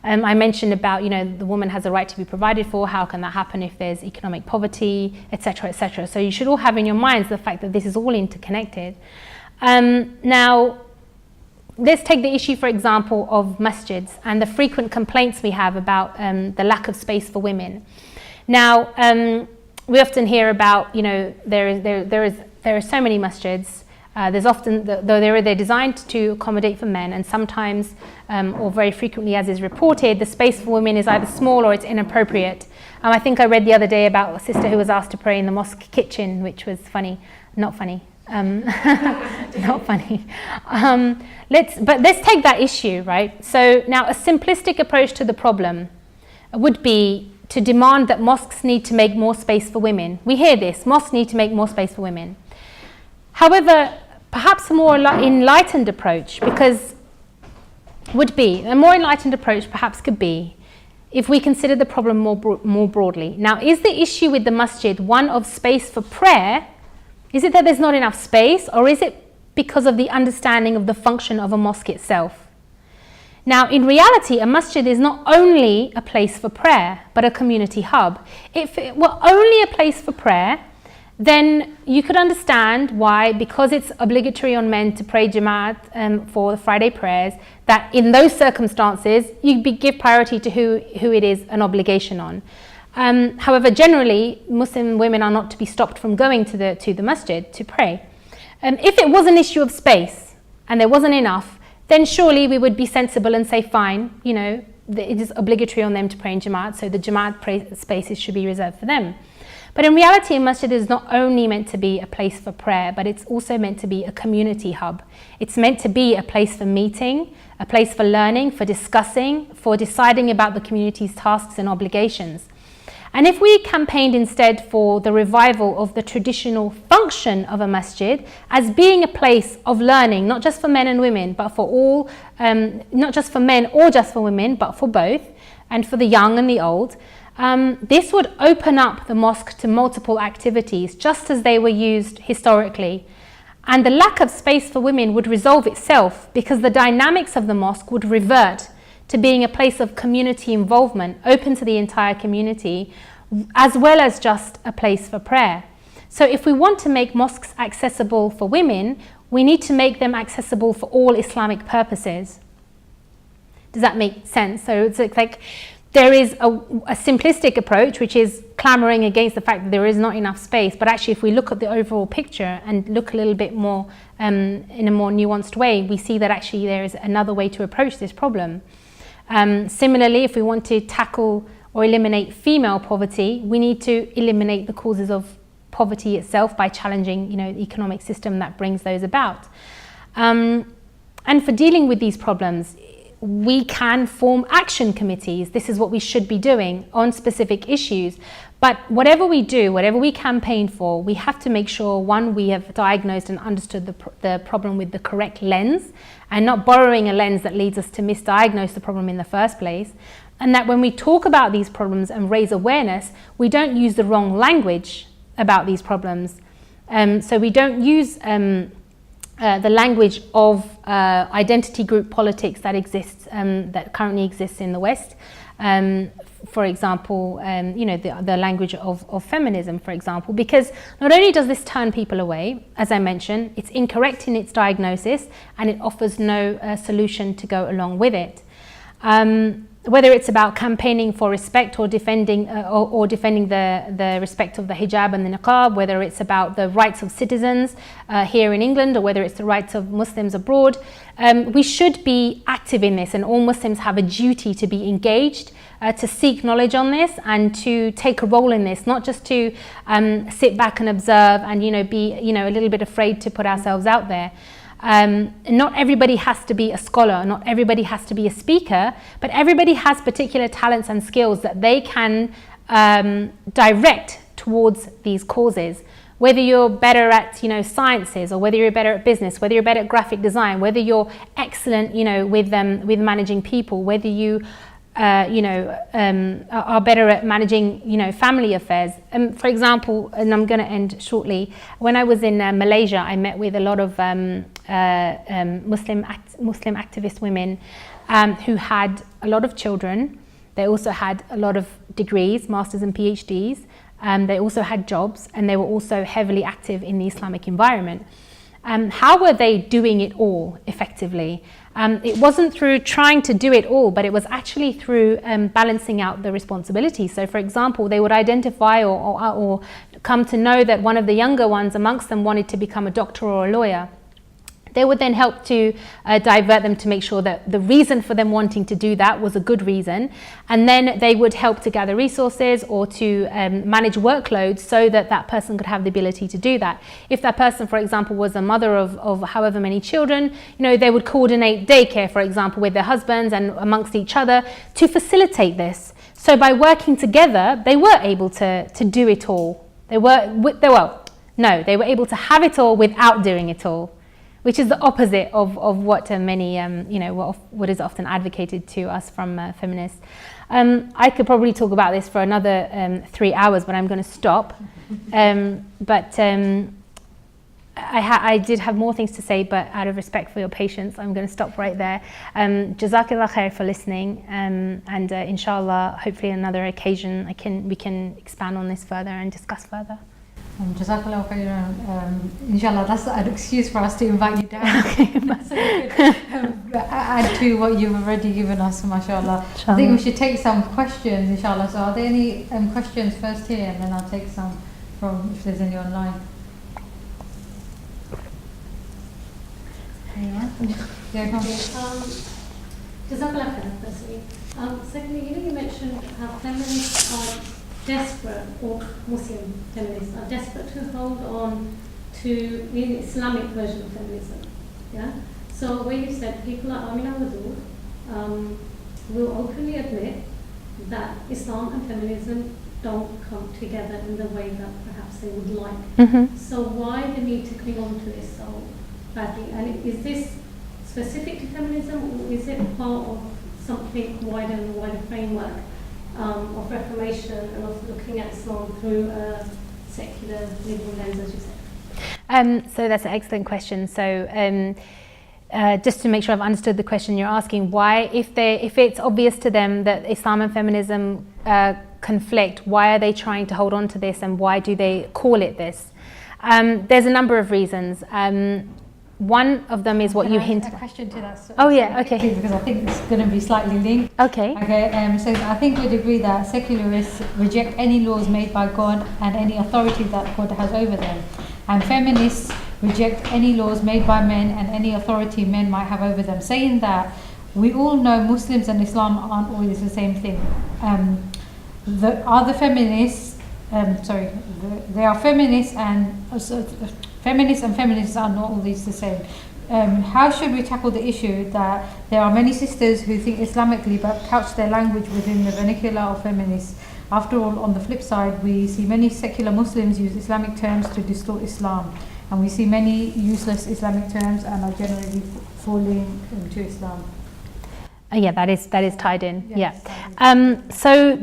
I mentioned about, the woman has a right to be provided for. How can that happen if there's economic poverty, etc., etc.? So you should all have in your minds the fact that this is all interconnected. Now, let's take the issue, for example, of masjids and the frequent complaints we have about the lack of space for women. Now, we often hear about, there are so many masjids. There's often, though they're designed to accommodate for men, and sometimes, or very frequently as is reported, the space for women is either small or it's inappropriate. I think I read the other day about a sister who was asked to pray in the mosque kitchen, which was funny. Not funny. Not funny. Let's take that issue, right? So now a simplistic approach to the problem would be to demand that mosques need to make more space for women. We hear this, mosques need to make more space for women. However, perhaps a more enlightened approach, perhaps could be, if we consider the problem more broadly. Now, is the issue with the masjid one of space for prayer? Is it that there's not enough space, or is it because of the understanding of the function of a mosque itself? Now, in reality, a masjid is not only a place for prayer, but a community hub. If it were only a place for prayer, then you could understand why, because it's obligatory on men to pray Jamaat for the Friday prayers, that in those circumstances, you give priority to who it is an obligation on. However, generally, Muslim women are not to be stopped from going to the masjid to pray. If it was an issue of space and there wasn't enough, then surely we would be sensible and say, fine, it is obligatory on them to pray in Jamaat, so the Jamaat spaces should be reserved for them. But in reality, a masjid is not only meant to be a place for prayer, but it's also meant to be a community hub. It's meant to be a place for meeting, a place for learning, for discussing, for deciding about the community's tasks and obligations. And if we campaigned instead for the revival of the traditional function of a masjid as being a place of learning, not just for men and women, but for all, not just for men or just for women, but for both, and for the young and the old, this would open up the mosque to multiple activities, just as they were used historically. And the lack of space for women would resolve itself, because the dynamics of the mosque would revert to being a place of community involvement, open to the entire community, as well as just a place for prayer. So if we want to make mosques accessible for women, we need to make them accessible for all Islamic purposes. Does that make sense? So it's like there is a simplistic approach, which is clamoring against the fact that there is not enough space. But actually, if we look at the overall picture and look a little bit more in a more nuanced way, we see that actually there is another way to approach this problem. Similarly, if we want to tackle or eliminate female poverty, we need to eliminate the causes of poverty itself by challenging, the economic system that brings those about. And for dealing with these problems, we can form action committees. This is what we should be doing on specific issues. But whatever we do, whatever we campaign for, we have to make sure, one, we have diagnosed and understood the problem with the correct lens, and not borrowing a lens that leads us to misdiagnose the problem in the first place. And that when we talk about these problems and raise awareness, we don't use the wrong language about these problems. So we don't use the language of identity group politics that exists, that currently exists in the West. For example, the language of feminism, for example, because not only does this turn people away, as I mentioned, it's incorrect in its diagnosis, and it offers no solution to go along with it. whether it's about campaigning for respect or defending the respect of the hijab and the niqab, whether it's about the rights of citizens here in England, or whether it's the rights of Muslims abroad, we should be active in this, and all Muslims have a duty to be engaged, to seek knowledge on this and to take a role in this, not just to sit back and observe and be a little bit afraid to put ourselves out there. Not everybody has to be a scholar, not everybody has to be a speaker, but everybody has particular talents and skills that they can direct towards these causes. Whether you're better at sciences, or whether you're better at business, whether you're better at graphic design, whether you're excellent with managing people, whether you are better at managing family affairs. For example, and I'm going to end shortly, when I was in Malaysia, I met with a lot of Muslim activist women who had a lot of children. They also had a lot of degrees, masters and PhDs. They also had jobs, and they were also heavily active in the Islamic environment. How were they doing it all effectively? It wasn't through trying to do it all, but it was actually through balancing out the responsibilities. So, for example, they would identify or come to know that one of the younger ones amongst them wanted to become a doctor or a lawyer. They would then help to divert them to make sure that the reason for them wanting to do that was a good reason. And then they would help to gather resources or to manage workloads so that that person could have the ability to do that. If that person, for example, was a mother of however many children, they would coordinate daycare, for example, with their husbands and amongst each other to facilitate this. So by working together, they were able to do it all. They were able to have it all without doing it all, which is the opposite of what many, what is often advocated to us from feminists. I could probably talk about this for another 3 hours, but I'm going to stop. I did have more things to say, but out of respect for your patience, I'm going to stop right there. Jazakallah khair for listening, and inshallah, hopefully another occasion we can expand on this further and discuss further. Jazakallah khairan. Inshallah, that's an excuse for us to invite you down. So you could add to what you've already given us, mashallah. I think we should take some questions, inshallah. So are there any questions first here, and then I'll take some from if there's any online. Anyone? Yeah, come. Jazakallah khairan, firstly. Secondly, you mentioned how feminists are desperate, or Muslim feminists are desperate to hold on to the Islamic version of feminism. Yeah. So when you said people like Amina Wadud will openly admit that Islam and feminism don't come together in the way that perhaps they would like. Mm-hmm. So why the need to cling on to this so badly? And is this specific to feminism, or is it part of something wider and a wider framework of reformation and of looking at Islam through a secular liberal lens, as you said? So that's an excellent question. So just to make sure I've understood the question you're asking, why, if it's obvious to them that Islam and feminism conflict, why are they trying to hold on to this, and why do they call it this? There's a number of reasons. One of them is what you hinted at. A question to that. Oh yeah, okay. Because I think it's going to be slightly linked. Okay. Okay. So I think we'd agree that secularists reject any laws made by God and any authority that God has over them, and feminists reject any laws made by men and any authority men might have over them. Saying that, we all know Muslims and Islam aren't always the same thing. They are feminists and feminists and feminists are not always the same. How should we tackle the issue that there are many sisters who think Islamically but couch their language within the vernacular of feminists? After all, on the flip side, we see many secular Muslims use Islamic terms to distort Islam, and we see many useless Islamic terms and are generally falling into Islam. Yeah, that is tied in. Yes, Yeah. So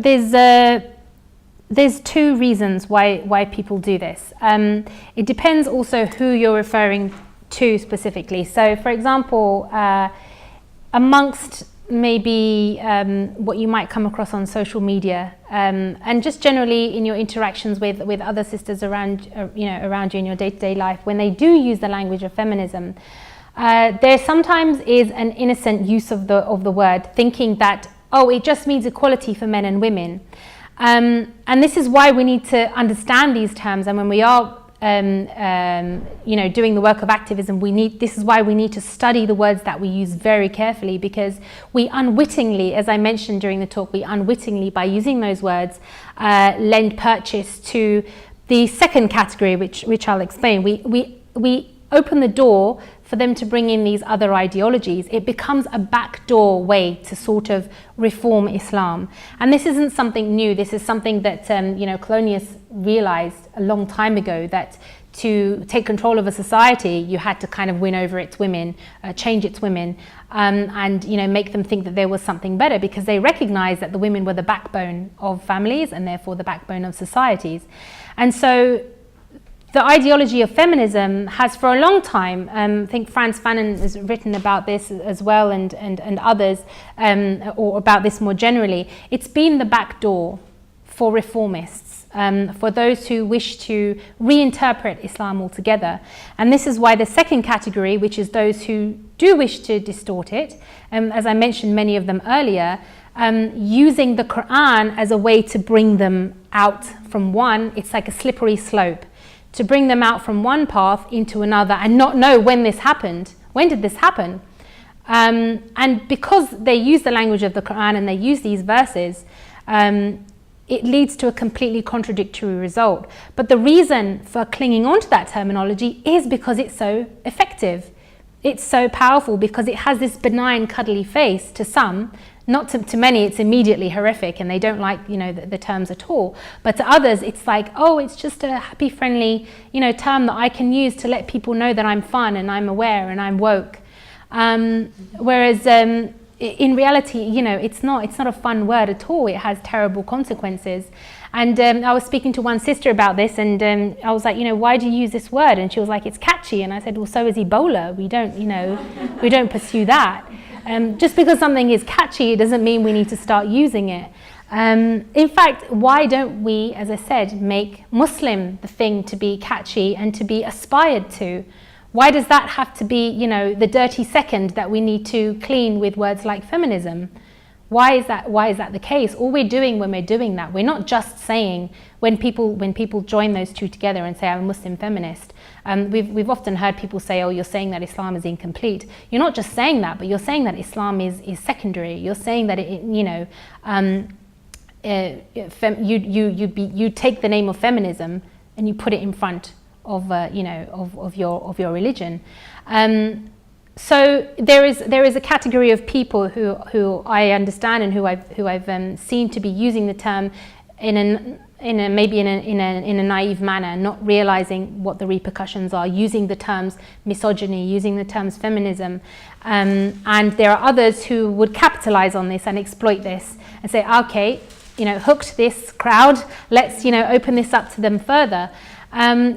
there's two reasons why people do this. It depends also who you're referring to specifically. So, for example, amongst maybe what you might come across on social media, and just generally in your interactions with other sisters around you in your day-to-day life, when they do use the language of feminism, there sometimes is an innocent use of the word, thinking that, oh, it just means equality for men and women. And this is why we need to understand these terms. And when we are doing the work of activism, this is why we need to study the words that we use very carefully, because we unwittingly, as I mentioned during the talk, by using those words, lend purchase to the second category, which I'll explain. We open the door for them to bring in these other ideologies. It becomes a backdoor way to sort of reform Islam. And this isn't something new. This is something that, colonialists realized a long time ago, that to take control of a society, you had to kind of win over its women, change its women, and make them think that there was something better, because they recognized that the women were the backbone of families and therefore the backbone of societies. And so the ideology of feminism has for a long time, I think Frantz Fanon has written about this as well, and others, or about this more generally. It's been the back door for reformists, for those who wish to reinterpret Islam altogether. And this is why the second category, which is those who do wish to distort it, as I mentioned many of them earlier, using the Quran as a way to bring them out from one, it's like a slippery slope, to bring them out from one path into another and not know when this happened. When did this happen? And because they use the language of the Quran and they use these verses, it leads to a completely contradictory result. But the reason for clinging on to that terminology is because it's so effective. It's so powerful because it has this benign, cuddly face to some. Not to many, it's immediately horrific and they don't like, the terms at all. But to others, it's like, oh, it's just a happy, friendly, term that I can use to let people know that I'm fun and I'm aware and I'm woke. Whereas in reality, it's not a fun word at all. It has terrible consequences. And I was speaking to one sister about this, and I was like, why do you use this word? And she was like, it's catchy. And I said, well, so is Ebola. We don't pursue that. Just because something is catchy, it doesn't mean we need to start using it. In fact, why don't we, as I said, make Muslim the thing to be catchy and to be aspired to? Why does that have to be, the dirty second that we need to clean with words like feminism? Why is that the case? All we're doing when we're doing that, we're not just saying, when people join those two together and say, I'm a Muslim feminist, we've often heard people say, oh, you're saying that Islam is incomplete. You're not just saying that, but you're saying that Islam is secondary. You're saying that you take the name of feminism and you put it in front of your religion. So there is a category of people who I understand and who I've seen to be using the term in a naive manner, not realizing what the repercussions are, using the terms misogyny, using the terms feminism, and there are others who would capitalize on this and exploit this and say, okay, hooked this crowd, let's open this up to them further.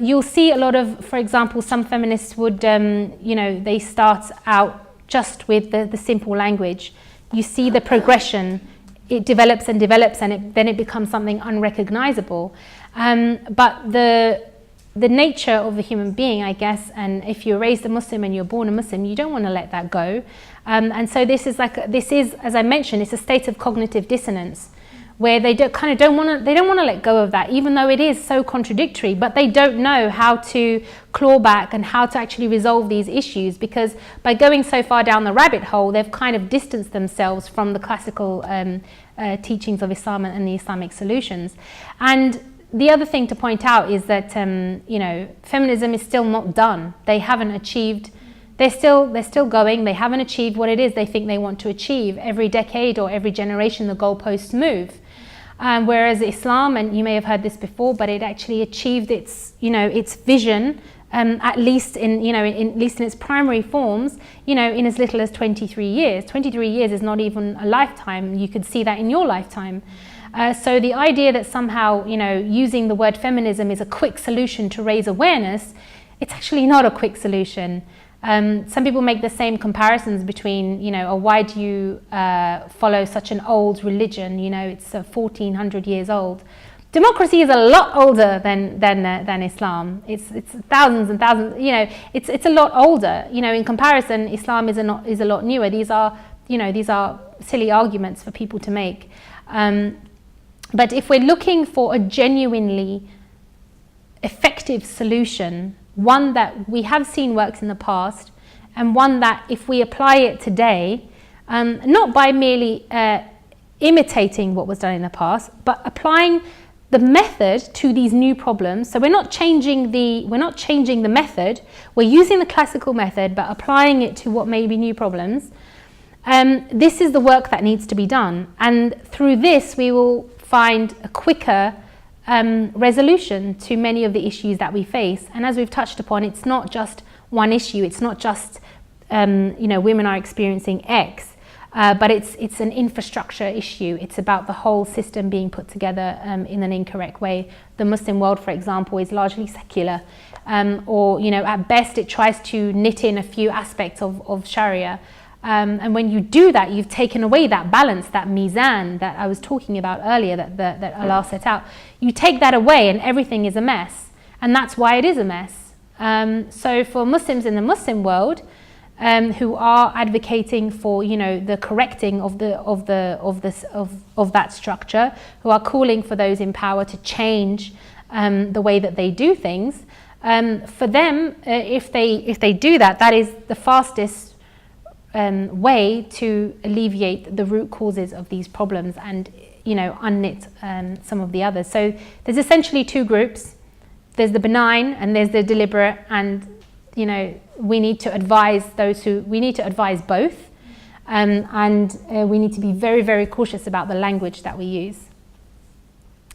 You'll see a lot of, for example, some feminists would, they start out just with the simple language. You see the progression. It develops and develops, and then it becomes something unrecognizable. But the nature of the human being, I guess, and if you're raised a Muslim and you're born a Muslim, you don't want to let that go. And so this is, as I mentioned, it's a state of cognitive dissonance, where they don't want to let go of that, even though it is so contradictory, but they don't know how to claw back and how to actually resolve these issues, because by going so far down the rabbit hole, they've kind of distanced themselves from the classical teachings of Islam and the Islamic solutions. And the other thing to point out is that feminism is still not done. They haven't achieved. They're still going. They haven't achieved what it is they think they want to achieve. Every decade or every generation, the goalposts move. Whereas Islam, and you may have heard this before, but it actually achieved its vision, at least in its primary forms, in as little as 23 years. 23 years is not even a lifetime. You could see that in your lifetime. So the idea that somehow, using the word feminism is a quick solution to raise awareness, it's actually not a quick solution. Some people make the same comparisons between, why do you follow such an old religion? It's 1,400 years old. Democracy is a lot older than Islam. It's thousands and thousands. It's a lot older. In comparison, Islam is a lot newer. These are these are silly arguments for people to make. But if we're looking for a genuinely effective solution, one that we have seen works in the past, and one that if we apply it today, not by merely imitating what was done in the past, but applying the method to these new problems. So we're not changing the method, we're using the classical method but applying it to what may be new problems. This is the work that needs to be done, and through this we will find a quicker resolution to many of the issues that we face. And as we've touched upon, it's not just one issue, it's not just women are experiencing X, but it's an infrastructure issue. It's about the whole system being put together in an incorrect way. The Muslim world, for example, is largely secular, or at best it tries to knit in a few aspects of Sharia. And when you do that, you've taken away that balance, that mizan that I was talking about earlier, that Allah set out. You take that away and everything is a mess, and that's why it is a mess. So for Muslims in the Muslim world, who are advocating for the correcting of that structure, who are calling for those in power to change the way that they do things, for them, if they do that, that is the fastest way to alleviate the root causes of these problems and unknit some of the others. So there's essentially two groups. There's the benign and there's the deliberate, and we need to advise both, and we need to be very, very cautious about the language that we use.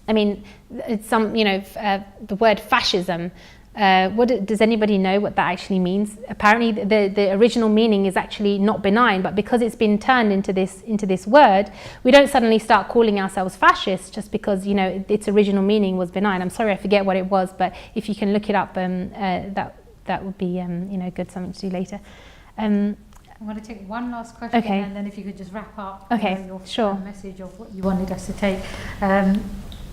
I mean, it's the word fascism. Does anybody know what that actually means? Apparently, the original meaning is actually not benign, but because it's been turned into this word, we don't suddenly start calling ourselves fascists just because its original meaning was benign. I'm sorry, I forget what it was, but if you can look it up, that would be good, something to do later. I'm going to take one last question, okay. And then if you could just wrap up your sure. Message of what you wanted us to take.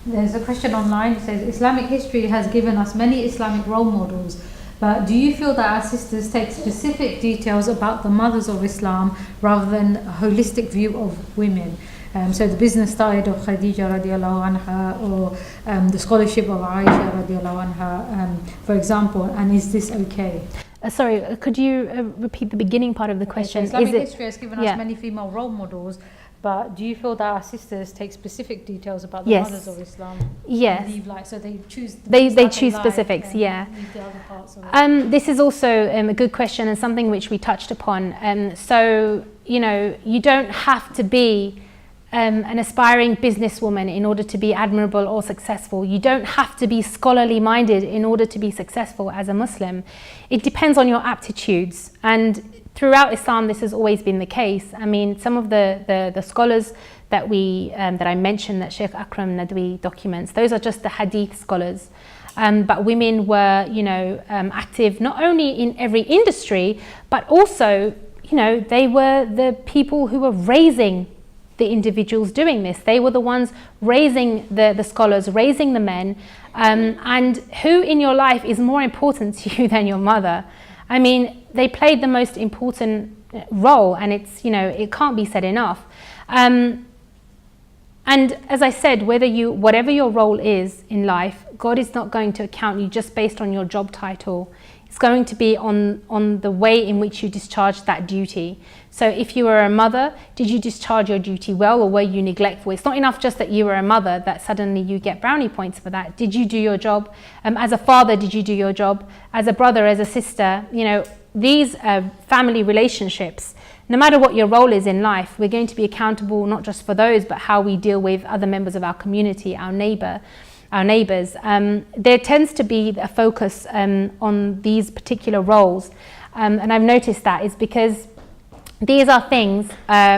There's a question online. It says, Islamic history has given us many Islamic role models, but do you feel that our sisters take specific details about the mothers of Islam rather than a holistic view of women? So the business side of Khadija radiallahu anha, or the scholarship of Aisha radiallahu anha, for example, and is this okay? Sorry, could you repeat the beginning part of the question? So Islamic history has given us many female role models, but do you feel that our sisters take specific details about the mothers of Islam? Yes. Leave, so they choose. They choose specifics. Yeah. Leave the other parts of it. This is also a good question and something which we touched upon. So you don't have to be an aspiring businesswoman in order to be admirable or successful. You don't have to be scholarly minded in order to be successful as a Muslim. It depends on your aptitudes, and throughout Islam this has always been the case. I mean, some of the scholars that I mentioned that Sheikh Akram Nadwi documents, those are just the hadith scholars. But women were active not only in every industry, but also they were the people who were raising the individuals doing this. They were the ones raising the scholars, raising the men. And who in your life is more important to you than your mother? I mean, they played the most important role, and it's it can't be said enough. And as I said, whatever your role is in life, God is not going to account you just based on your job title. It's going to be on the way in which you discharge that duty. So if you were a mother, did you discharge your duty well, or were you neglectful? It's not enough just that you were a mother that suddenly you get brownie points for that. Did you do your job? As a father, did you do your job? As a brother, as a sister, these family relationships, no matter what your role is in life, we're going to be accountable not just for those, but how we deal with other members of our community, our neighbours. There tends to be a focus on these particular roles, and I've noticed that is because these are things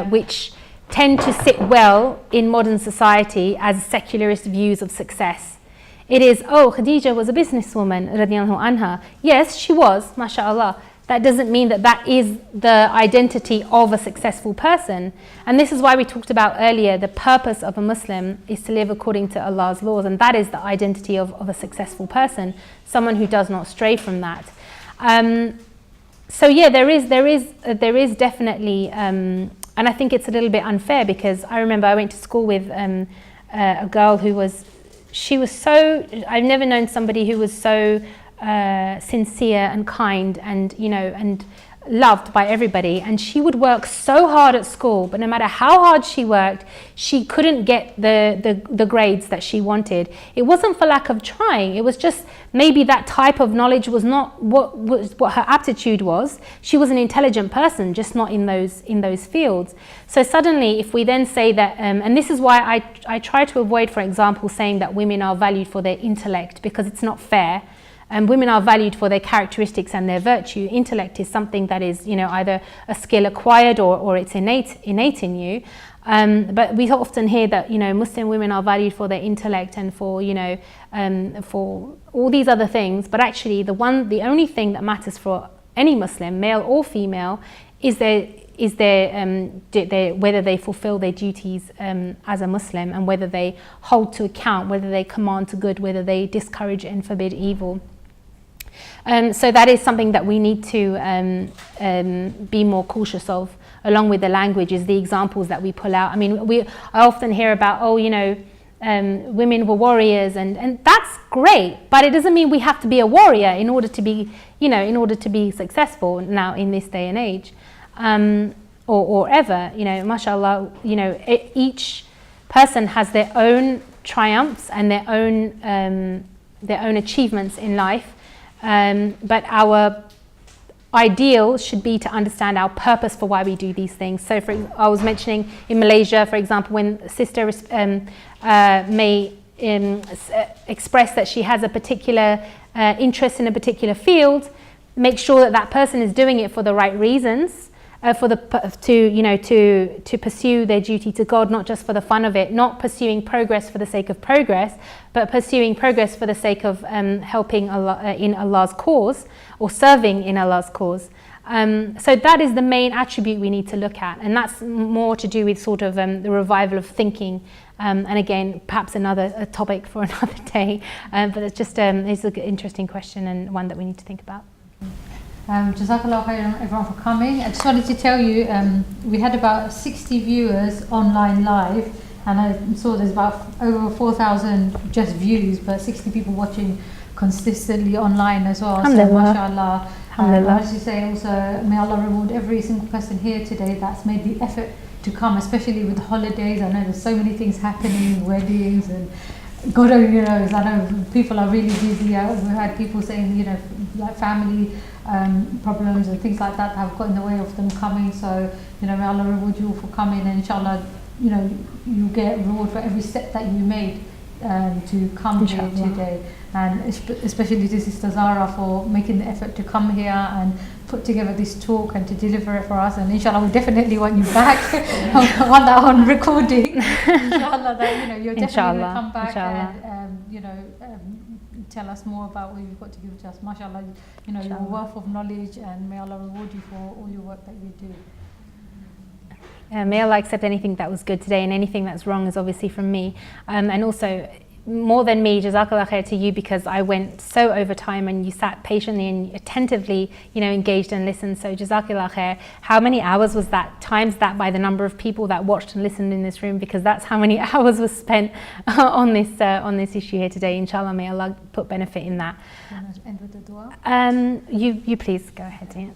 which tend to sit well in modern society as secularist views of success. It is, Khadija was a businesswoman, radiallahu anha. Yes, she was, mashallah. That doesn't mean that is the identity of a successful person. And this is why we talked about earlier, the purpose of a Muslim is to live according to Allah's laws, and that is the identity of a successful person, someone who does not stray from that. So yeah, there is definitely and I think it's a little bit unfair, because I remember I went to school with a girl who was, she was so, I've never known somebody who was so sincere and kind and, you know, and loved by everybody. And she would work so hard at school, but no matter how hard she worked, she couldn't get the grades that she wanted. It wasn't for lack of trying, it was just maybe that type of knowledge was not what her aptitude was. She was an intelligent person, just not in those fields. So suddenly, if we then say that, and this is why I try to avoid, for example, saying that women are valued for their intellect, because it's not fair. Women are valued for their characteristics and their virtue. Intellect is something that is, you know, either a skill acquired or it's innate in you. But we often hear that, you know, Muslim women are valued for their intellect and for, you know, for all these other things. But actually, the only thing that matters for any Muslim, male or female, is whether they fulfill their duties as a Muslim, and whether they hold to account, whether they command to good, whether they discourage and forbid evil. So that is something that we need to be more cautious of, along with the languages, the examples that we pull out. I mean, I often hear about, oh, you know, women were warriors, and that's great, but it doesn't mean we have to be a warrior in order to be, you know, in order to be successful now in this day and age, or ever, you know, mashallah, you know, each person has their own triumphs and their own achievements in life. But our ideal should be to understand our purpose for why we do these things. So I was mentioning in Malaysia, for example, when a sister may express that she has a particular interest in a particular field, make sure that that person is doing it for the right reasons, to pursue their duty to God, not just for the fun of it, not pursuing progress for the sake of progress, but pursuing progress for the sake of helping Allah, in Allah's cause, or serving in Allah's cause. So that is the main attribute we need to look at, and that's more to do with sort of the revival of thinking. And again, perhaps a topic for another day, but it's just it's an interesting question and one that we need to think about. Jazakallah khairan everyone for coming. I just wanted to tell you, we had about 60 viewers online live, and I saw there's about over 4,000 just views, but 60 people watching consistently online as well. So mashallah. As you say, also may Allah reward every single person here today that's made the effort to come, especially with the holidays. I know there's so many things happening, weddings and God only knows. I know people are really busy. We've had people saying, you know, like family problems and things like that have got in the way of them coming. So, you know, may Allah reward you all for coming, and inshallah, you know, you get reward for every step that you made to come here today. And especially to Sister Zara for making the effort to come here and put together this talk and to deliver it for us. And inshallah, we definitely want you back. I want that on recording. Inshallah, that, you know, you're definitely going to come back and you know, tell us more about what you've got to give to us. Mashallah, you know, you're a wealth of knowledge, and may Allah reward you for all your work that you do. May Allah accept anything that was good today, and anything that's wrong is obviously from me. And also, more than me, Jazakallah khair to you, because I went so over time and you sat patiently and attentively, you know, engaged and listened. So Jazakallah khair. How many hours was that? Times that by the number of people that watched and listened in this room, because that's how many hours was spent on this issue here today. Inshallah, may Allah put benefit in that. End with the dua. You please go ahead. Yeah.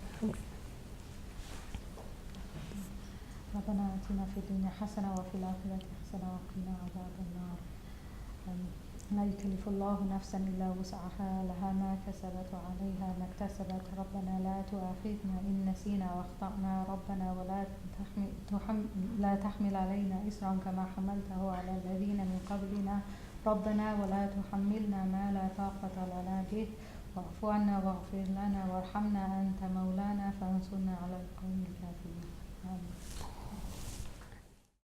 ربنا آتنا في الدنيا حسنة وفي الآخرة حسنة وقنا عذاب النار. لا يكلف الله نفسا إلا وسعها لها ما كسبت وعليها ما اكتسبت. ربنا لا تؤاخذنا إن نسينا واخطأنا. ربنا لا تحمل علينا إصرا كما حملته على الذين من قبلنا. ربنا ولا تحملنا ما لا طاقة لنا به. واعف عنا واغفر لنا وارحمنا أنت مولانا فانصرنا على القوم الكافرين. آمين.